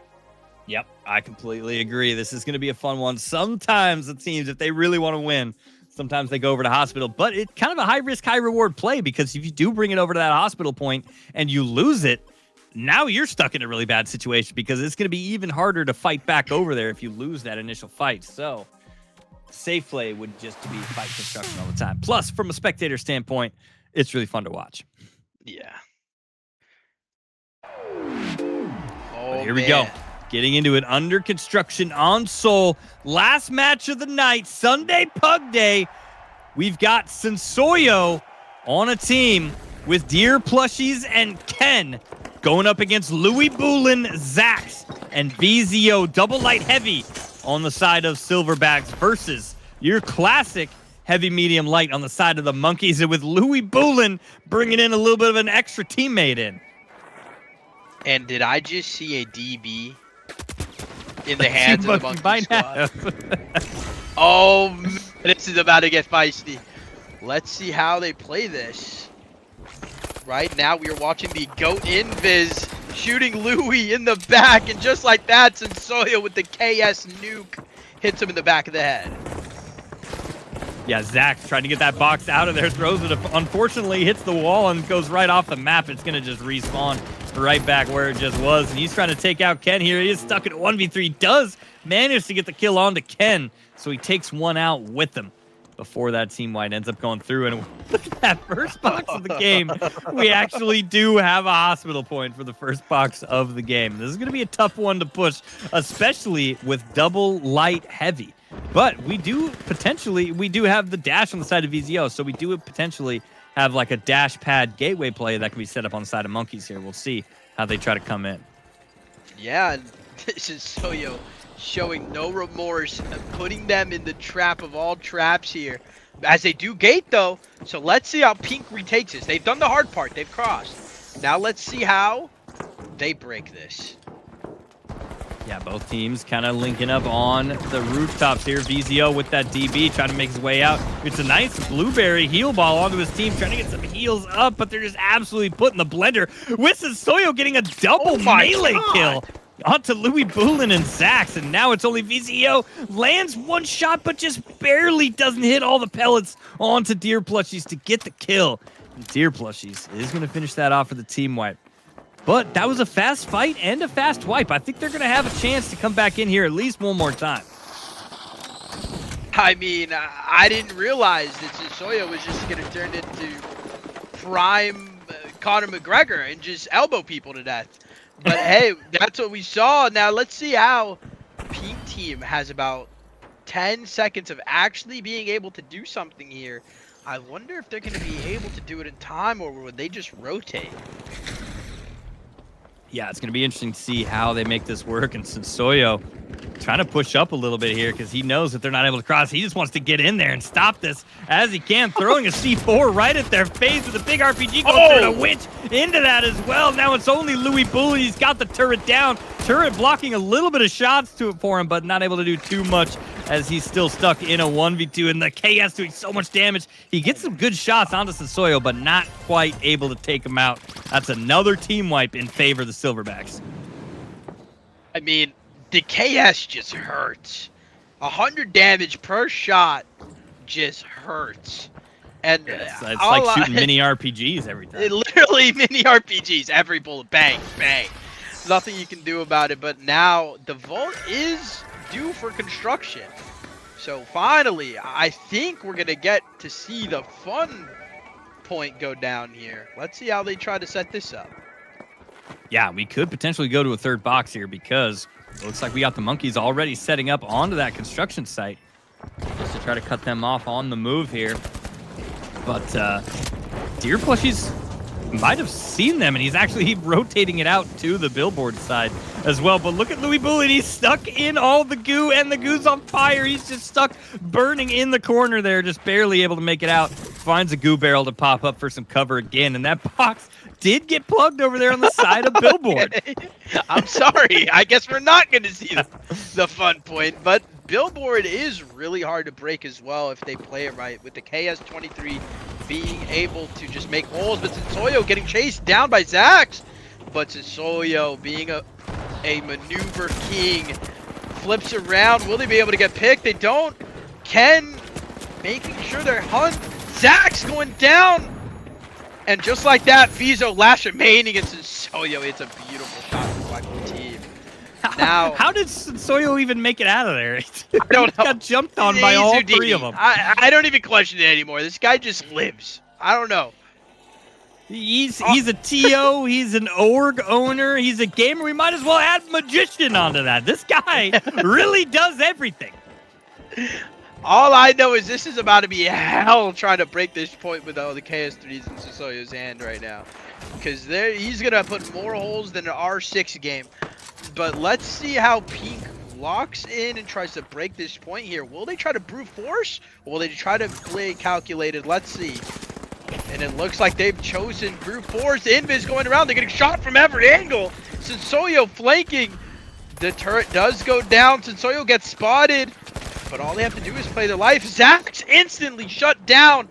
Yep, I completely agree. This is going to be a fun one. Sometimes it seems if they really want to win, sometimes they go over to hospital, but it's kind of a high-risk, high-reward play because if you do bring it over to that hospital point and you lose it, now you're stuck in a really bad situation because it's going to be even harder to fight back over there if you lose that initial fight. So safe play would just be fight construction all the time. Plus, from a spectator standpoint, it's really fun to watch. Yeah. But here we go. Getting into it, Under Construction on Soul. Last match of the night, Sunday PugDay. We've got Sensoyo on a team with Deer Plushies and Ken going up against Louis Boulin, Zax, and VZO double light heavy on the side of Silverbacks versus your classic heavy medium light on the side of the Monkeys, and with Louis Boulin bringing in a little bit of an extra teammate in. And did I just see a DB in the hands of the Monkey Squad? Oh, man, this is about to get feisty. Let's see how they play this. Right now, we are watching the Goat Invis shooting Louis in the back, and just like that, Sensoyo with the KS nuke hits him in the back of the head. Yeah, Zach trying to get that box out of there, throws it, unfortunately hits the wall and goes right off the map. It's going to just respawn right back where it just was, and he's trying to take out Ken here. He is stuck at 1v3, does manage to get the kill onto Ken, so he takes one out with him before that team wide ends up going through. And look at that first box of the game. We actually do have a hospital point for the first box of the game. This is going to be a tough one to push, especially with double light heavy. But we do have the dash on the side of VZO, so we do potentially have like a dash pad gateway play that can be set up on the side of Monkeys here. We'll see how they try to come in. Yeah, this is Soyo showing no remorse and putting them in the trap of all traps here. As they do gate though, so let's see how Pink retakes this. They've done the hard part, they've crossed. Now let's see how they break this. Yeah, both teams kind of linking up on the rooftops here. VZO with that DB trying to make his way out. It's a nice blueberry heal ball onto his team, trying to get some heals up, but they're just absolutely putting the blender. With Sensoyo getting a double melee kill onto Louis Boulin and Zax, and now it's only VZO. Lands one shot, but just barely doesn't hit all the pellets onto Deer Plushies to get the kill. And Deer Plushies is going to finish that off for the team wipe. But that was a fast fight and a fast wipe. I think they're going to have a chance to come back in here at least one more time. I mean, I didn't realize that Sensoyo was just going to turn into prime Conor McGregor and just elbow people to death. But hey, that's what we saw. Now let's see how Pink Team has about 10 seconds of actually being able to do something here. I wonder if they're going to be able to do it in time, or would they just rotate? Yeah, it's going to be interesting to see how they make this work. And Sensoyo trying to push up a little bit here because he knows that they're not able to cross. He just wants to get in there and stop this as he can, throwing a C4 right at their face with a big RPG going through a winch into that as well. Now it's only Louis Bully. He's got the turret down. Turret blocking a little bit of shots for him, but not able to do too much as he's still stuck in a 1v2, and the KS doing so much damage. He gets some good shots onto Sensoyo, but not quite able to take him out. That's another team wipe in favor of the Silverbacks. I mean, the KS just hurts. 100 damage per shot just hurts. And it's like shooting mini RPGs every time. Literally mini RPGs. Every bullet, bang, bang. Nothing you can do about it. But now the vault is due for construction. So finally, I think we're going to get to see the fun point go down here. Let's see how they try to set this up. Yeah, we could potentially go to a third box here because it looks like we got the monkeys already setting up onto that construction site just to try to cut them off on the move here. But Deer Plushies might have seen them, and he's actually rotating it out to the billboard side as well. But look at Louis Bully. He's stuck in all the goo, and the goo's on fire. He's just stuck burning in the corner there, just barely able to make it out. Finds a goo barrel to pop up for some cover again, and that box did get plugged over there on the side of billboard. Okay. I'm sorry. I guess we're not going to see the fun point, but billboard is really hard to break as well if they play it right, with the KS23 being able to just make holes, but Sensoyo getting chased down by Zax. But Sensoyo being a maneuver king, flips around. Will they be able to get picked? They don't. Ken making sure they're hunt. Zax going down. And just like that, Fizo lash remaining against Sensoyo. It's a beautiful shot from Black team. Now, how did Sensoyo even make it out of there? I don't know. Got jumped on by all three of them. I don't even question it anymore. This guy just lives. I don't know. He's a TO. He's an org owner. He's a gamer. We might as well add magician onto that. This guy really does everything. All I know is this is about to be hell trying to break this point with all the KS3s in Sensoyo's hand right now. Because he's going to put more holes than an R6 game. But let's see how Pink locks in and tries to break this point here. Will they try to brute force? Or will they try to play calculated? Let's see. And it looks like they've chosen brute force. Invis going around. They're getting shot from every angle. Sensoyo flanking. The turret does go down. Sensoyo gets spotted. But all they have to do is play their life. Zax instantly shut down.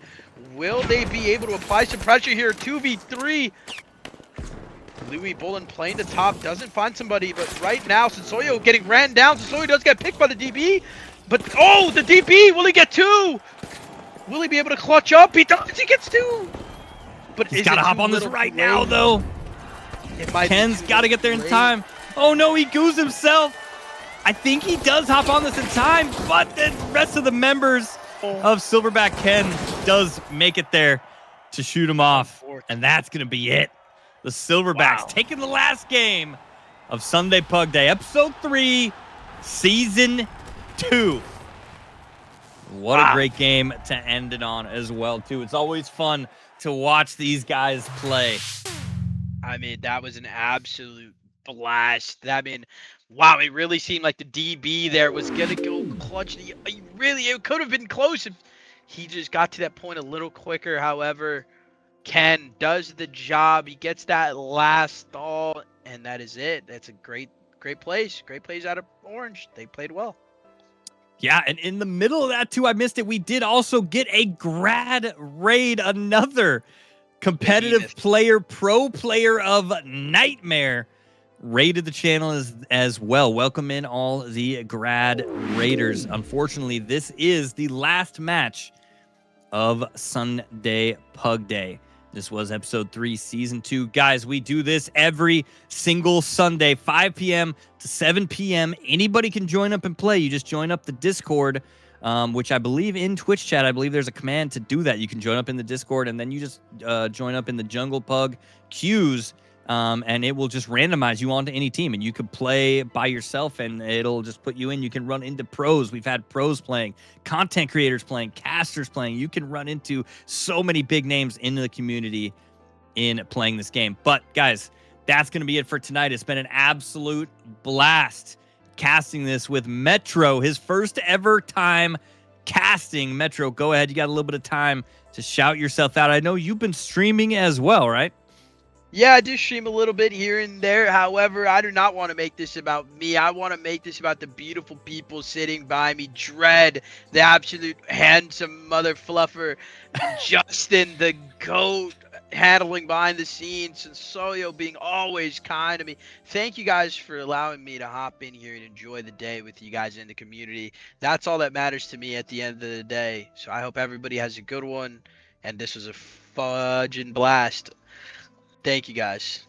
Will they be able to apply some pressure here? 2v3. Louis Bullen playing the top. Doesn't find somebody. But right now, Sensoyo getting ran down. Sensoyo does get picked by the DB. But, oh, the DB. Will he get two? Will he be able to clutch up? He does. He gets two. But he's got to hop on this right now, though. Ken's got to get there in time. Oh, no, he goos himself. I think he does hop on this in time, but the rest of the members of Silverback Ken does make it there to shoot him off, and that's going to be it. The Silverbacks taking the last game of Sunday Pug Day, Episode 3, Season 2. What a great game to end it on as well, too. It's always fun to watch these guys play. I mean, that was an absolute blast. I mean, wow, it really seemed like the DB there was going to go clutch. It could have been close if he just got to that point a little quicker. However, Ken does the job. He gets that last stall, and that is it. That's a great plays. Great plays out of Orange. They played well. Yeah, and in the middle of that, too, I missed it. We did also get a grad raid, another competitive player, pro player of Nightmare. Raided the channel as well. Welcome in all the grad raiders. Unfortunately, this is the last match of Sunday Pug Day. This was episode 3, season 2. Guys, we do this every single Sunday, 5 p.m. to 7 p.m. Anybody can join up and play. You just join up the Discord, which I believe in Twitch chat, I believe there's a command to do that. You can join up in the Discord, and then you just join up in the Jungle Pug queues. and it will just randomize you onto any team, and you could play by yourself, and it'll just put you in. You can run into pros. We've had pros playing, content creators playing, casters playing. You can run into so many big names in the community in playing this game. But guys, that's going to be it for tonight. It's been an absolute blast casting this with Metro, his first ever time casting. Metro, go ahead. You got a little bit of time to shout yourself out. I know you've been streaming as well, right? Yeah, I do stream a little bit here and there. However, I do not want to make this about me. I want to make this about the beautiful people sitting by me. Dread, the absolute handsome mother fluffer. Justin, the GOAT, handling behind the scenes. And Soyo being always kind to me. Thank you guys for allowing me to hop in here and enjoy the day with you guys in the community. That's all that matters to me at the end of the day. So I hope everybody has a good one. And this was a fudging blast. Thank you, guys.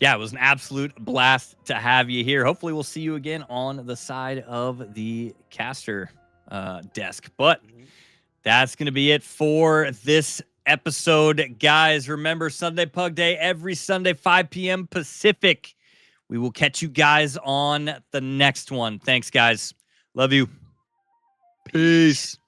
Yeah, it was an absolute blast to have you here. Hopefully, we'll see you again on the side of the caster desk. But that's going to be it for this episode, guys. Remember, Sunday Pug Day every Sunday, 5 p.m. Pacific. We will catch you guys on the next one. Thanks, guys. Love you. Peace.